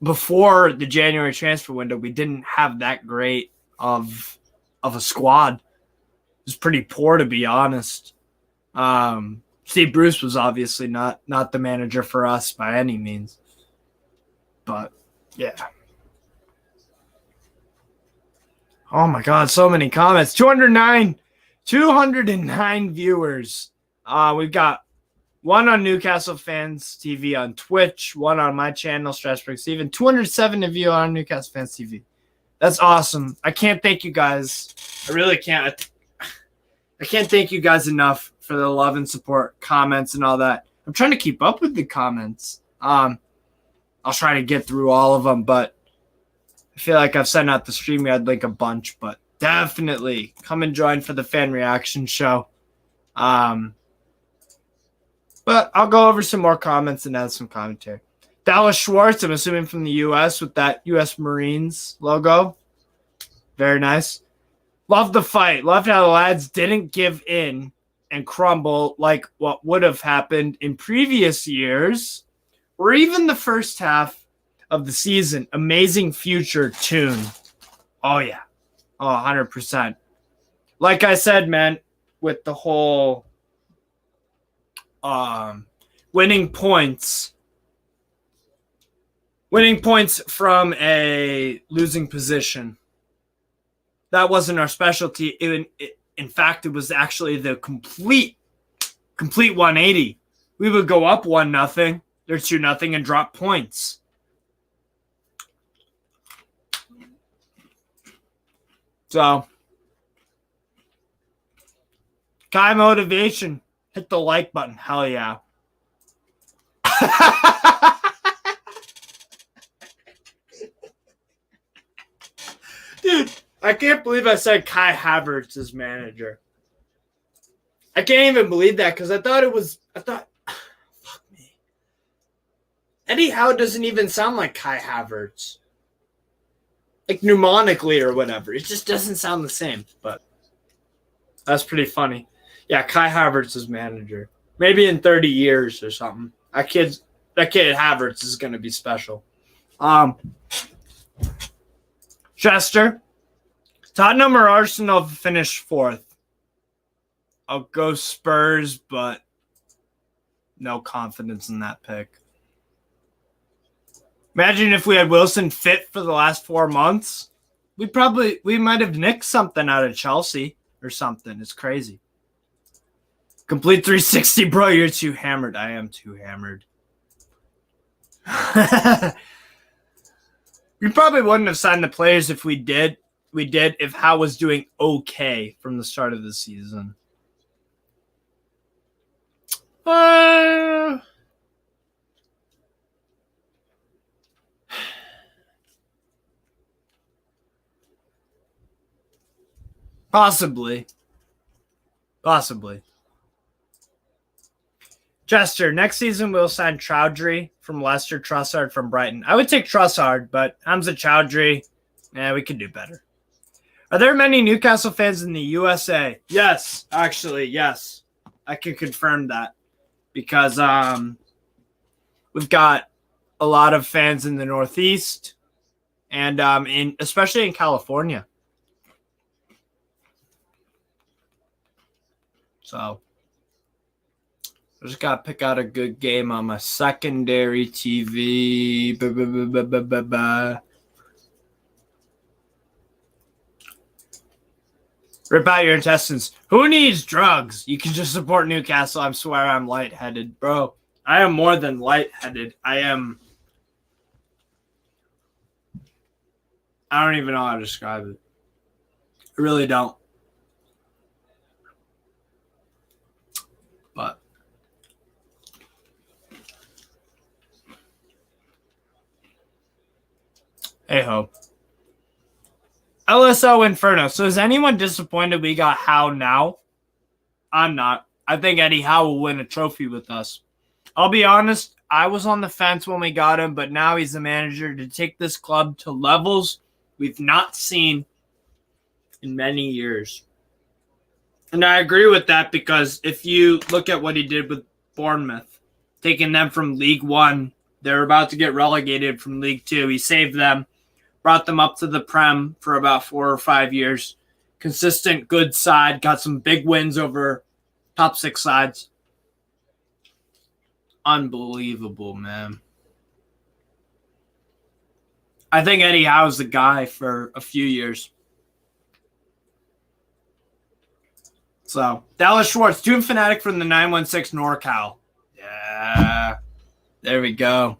before the January transfer window, we didn't have that great of a squad. Was pretty poor, to be honest. Steve Bruce was obviously not the manager for us by any means. But, yeah. Oh, my God, so many comments. 209 viewers. We've got one on Newcastle Fans TV on Twitch, one on my channel, Strasbourg Steven, 207 of you on Newcastle Fans TV. That's awesome. I can't thank you guys. I really can't. I can't thank you guys enough for the love and support, comments, and all that. I'm trying to keep up with the comments. I'll try to get through all of them, but I feel like I've sent out the StreamYard link a bunch, but definitely come and join for the fan reaction show. But I'll go over some more comments and add some commentary. Dallas Schwartz, I'm assuming from the U.S. with that U.S. Marines logo. Very nice. Love the fight. Loved how the lads didn't give in and crumble like what would have happened in previous years or even the first half of the season. Amazing future tune. Oh, yeah. Oh, 100%. Like I said, man, with the whole winning points, Winning points from a losing position. That wasn't our specialty. In fact, it was actually the complete 180. We would go up 1-0, or 2-0, and drop points. So, Kai motivation. Hit the like button. Hell yeah. Dude, I can't believe I said Kai Havertz as manager. I can't even believe that because I thought, fuck me. Eddie Howe doesn't even sound like Kai Havertz. Like mnemonically or whatever. It just doesn't sound the same, but that's pretty funny. Yeah, Kai Havertz is manager. Maybe in 30 years or something. That kid Havertz is going to be special. Chester. Tottenham or Arsenal finished 4th. I'll go Spurs, but no confidence in that pick. Imagine if we had Wilson fit for the last 4 months. We might have nicked something out of Chelsea or something. It's crazy. Complete 360, bro. You're too hammered. I am too hammered. We probably wouldn't have signed the players if we did if Howe was doing okay from the start of the season. Possibly. Chester, next season we'll sign Chowdhury from Leicester, Trossard from Brighton. I would take Trossard, but Hamza Chowdhury, we could do better. Are there many Newcastle fans in the USA? Yes, actually, yes. I can confirm that because we've got a lot of fans in the Northeast and especially in California. So I just got to pick out a good game on my secondary TV. Rip out your intestines. Who needs drugs? You can just support Newcastle. I swear I'm lightheaded. Bro, I am more than lightheaded. I don't even know how to describe it. I really don't. But hey ho. LSO Inferno. So is anyone disappointed we got Howe now? I'm not. I think Eddie Howe will win a trophy with us. I'll be honest, I was on the fence when we got him, but now he's the manager to take this club to levels we've not seen in many years. And I agree with that because if you look at what he did with Bournemouth, taking them from League One, they're about to get relegated from League Two. He saved them, brought them up to the Prem for about 4 or 5 years. Consistent, good side, got some big wins over top 6 sides. Unbelievable, man. I think Eddie Howe's the guy for a few years. So, Dallas Schwartz, Doom Fanatic from the 916 NorCal. Yeah. There we go.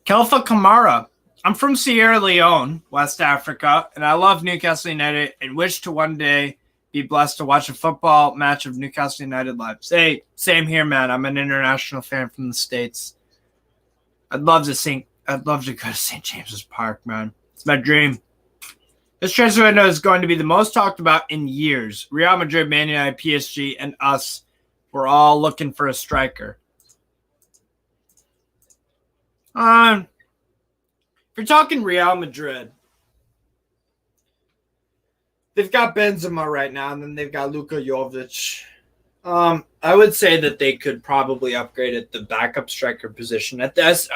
Kelfa Kamara. I'm from Sierra Leone, West Africa, and I love Newcastle United and wish to one day be blessed to watch a football match of Newcastle United live. Hey, same here, man. I'm an international fan from the States. I'd love to go to St. James's Park, man. It's my dream. This transfer window is going to be the most talked about in years. Real Madrid, Man United, PSG, and us, we're all looking for a striker. If you're talking Real Madrid, they've got Benzema right now, and then they've got Luka Jovic. I would say that they could probably upgrade at the backup striker position. At this,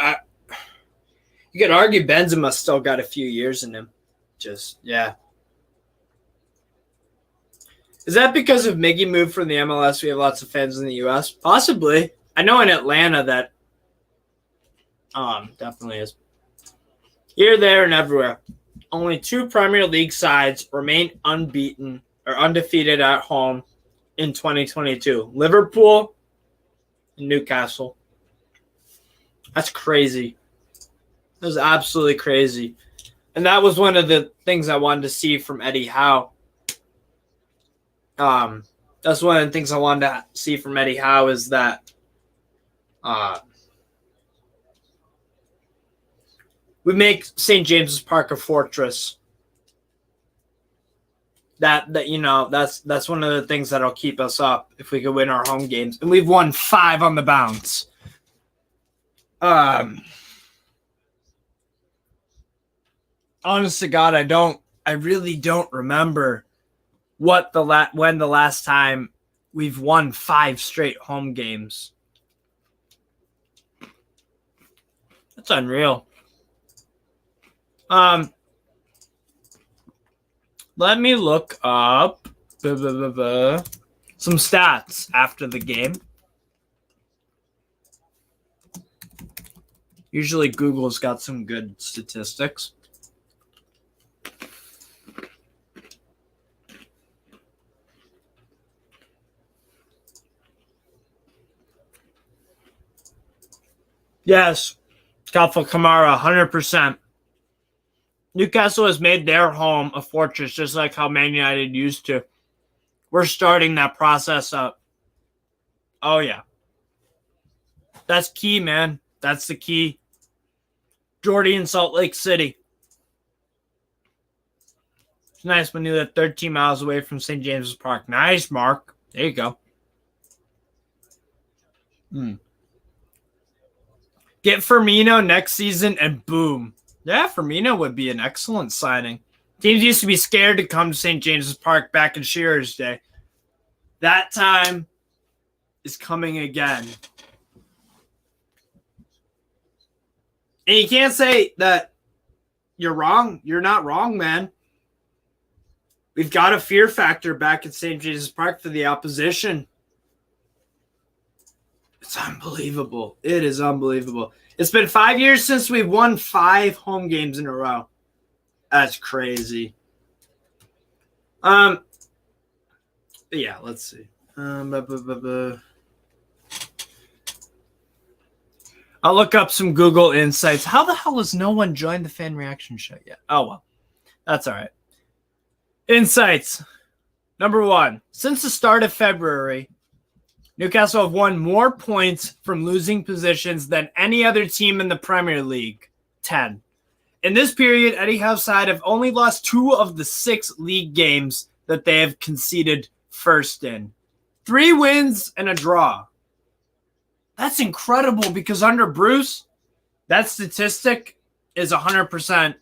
you could argue Benzema still got a few years in him. Yeah. Is that because of Miggy moved from the MLS? We have lots of fans in the U.S. Possibly. I know in Atlanta that Definitely is. Here, there, and everywhere. Only 2 Premier League sides remain unbeaten or undefeated at home in 2022. Liverpool and Newcastle. That's crazy. That was absolutely crazy. And that was one of the things I wanted to see from Eddie Howe. That's one of the things I wanted to see from Eddie Howe is that we make St. James's Park a fortress. That's one of the things that'll keep us up if we could win our home games. And we've won 5 on the bounce. Honest to God, I really don't remember when the last time we've won 5 straight home games. That's unreal. Let me look up some stats after the game. Usually Google's got some good statistics. Yes, Kalfa Kamara, 100%. Newcastle has made their home a fortress, just like how Man United used to. We're starting that process up. Oh, yeah. That's key, man. That's the key. Jordy in Salt Lake City. It's nice when you live 13 miles away from St. James's Park. Nice, Mark. There you go. Get Firmino next season and boom. Yeah, Firmino would be an excellent signing. Teams used to be scared to come to St. James's Park back in Shearer's day. That time is coming again. And you can't say that you're wrong. You're not wrong, man. We've got a fear factor back at St. James's Park for the opposition. It's unbelievable. It is unbelievable. It's been 5 years since we've won 5 home games in a row. That's crazy. Yeah, let's see. I'll look up some Google Insights. How the hell has no one joined the fan reaction show yet? Oh, well. That's all right. Insights. Number 1. Since the start of February, Newcastle have won more points from losing positions than any other team in the Premier League. 10. In this period, Eddie Howe's side have only lost 2 of the 6 league games that they have conceded first in. 3 wins and a draw. That's incredible because under Bruce, that statistic is 100%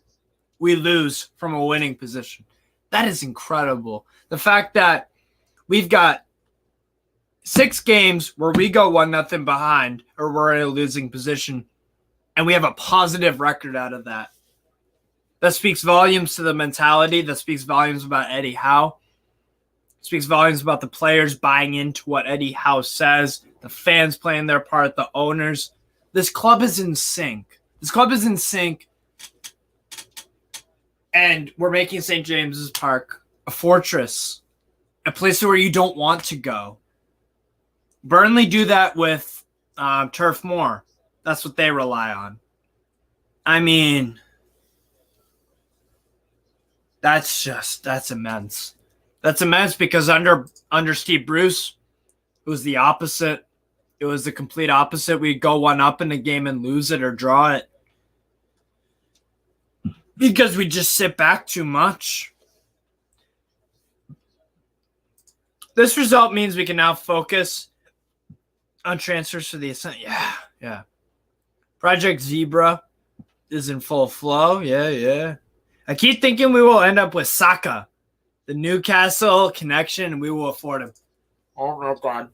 we lose from a winning position. That is incredible. The fact that we've got 6 games where we go 1-0 behind or we're in a losing position and we have a positive record out of that. That speaks volumes to the mentality. That speaks volumes about Eddie Howe. Speaks volumes about the players buying into what Eddie Howe says, the fans playing their part, the owners. This club is in sync. This club is in sync. And we're making St. James's Park a fortress, a place where you don't want to go. Burnley do that with Turf Moor. That's what they rely on. I mean, that's immense. That's immense because under Steve Bruce, it was the opposite. It was the complete opposite. We'd go 1-up in a game and lose it or draw it because we just sit back too much. This result means we can now focus on transfers for the Ascent. Yeah. Project Zebra is in full flow. Yeah. I keep thinking we will end up with Saka, the Newcastle connection, and we will afford him. Oh, my God.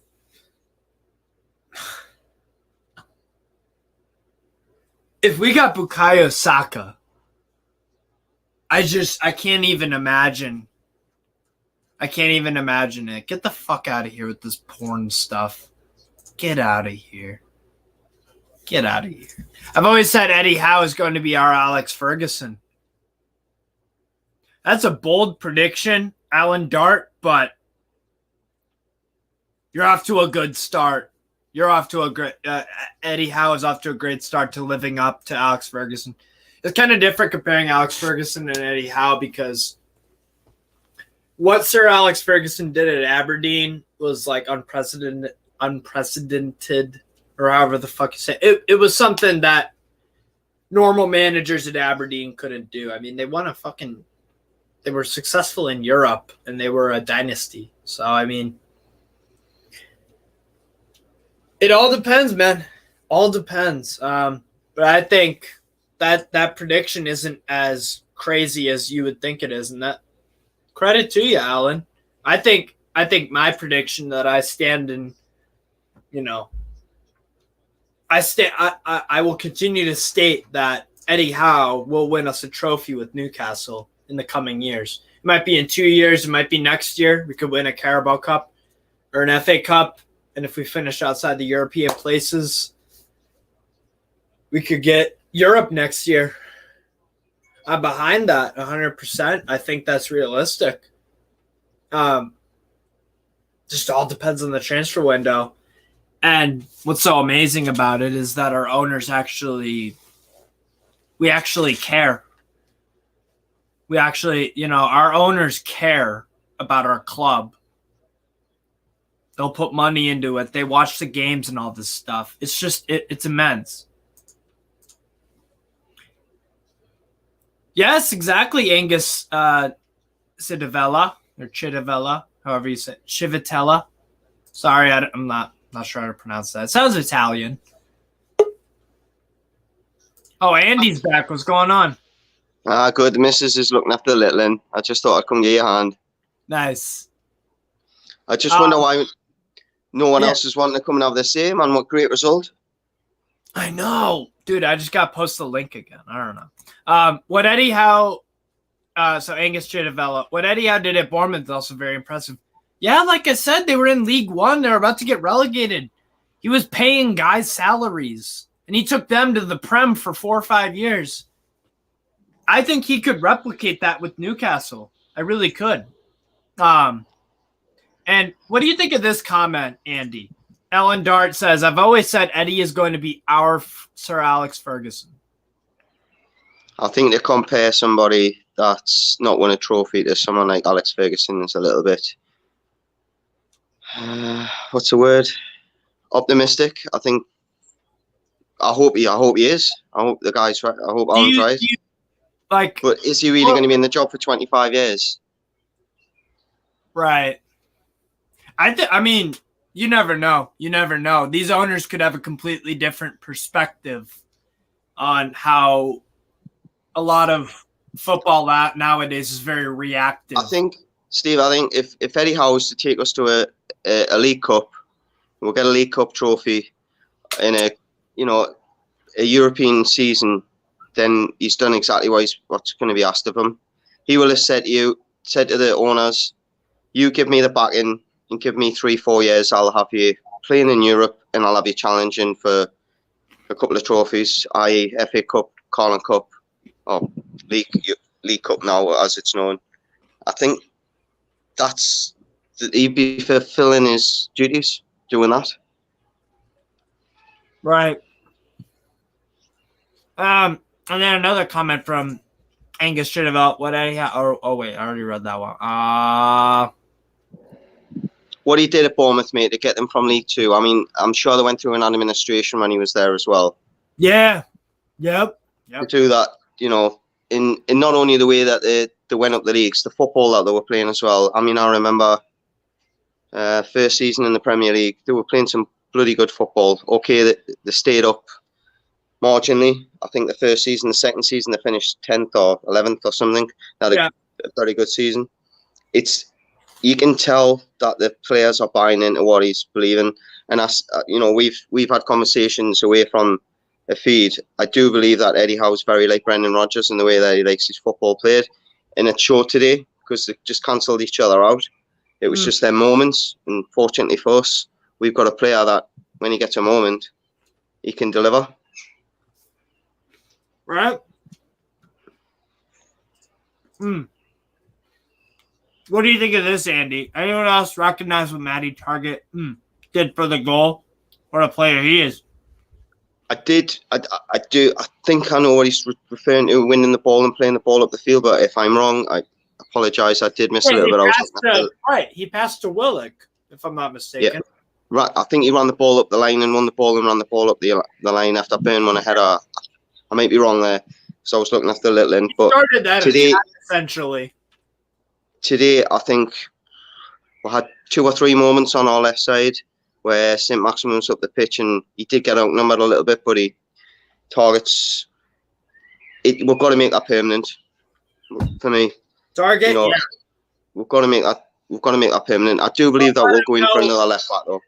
If we got Bukayo Saka, I can't even imagine. I can't even imagine it. Get the fuck out of here with this porn stuff. Get out of here. Get out of here. I've always said Eddie Howe is going to be our Alex Ferguson. That's a bold prediction, Alan Dart, but you're off to a good start. You're off to a great Eddie Howe is off to a great start to living up to Alex Ferguson. It's kind of different comparing Alex Ferguson and Eddie Howe because what Sir Alex Ferguson did at Aberdeen was like unprecedented, or however the fuck you say it. It was something that normal managers at Aberdeen couldn't do. I mean, they were successful in Europe and they were a dynasty. So, I mean, it all depends, man. All depends. But I think that prediction isn't as crazy as you would think it is. And that credit to you, Alan. I think my prediction that I stand in, I will continue to state that Eddie Howe will win us a trophy with Newcastle in the coming years. It might be in 2 years. It might be next year. We could win a Carabao Cup or an FA Cup. And if we finish outside the European places, we could get Europe next year. I'm behind that 100%. I think that's realistic. Just all depends on the transfer window. And what's so amazing about it is that our owners we actually care. Our owners care about our club. They'll put money into it. They watch the games and all this stuff. It's just, it's immense. Yes, exactly, Angus Cidavella, or Chidavella, however you say it. Civitella. Sorry, I'm not sure how to pronounce that. It sounds Italian. Oh, Andy's back. What's going on? Good. The missus is looking after the little one. I just thought I'd come give you a hand. Nice. I just wonder why no one else is wanting to come and have the same, and what great result. I know. Dude, I just got to post the link again. I don't know. What Eddie Howe, so Angus Chidavella, what Eddie Howe did at Bournemouth is also very impressive. Yeah, like I said, they were in League One. They were about to get relegated. He was paying guys salaries, and he took them to the Prem for 4 or 5 years. I think he could replicate that with Newcastle. I really could. And what do you think of this comment, Andy? Ellen Dart says, I've always said Eddie is going to be our Sir Alex Ferguson. I think to compare somebody that's not won a trophy to someone like Alex Ferguson is a little bit, what's the word? Optimistic. I hope he is. I hope the guy's right. I hope Alan's right. But is he really going to be in the job for 25 years? Right. I mean, you never know. You never know. These owners could have a completely different perspective on how a lot of football nowadays is very reactive. I think, Steve, if Eddie Howe was to take us to a League Cup, we'll get a League Cup trophy in a European season, then he's done exactly what's going to be asked of him. He will have said to the owners, you give me the backing and give me 3-4 years, I'll have you playing in Europe and I'll have you challenging for a couple of trophies, i.e. FA Cup, Carling Cup, or League Cup now as it's known. I think he'd be fulfilling his duties doing that. Right. And then another comment from Angus Chidavella. What Eddie Howe? Oh wait, I already read that one. What he did at Bournemouth, mate, to get them from League Two. I mean, I'm sure they went through an administration when he was there as well. Yeah. Yep. To do that, in not only the way that they went up the leagues, the football that they were playing as well. I mean, I remember first season in the Premier League, they were playing some bloody good football. Okay, they stayed up marginally. I think the first season, the second season, they finished 10th or 11th or something. They had a very good season. You can tell that the players are buying into what he's believing. And as we've had conversations away from a feed. I do believe that Eddie Howe's very like Brendan Rodgers in the way that he likes his football played. And it showed today because they just cancelled each other out. It was just their moments. And fortunately for us, we've got a player that when he gets a moment, he can deliver. right? What do you think of this, Andy? Anyone else recognize what Matty Targett did for the goal? What a player he is. I did. I do. I think I know what he's referring to, winning the ball and playing the ball up the field. But if I'm wrong, I apologise. I did miss a little bit. He passed to Willock, if I'm not mistaken. Yeah. Right. I think he ran the ball up the line and won the ball and ran the ball up the line after Burn won a header. I might be wrong there. So I was looking after the little end. But started that today, essentially. Today, I think we had 2 or 3 moments on our left side where Saint-Maximin was up the pitch and he did get outnumbered a little bit, but he targets it. We've got to make that permanent for me. Target, yeah. We've got to make that permanent. I do believe that we'll go in for another left back though.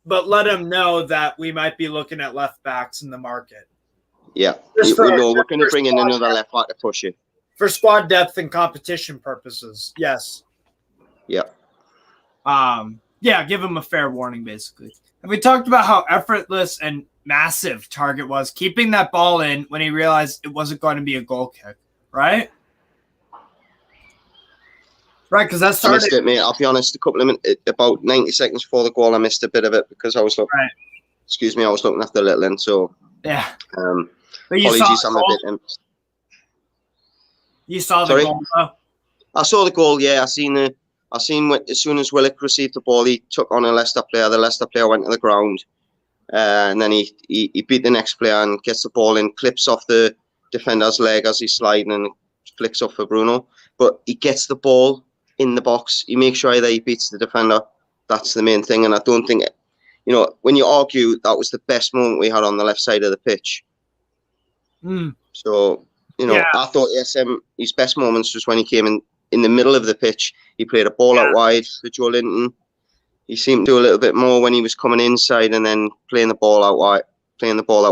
But let him know that we might be looking at left backs in the market. Yeah, we're going to bring in another left back to push it. For squad depth and competition purposes, yes. Yeah. Yeah, give him a fair warning, basically. And we talked about how effortless and massive Targett was, keeping that ball in when he realized it wasn't going to be a goal kick, right? Right, because that started... I missed it, mate. I'll be honest, about 90 seconds before the goal, I missed a bit of it because I was looking... Right. Excuse me, I was looking after the little end, so... Yeah. But apologies, I'm a bit... You saw the goal, though? I saw the goal, yeah. I seen as soon as Willock received the ball, he took on a Leicester player. The Leicester player went to the ground. And then he beat the next player and gets the ball in, clips off the defender's leg as he's sliding and flicks up for Bruno. But he gets the ball in the box. He makes sure that he beats the defender. That's the main thing. And I don't think, when you argue, that was the best moment we had on the left side of the pitch. So, I thought his best moments was when he came in the middle of the pitch. He played a ball out wide for Joe Linton. He seemed to do a little bit more when he was coming inside and then playing the ball out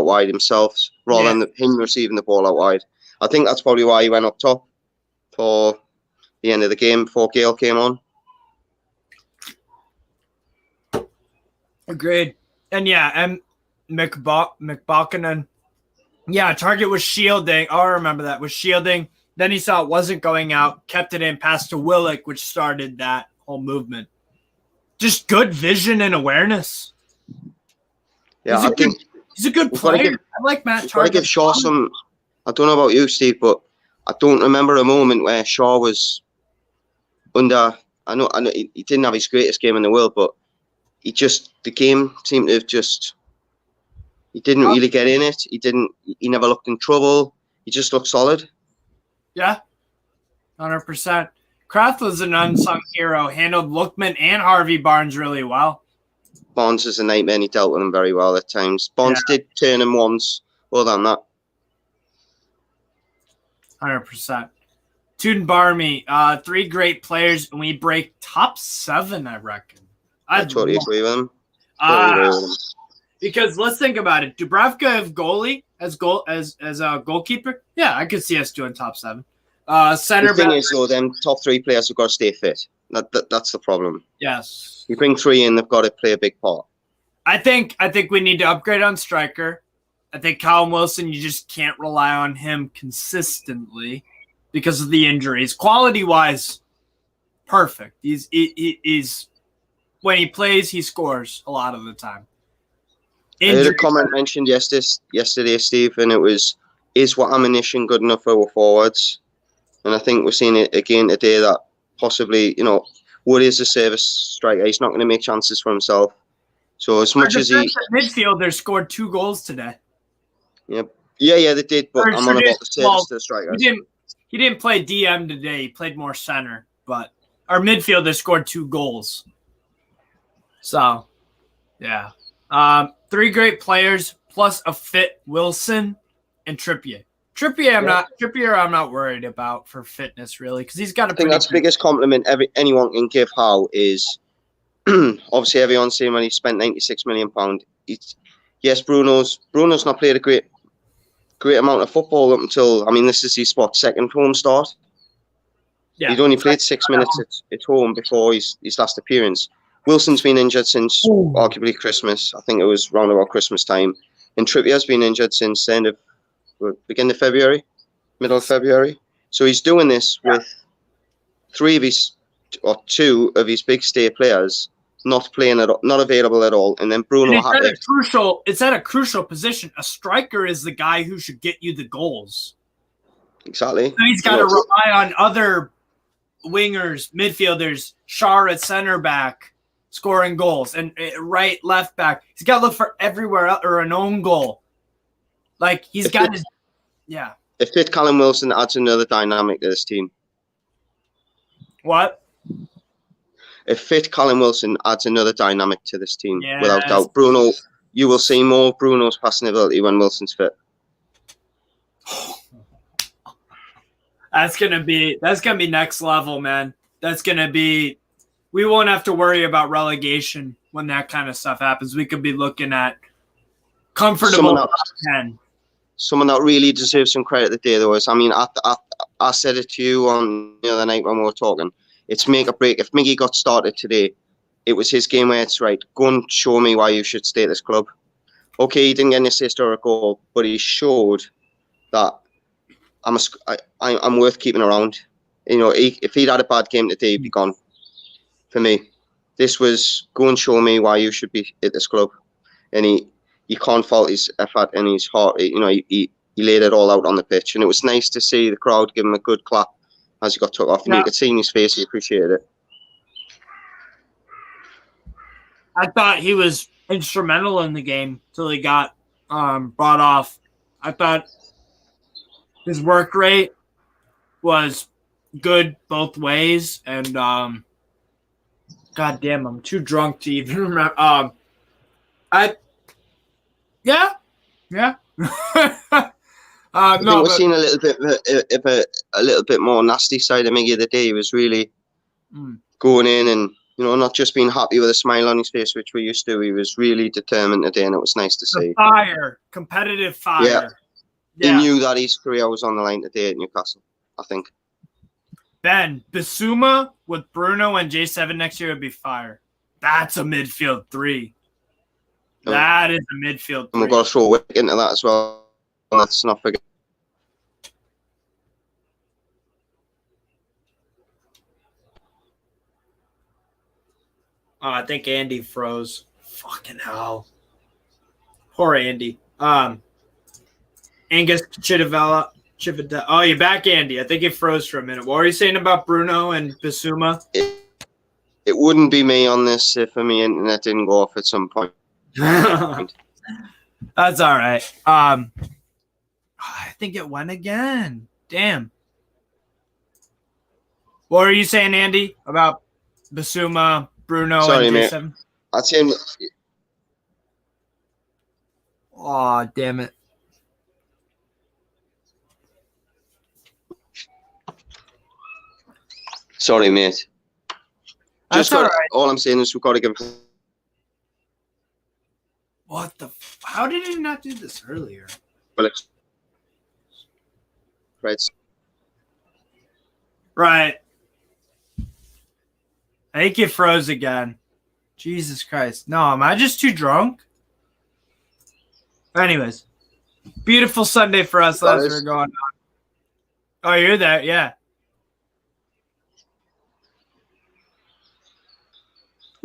wide himself rather than him receiving the ball out wide. I think that's probably why he went up top for the end of the game before Gale came on. Agreed. And and McBalkinen. Yeah, Targett was shielding. Oh, I remember that. Was shielding. Then he saw it wasn't going out, kept it in, passed to Willock, which started that whole movement. Just good vision and awareness. Yeah, he's a good player. I like Matt Targett. I give Shaw some... I don't know about you, Steve, but I don't remember a moment where Shaw was under... I know he didn't have his greatest game in the world, but the game seemed to have just... He didn't really get in it. He never looked in trouble. He just looked solid. Yeah, 100%. Kraft was an unsung hero, handled Lookman and Harvey Barnes really well. Barnes is a nightmare, and he dealt with him very well at times. Barnes did turn him once. Well done, that. 100%. Tuden Barmy, 3 great players, and we break top 7, I reckon. I totally agree with him. Because let's think about it. Dubravka have goalie as a goalkeeper? Yeah, I could see us doing top 7. Center the thing is, though, them top 3 players have got to stay fit. That's the problem. Yes. You bring 3 in, they've got to play a big part. I think we need to upgrade on striker. I think Callum Wilson, you just can't rely on him consistently because of the injuries. Quality-wise, perfect. He's when he plays, he scores a lot of the time. I heard a comment mentioned yesterday, Steve, and it was, is what ammunition good enough for our forwards? And I think we're seeing it again today that possibly, Wood is a service striker. He's not going to make chances for himself. So as much as he... midfielder scored 2 goals today. Yeah, they did, but I'm on about the service to the strikers. He didn't play DM today. He played more center, but our midfielder scored 2 goals. So, yeah. 3 great players plus a fit Wilson and Trippier. Trippier, I'm not worried about for fitness really because he's got a. I think that's the biggest compliment anyone can give Howe is obviously everyone's saying when he spent £96 million. Yes, Bruno's not played a great amount of football up until this is his second home start. Yeah, he'd only played 6 minutes at home before his last appearance. Wilson's been injured since arguably Christmas. I think it was round about Christmas time. And Trippier's been injured since the end of beginning of February, middle of February. So he's doing this with 2 of his big stay players not playing at all, not available at all, and then Bruno. It's at a crucial position. A striker is the guy who should get you the goals. Exactly. So he's got to rely on other wingers, midfielders, Shar at center back, scoring goals, and right, left back. He's got to look for everywhere else, or an own goal. Like he's got his, yeah. If fit Callum Wilson adds another dynamic to this team. What? If fit Callum Wilson adds another dynamic to this team, without doubt. Bruno, you will see more Bruno's passing ability when Wilson's fit. That's gonna be next level, man. We won't have to worry about relegation when that kind of stuff happens. We could be looking at comfortable top 10. Someone that really deserves some credit today, though, is, I said it to you on the other night when we were talking. It's make or break. If Miggy got started today, it was his game where it's right. Go and show me why you should stay at this club. Okay, he didn't get an assist or a goal, but he showed that I'm worth keeping around. You know, if he'd had a bad game today, he'd be gone. For me, this was go and show me why you should be at this club, and you can't fault his effort and his heart. You know, he laid it all out on the pitch, and it was nice to see the crowd give him a good clap as he got took off, and you could see in his face he appreciated it. I thought he was instrumental in the game till he got brought off. I thought his work rate was good both ways, and God damn, I'm too drunk to even remember. Yeah. I think we're seeing a little bit more nasty side of Miggy the day. He was really going in and, you know, not just being happy with a smile on his face, which we're used to. He was really determined today, and it was nice to see. Competitive fire. Yeah. He knew that his career was on the line today at Newcastle, I think. Ben, Bissouma with Bruno and J7 next year would be fire. That's a midfield 3. That is a midfield 3. And we've got to throw Wick into that as well. Let's not forget. Oh, I think Andy froze. Fucking hell. Poor Andy. Angus Chidavella. Oh, you're back, Andy. I think it froze for a minute. What were you saying about Bruno and Bissouma? It wouldn't be me on this if my internet didn't go off at some point. That's all right. I think it went again. Damn. What were you saying, Andy, about Bissouma, Bruno, Sorry, and mate. J7? I'd say. Oh, damn it. Sorry, mate. That's all right. All I'm saying is we've got to give. What the? How did he not do this earlier? Right. I think it froze again. Jesus Christ. No, am I just too drunk? Anyways, beautiful Sunday for us. As we're going on. Oh, you're there? Yeah.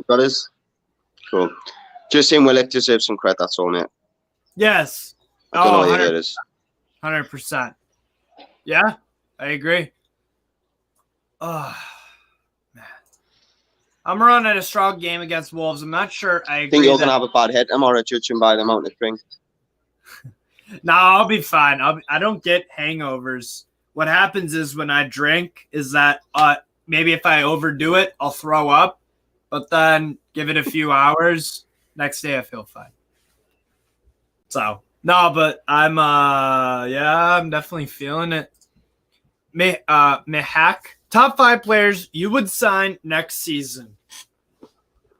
That is cool. Just saying Willock deserves some credit, that's all, mate. Yes. I don't know what it is. 100%. Yeah, I agree. Oh, man. I'm running a strong game against Wolves. I'm not sure I agree. I think you're going to have a bad head tomorrow, judging by the amount of drink. No, I'll be fine. I don't get hangovers. What happens is when I drink is that maybe if I overdo it, I'll throw up. But then give it a few hours. Next day, I feel fine. So, no, but I'm definitely feeling it. Mihak, top 5 players you would sign next season.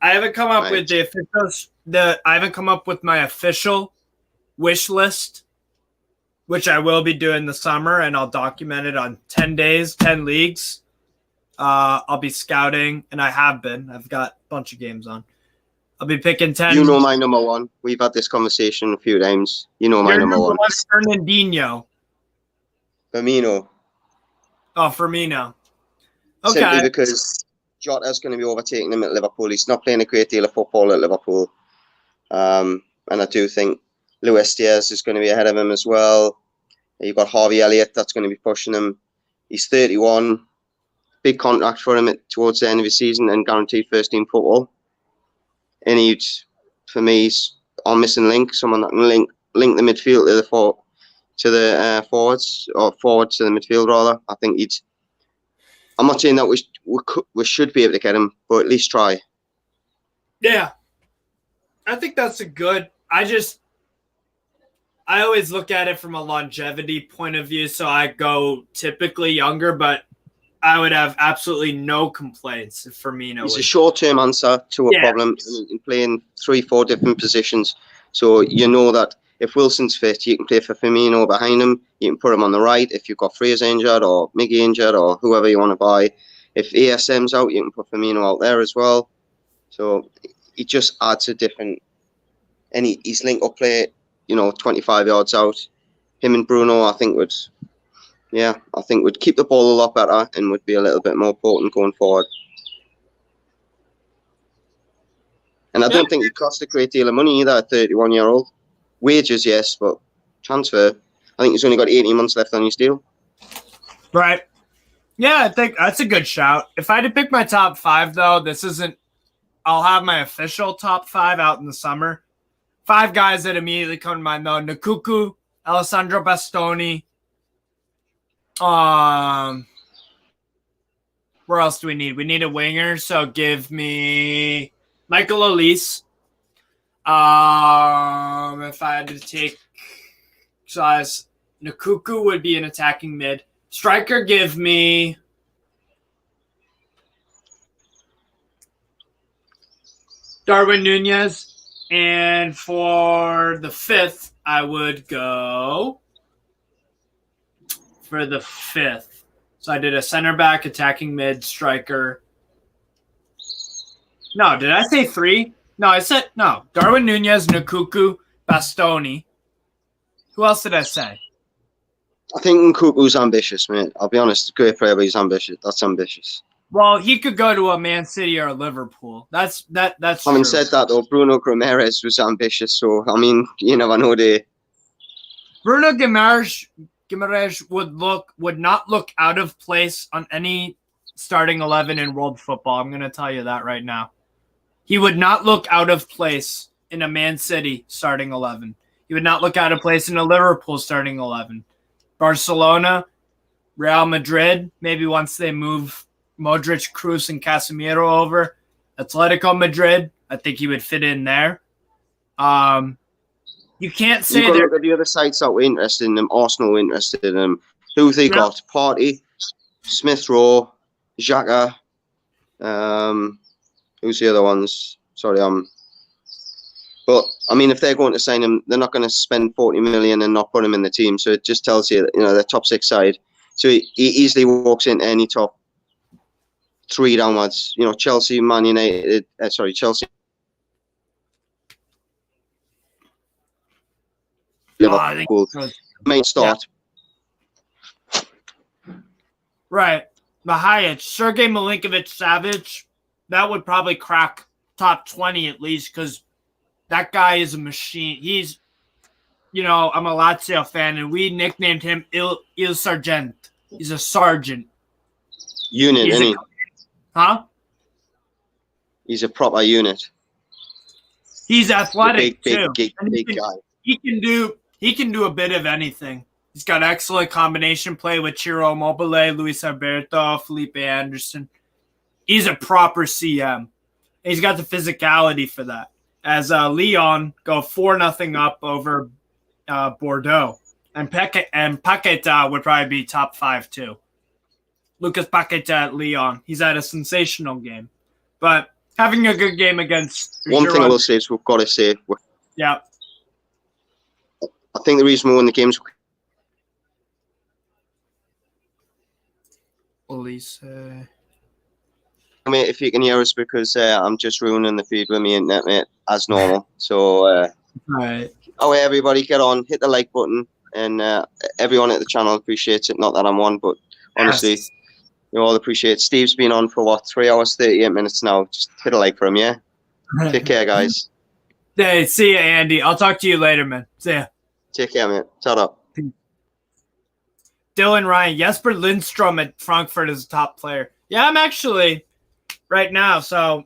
I haven't come up with I haven't come up with my official wish list, which I will be doing this summer, and I'll document it on 10 days, 10 leagues. I'll be scouting, and I have been. I've got a bunch of games on. I'll be picking 10. You know my number one. We've had this conversation a few times. You know my number one. Fernandinho. Firmino. Oh, Firmino. Okay. Simply because Jota's going to be overtaking him at Liverpool. He's not playing a great deal of football at Liverpool. And I do think Luis Diaz is going to be ahead of him as well. You've got Harvey Elliott that's going to be pushing him. He's 31. Big contract for him towards the end of the season and guaranteed first team football. And he'd, for me, he's on missing link. Someone that can link the midfield to the forwards, or forward to the midfield rather. I think he'd. I'm not saying that we should be able to get him, but at least try. Yeah, I think that's a good. I always look at it from a longevity point of view, so I go typically younger, but I would have absolutely no complaints if Firmino. It's a short-term answer to a problem in playing 3-4 different positions. So you know that if Wilson's fit, you can play for Firmino behind him. You can put him on the right if you've got Fraser injured or Miggy injured or whoever you want to buy. If ASM's out, you can put Firmino out there as well. So he just adds a different. And he's link-up play, 25 yards out. Him and Bruno, I think would keep the ball a lot better and would be a little bit more potent going forward. And I don't think he cost a great deal of money either, a 31-year-old. Wages, yes, but transfer, I think he's only got 18 months left on his deal. Right. Yeah, I think that's a good shout. If I had to pick my top 5, though, I'll have my official top 5 out in the summer. 5 guys that immediately come to mind, though. Nkunku, Alessandro Bastoni. Where else do we need? We need a winger, so give me Michael Olise. If I had to take size, Nkunku would be an attacking mid. Striker, give me Darwin Nunez. And for the 5th, I would go for the 5th. So I did a center back, attacking mid, striker. No, did I say 3? No, I said no. Darwin Nunez, Nkunku, Bastoni. Who else did I say? I think Nkunku's ambitious, mate. I'll be honest, great player, but he's ambitious. That's ambitious. Well, he could go to a Man City or a Liverpool. That's Having said that, though, Bruno Guimarães was ambitious, so I mean, you never know. Bruno Guimarães would not look out of place on any starting 11 in world football. I'm going to tell you that right now. He would not look out of place in a Man City starting 11. He would not look out of place in a Liverpool starting 11. Barcelona, Real Madrid, maybe once they move Modric, Kroos, and Casemiro over. Atletico Madrid, I think he would fit in there. You can't say that. Look at the other sides that were interested in him. Arsenal were interested in him. Who have they got? Partey, Smith Rowe, Xhaka. Who's the other ones? Sorry, But I mean, if they're going to sign him, they're not going to spend 40 million and not put him in the team. So it just tells you that the top 6 side. So he easily walks into any top 3 downwards. Chelsea, Man United. Chelsea. Liverpool. Main start. Yeah. Right. Mahic, Sergei Milinkovic-Savic, that would probably crack top 20 at least because that guy is a machine. He's, I'm a Lazio fan, and we nicknamed him Il Sergent. He's a sergeant. Unit, isn't he? Huh? He's a proper unit. He's athletic, too. Big guy. He can do a bit of anything. He's got excellent combination play with Ciro Immobile, Luis Alberto, Felipe Anderson. He's a proper CM. He's got the physicality for that. As Lyon go 4-0 up over Bordeaux. And Paqueta would probably be top 5 too. Lucas Paqueta at Lyon. He's had a sensational game. But having a good game against One thing I will say is we've got to say. Yeah. I think the reason we won the games. Elise. Mate, if you can hear us, because I'm just ruining the feed with my internet, mate, as normal. So, right. Oh, everybody, get on, hit the like button, and everyone at the channel appreciates it. Not that I'm on, but honestly, you all appreciate it. Steve's been on for 3 hours, 38 minutes now. Just hit a like for him, yeah? Take care, guys. Hey, see ya, Andy. I'll talk to you later, man. See ya. Take care, man. Ta-da. Dylan Ryan, Jesper Lindstrom at Frankfurt is a top player. Yeah, I'm actually right now, so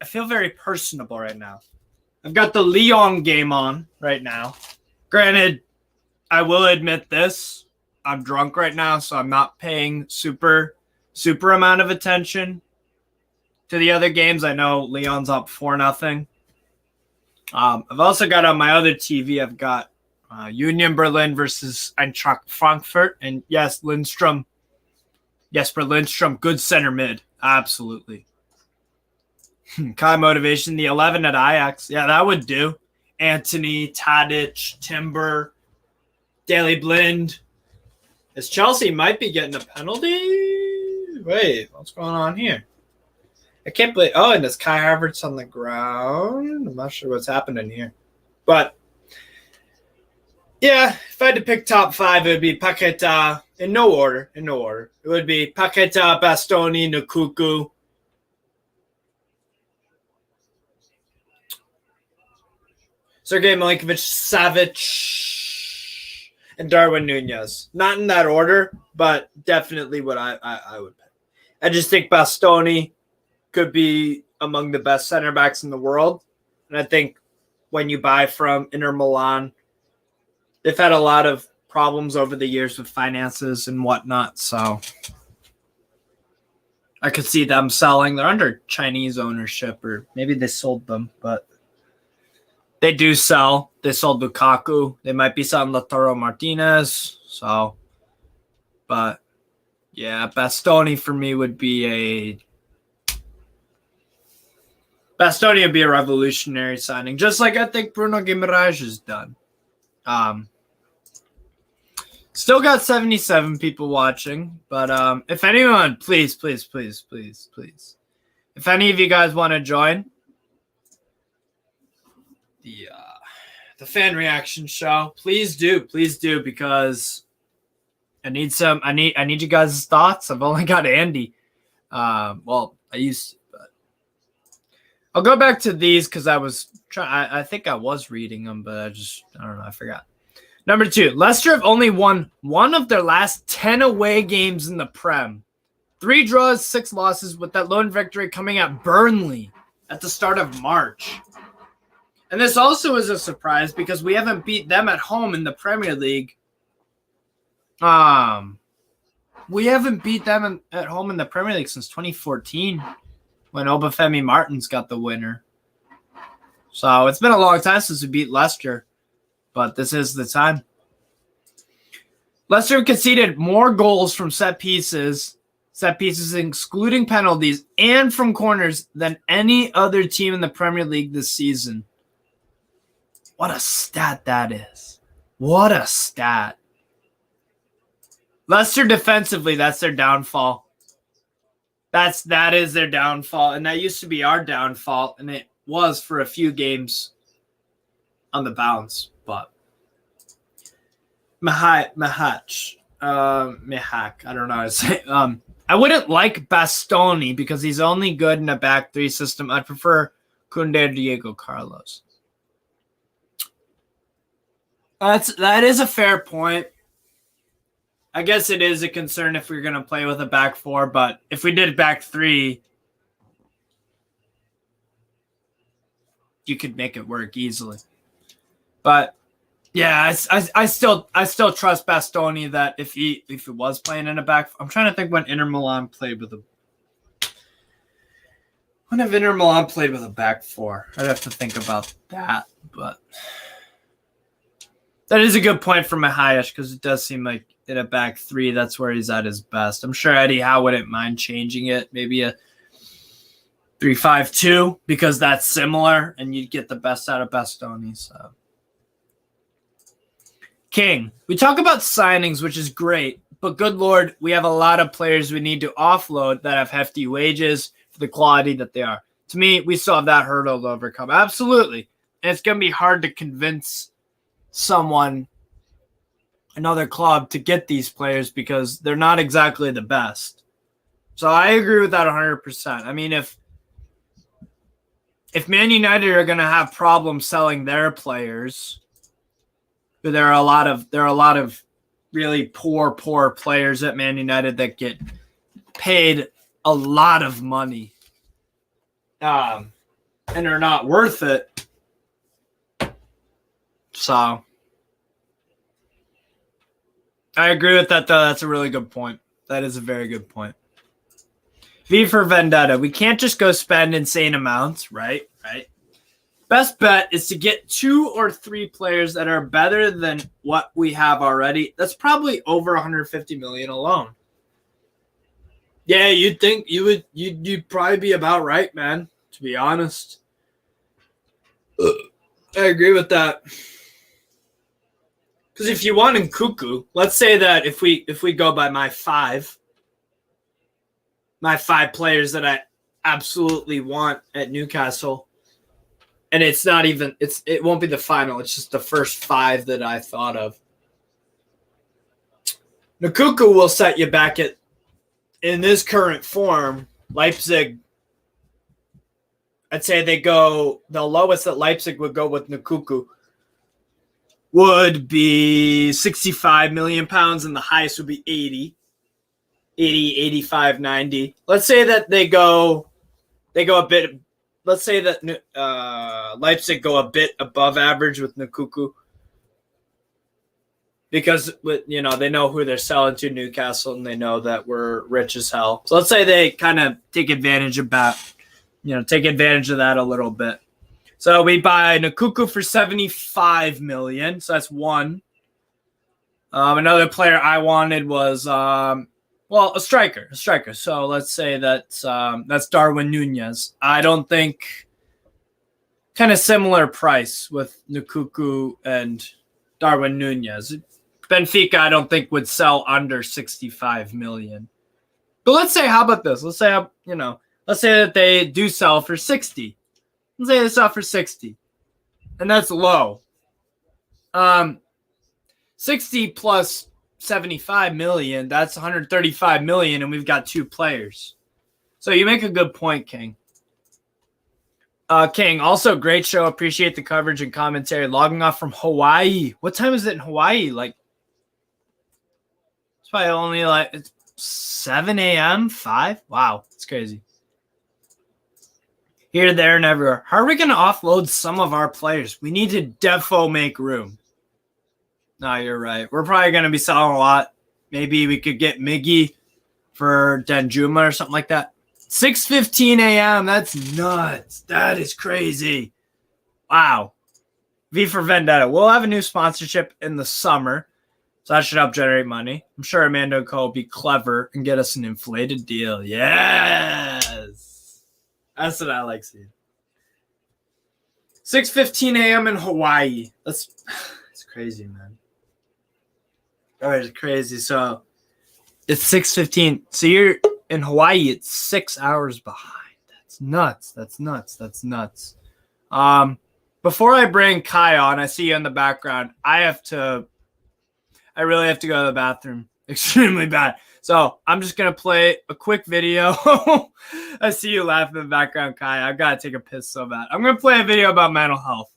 I feel very personable right now. I've got the Lyon game on right now. Granted, I will admit this. I'm drunk right now, so I'm not paying super amount of attention to the other games. I know Lyon's up 4-0. I've also got on my other TV, I've got Union Berlin versus Eintracht Frankfurt. And yes, Jesper Lindstrom, good center mid. Absolutely. Kai Motivation, the 11 at Ajax. Yeah, that would do. Anthony, Tadic, Timber, Daley Blind. As Chelsea might be getting a penalty. Wait, what's going on here? I can't believe. Oh, and it's Kai Havertz on the ground. I'm not sure what's happening here. But, yeah, if I had to pick top 5, it would be Paqueta. In no order. It would be Paqueta, Bastoni, Nkunku. Sergej Milinkovic, Savic, and Darwin Nunez. Not in that order, but definitely what I would pick. I just think Bastoni could be among the best center backs in the world. And I think when you buy from Inter Milan, they've had a lot of problems over the years with finances and whatnot. So I could see them selling. They're under Chinese ownership, or maybe they sold them, but they do sell. They sold Lukaku. They might be selling Lautaro Martinez. So, but yeah, Bastoni for me would be a revolutionary signing, just like I think Bruno Guimarães has done. Still got 77 people watching, but if anyone, please, if any of you guys want to join the fan reaction show, please do, because I need you guys' thoughts. I've only got Andy. Well, I used to, but I'll go back to these because I think I was reading them, but I don't know, I forgot. Number 2, Leicester have only won one of their last 10 away games in the Prem. 3 draws, 6 losses, with that lone victory coming at Burnley at the start of March. And this also is a surprise because we haven't beat them at home in the Premier League. We haven't beat them at home in the Premier League since 2014 when Obafemi Martins got the winner. So it's been a long time since we beat Leicester, but this is the time. Leicester conceded more goals from set pieces excluding penalties, and from corners than any other team in the Premier League this season. What a stat that is. What a stat. Leicester defensively, that's their downfall. That is their downfall, and that used to be our downfall, and it was for a few games on the bounce. But Mihak, I don't know how to say. I wouldn't like Bastoni because he's only good in a back 3 system. I'd prefer Koundé, Diego Carlos. That is a fair point. I guess it is a concern if we're going to play with a back 4, but if we did back 3, you could make it work easily. But yeah, I still trust Bastoni that if he was playing in a back, I'm trying to think when Inter Milan played with a. When have Inter Milan played with a back 4? I'd have to think about that, but that is a good point for Mahayesh because it does seem like in a back 3, that's where he's at his best. I'm sure Eddie Howe wouldn't mind changing it, maybe a 3-5-2 because that's similar, and you'd get the best out of Bastoni. So, King, we talk about signings, which is great, but good Lord, we have a lot of players we need to offload that have hefty wages for the quality that they are. To me, we still have that hurdle to overcome. Absolutely. And it's going to be hard to convince someone another club to get these players because they're not exactly the best. So I agree with that 100%. I mean, if Man United are going to have problems selling their players, there are a lot of really poor players at Man United that get paid a lot of money, and are not worth it. So I agree with that, though. That's a really good point. That is a very good point. V for Vendetta. We can't just go spend insane amounts, right? Right. Best bet is to get 2 or 3 players that are better than what we have already. That's probably over 150 million alone. Yeah, you'd think you'd probably be about right, man, to be honest. I agree with that. Because if you want Nkunku, let's say that if we go by my five players that I absolutely want at Newcastle, and it's not even it won't be the final, it's just the first 5 that I thought of. Nkunku will set you back at, in this current form, Leipzig. I'd say the lowest that Leipzig would go with Nkunku would be 65 million pounds, and the highest would be 80, 85, 90. Let's say that they go a bit. Let's say that Leipzig go a bit above average with Nkunku, because they know who they're selling to, Newcastle, and they know that we're rich as hell. So let's say they kind of take advantage of that a little bit. So we buy Nkunku for 75 million. So that's one. Another player I wanted was a striker. So let's say that's Darwin Núñez. I don't think, kind of similar price with Nkunku and Darwin Núñez. Benfica, I don't think, would sell under 65 million. But let's say, how about this? Let's say that they do sell for 60. Let's say they sell for 60. And that's low. 60 plus 75 million, that's 135 million, and we've got 2 players. So you make a good point, King. King, also great show. Appreciate the coverage and commentary. Logging off from Hawaii. What time is it in Hawaii? It's probably only it's 7 a.m., 5? Wow, it's crazy. Here, there, and everywhere. How are we going to offload some of our players? We need to defo make room. No, you're right. We're probably going to be selling a lot. Maybe we could get Miggy for Danjuma or something like that. 6:15 a.m. That's nuts. That is crazy. Wow. V for Vendetta. We'll have a new sponsorship in the summer, so that should help generate money. I'm sure Amanda and Co will be clever and get us an inflated deal. Yes. That's what I like seeing. 6:15 a.m. in Hawaii. It's crazy, man. All right, it's crazy. So it's 6:15. So you're in Hawaii. It's 6 hours behind. That's nuts. Before I bring Kai on, I see you in the background. I really have to go to the bathroom. Extremely bad. So I'm just going to play a quick video. I see you laughing in the background, Kai. I've got to take a piss so bad. I'm going to play a video about mental health.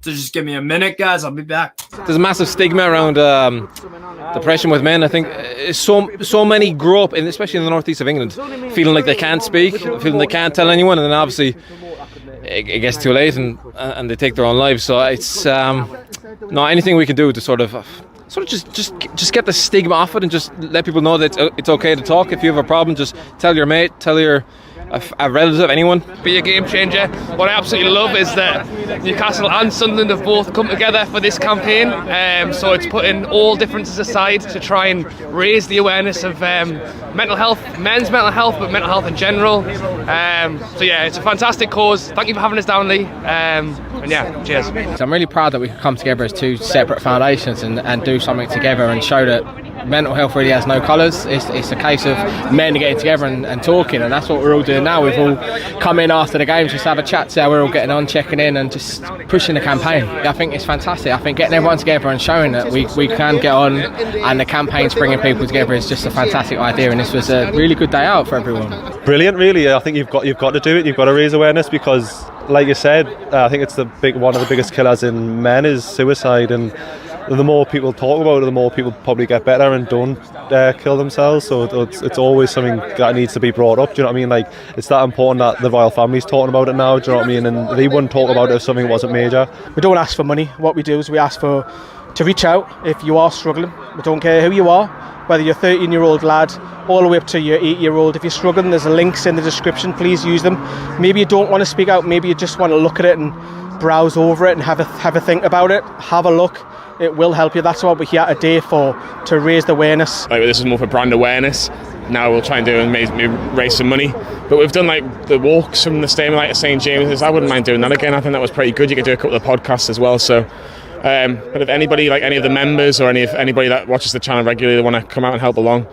So just give me a minute, guys. I'll be back. There's a massive stigma around depression with men. I think so many grow up, especially in the northeast of England, feeling like they can't speak, feeling they can't tell anyone, and then obviously it gets too late and they take their own lives. So it's anything we can do to sort of just get the stigma off it and just let people know that it's okay to talk. If you have a problem, just tell your mate, tell a relative, anyone. Be a game changer. What I absolutely love is that Newcastle and Sunderland have both come together for this campaign. So it's putting all differences aside to try and raise the awareness of mental health, men's mental health, but mental health in general. So yeah, it's a fantastic cause. Thank you for having us down, Lee. And yeah, cheers. So I'm really proud that we can come together as 2 separate foundations and do something together and show that mental health really has no colours. It's a case of men getting together and talking, and that's what we're all doing now. We've all come in after the games just to have a chat, see how we're all getting on, checking in and just pushing the campaign. I think it's fantastic. I think getting everyone together and showing that we can get on, and the campaign's bringing people together is just a fantastic idea, and this was a really good day out for everyone. Brilliant, really. I think you've got to do it. You've got to raise awareness because, like you said, I think it's one of the biggest killers in men is suicide, and the more people talk about it, the more people probably get better and don't kill themselves. So it's always something that needs to be brought up. Do you know what I mean? Like, it's that important that the royal family's talking about it now. Do you know what I mean? And they wouldn't talk about it if something wasn't major. We don't ask for money. What we do is we ask to reach out if you are struggling. We don't care who you are, whether you're a 13-year-old lad all the way up to your 8-year-old. If you're struggling, there's links in the description. Please use them. Maybe you don't want to speak out. Maybe you just want to look at it and browse over it and have a think about it. Have a look. It will help you. That's what we're here today for, to raise the awareness. Like, this is more for brand awareness. Now we'll try and do and maybe raise some money. But we've done like the walks from the stadium like to St James's. I wouldn't mind doing that again. I think that was pretty good. You could do a couple of podcasts as well. So, but if anybody, like any of the members or anybody that watches the channel regularly, want to come out and help along,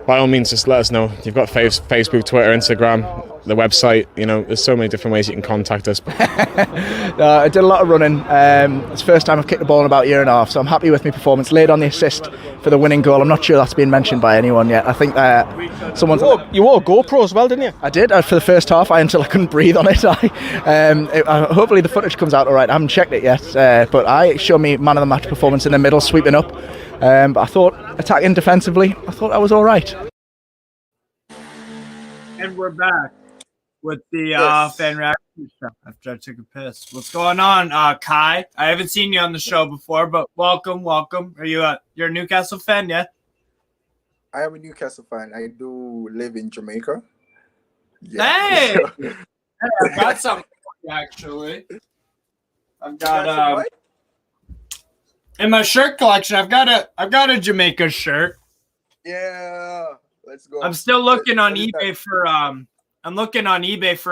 by all means, just let us know. You've got Facebook, Twitter, Instagram, the website. You know, there's so many different ways you can contact us. I did a lot of running. It's the first time I've kicked the ball in about a year and a half, so I'm happy with my performance. Laid on the assist for the winning goal. I'm not sure that's been mentioned by anyone yet. I think someone's... You wore GoPro as well, didn't you? I did, for the first half, until I couldn't breathe on it. Hopefully the footage comes out all right. I haven't checked it yet, but I showed me man of the match performance in the middle, sweeping up. But I thought, attacking defensively, I thought I was all right. And we're back with the fan reaction show after I took a piss. What's going on, Kai? I haven't seen you on the show before, but welcome. Are you're a Newcastle fan, yeah? I am a Newcastle fan. I do live in Jamaica. Yeah. Hey! Hey, I got something actually. I've got in my shirt collection, I've got a Jamaica shirt. Yeah, let's go. I'm still looking on eBay for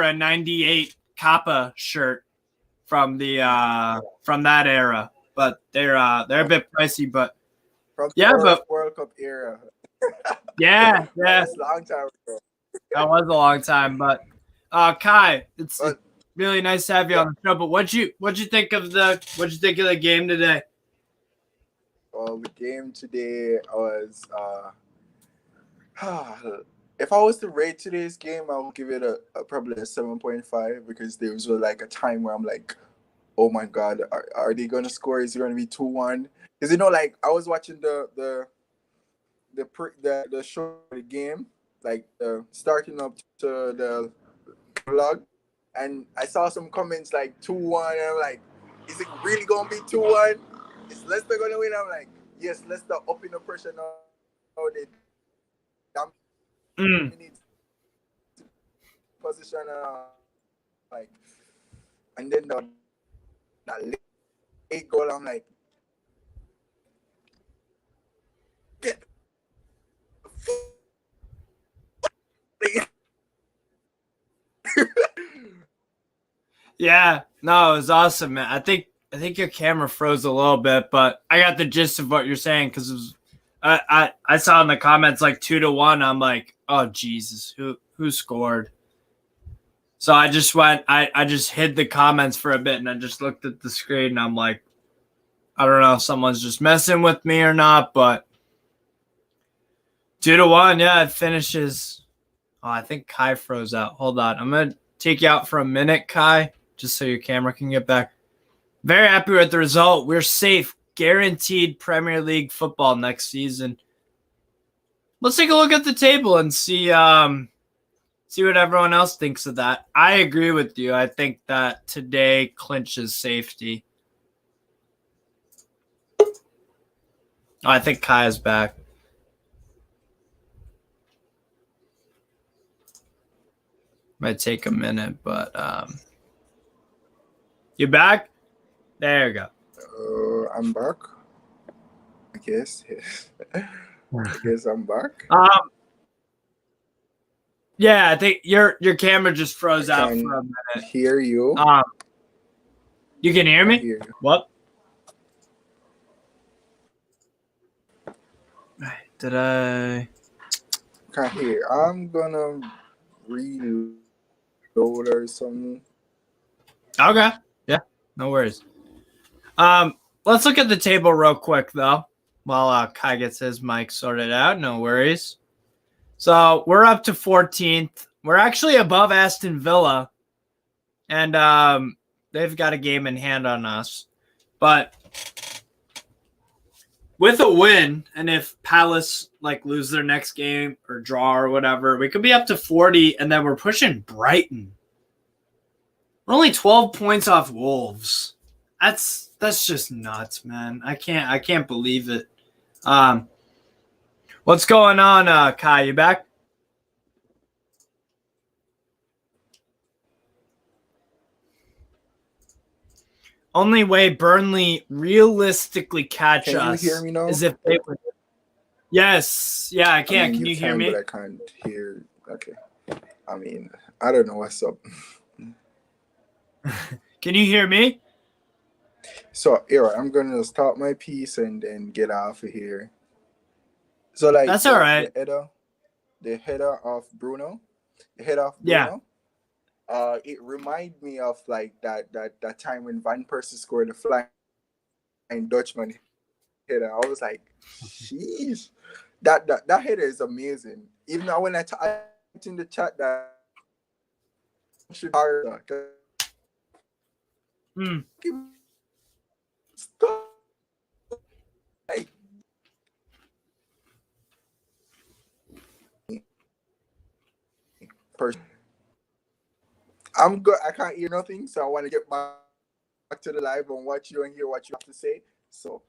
a '98 Kappa shirt from that era, but they're a bit pricey. But from World Cup era. yeah, That's a long time ago. That was a long time, but Kai, it's really nice to have you on the show. But what'd you think of the game today? Well, the game today was if I was to rate today's game, I would give it probably a 7.5 because there was like a time where I'm like, oh my God, are they going to score? Is it going to be 2-1? Because like I was watching the show, the game, like starting up to the vlog, and I saw some comments like 2-1, and I'm like, is it really going to be 2-1? Is Leicester going to win? I'm like, yes, Leicester up in the pressure now. They position, like, and then that late goal, I'm like, get Yeah, no, it was awesome, man. I think your camera froze a little bit, but I got the gist of what you're saying because it was. I saw in the comments like 2-1. I'm like, oh Jesus, who scored? So I just I just hid the comments for a bit and I just looked at the screen and I'm like, I don't know if someone's just messing with me or not, but 2-1, yeah, it finishes. Oh, I think Kai froze out. Hold on, I'm gonna take you out for a minute, Kai, just so your camera can get back. Very happy with the result. We're safe. Guaranteed Premier League football next season. Let's take a look at the table and see what everyone else thinks of that. I agree with you. I think that today clinches safety. Oh, I think Kai is back. Might take a minute, but you back? There you go. I'm back. I guess. Yes, I'm back. Yeah, I think your camera just froze out for a minute. Hear you. You can hear me? I hear you. What? Did I? Can't hear. I'm gonna reload or something. Okay. Yeah. No worries. Let's look at the table real quick though, while Kai gets his mic sorted out. No worries. So we're up to 14th. We're actually above Aston Villa, and they've got a game in hand on us. But with a win, and if Palace lose their next game or draw or whatever, we could be up to 40, and then we're pushing Brighton. We're only 12 points off Wolves. That's just nuts, man. I can't believe it. What's going on, Kai? You back? Only way Burnley realistically catch us hear me now? is if they were. Yes. Yeah, I can. Can you hear me? But I can't hear. Okay. I mean, I don't know what's up. Can you hear me? So, here, I'm going to start my piece and then get off of here. So, that's all right. The header of Bruno. Yeah. It reminded me of that time when Van Persie scored the flying Dutchman header. I was like, sheesh. That header is amazing. Even though when I typed in the chat that should stop. I'm good. I can't hear nothing, so I want to get back to the live and watch you and hear what you have to say. So,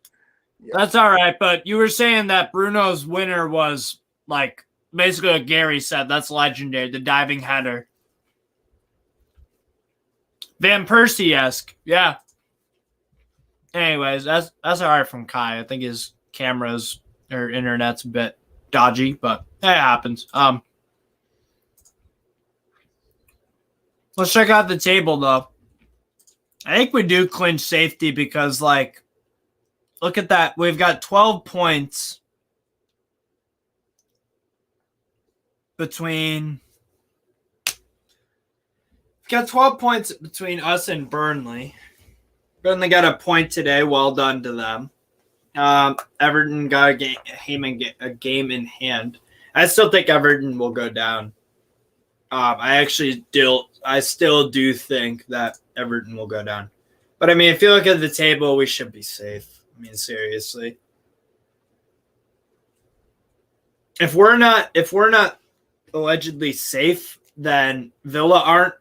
yeah. That's all right. But you were saying that Bruno's winner was basically what Gary said. That's legendary. The diving header. Van Persie-esque. Yeah. Anyways, that's all right from Kai. I think his cameras or internet's a bit dodgy, but it happens. Let's check out the table, though. I think we do clinch safety because, look at that. We've got 12 points between... We've got 12 points between us and Burnley. Burnley got a point today. Well done to them. Everton got a game in hand. I still think Everton will go down. I still do think that Everton will go down. But I mean, if you look at the table, we should be safe. I mean, seriously. If we're not allegedly safe, then Villa aren't,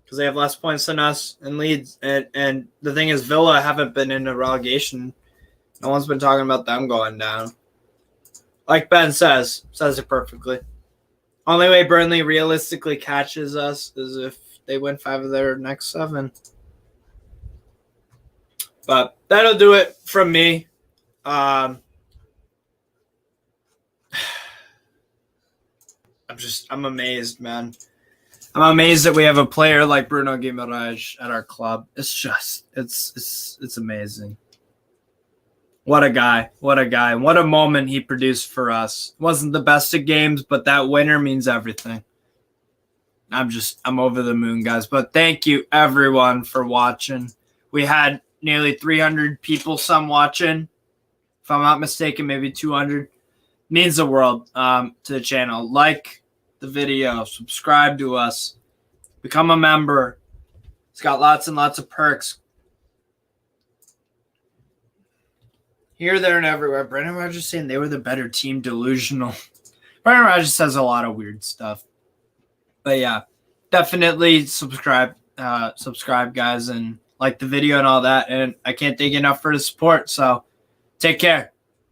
because they have less points than us and Leeds. And the thing is, Villa haven't been in a relegation. No one's been talking about them going down. Like Ben says it perfectly. Only way Burnley realistically catches us is if they win 5 of their next 7. But that'll do it from me. I'm amazed, man. I'm amazed that we have a player like Bruno Guimarães at our club. It's amazing. What a guy. What a guy. What a moment he produced for us. Wasn't the best of games, but that winner means everything. I'm over the moon, guys. But thank you, everyone, for watching. We had nearly 300 people, some watching. If I'm not mistaken, maybe 200. Means the world to the channel. Like the video. Subscribe to us. Become a member. It's got lots and lots of perks. Here, there, and everywhere. Brendan Rodgers saying they were the better team. Delusional. Brendan Rodgers says a lot of weird stuff. But yeah, definitely subscribe, guys, and like the video and all that. And I can't thank you enough for the support. So take care.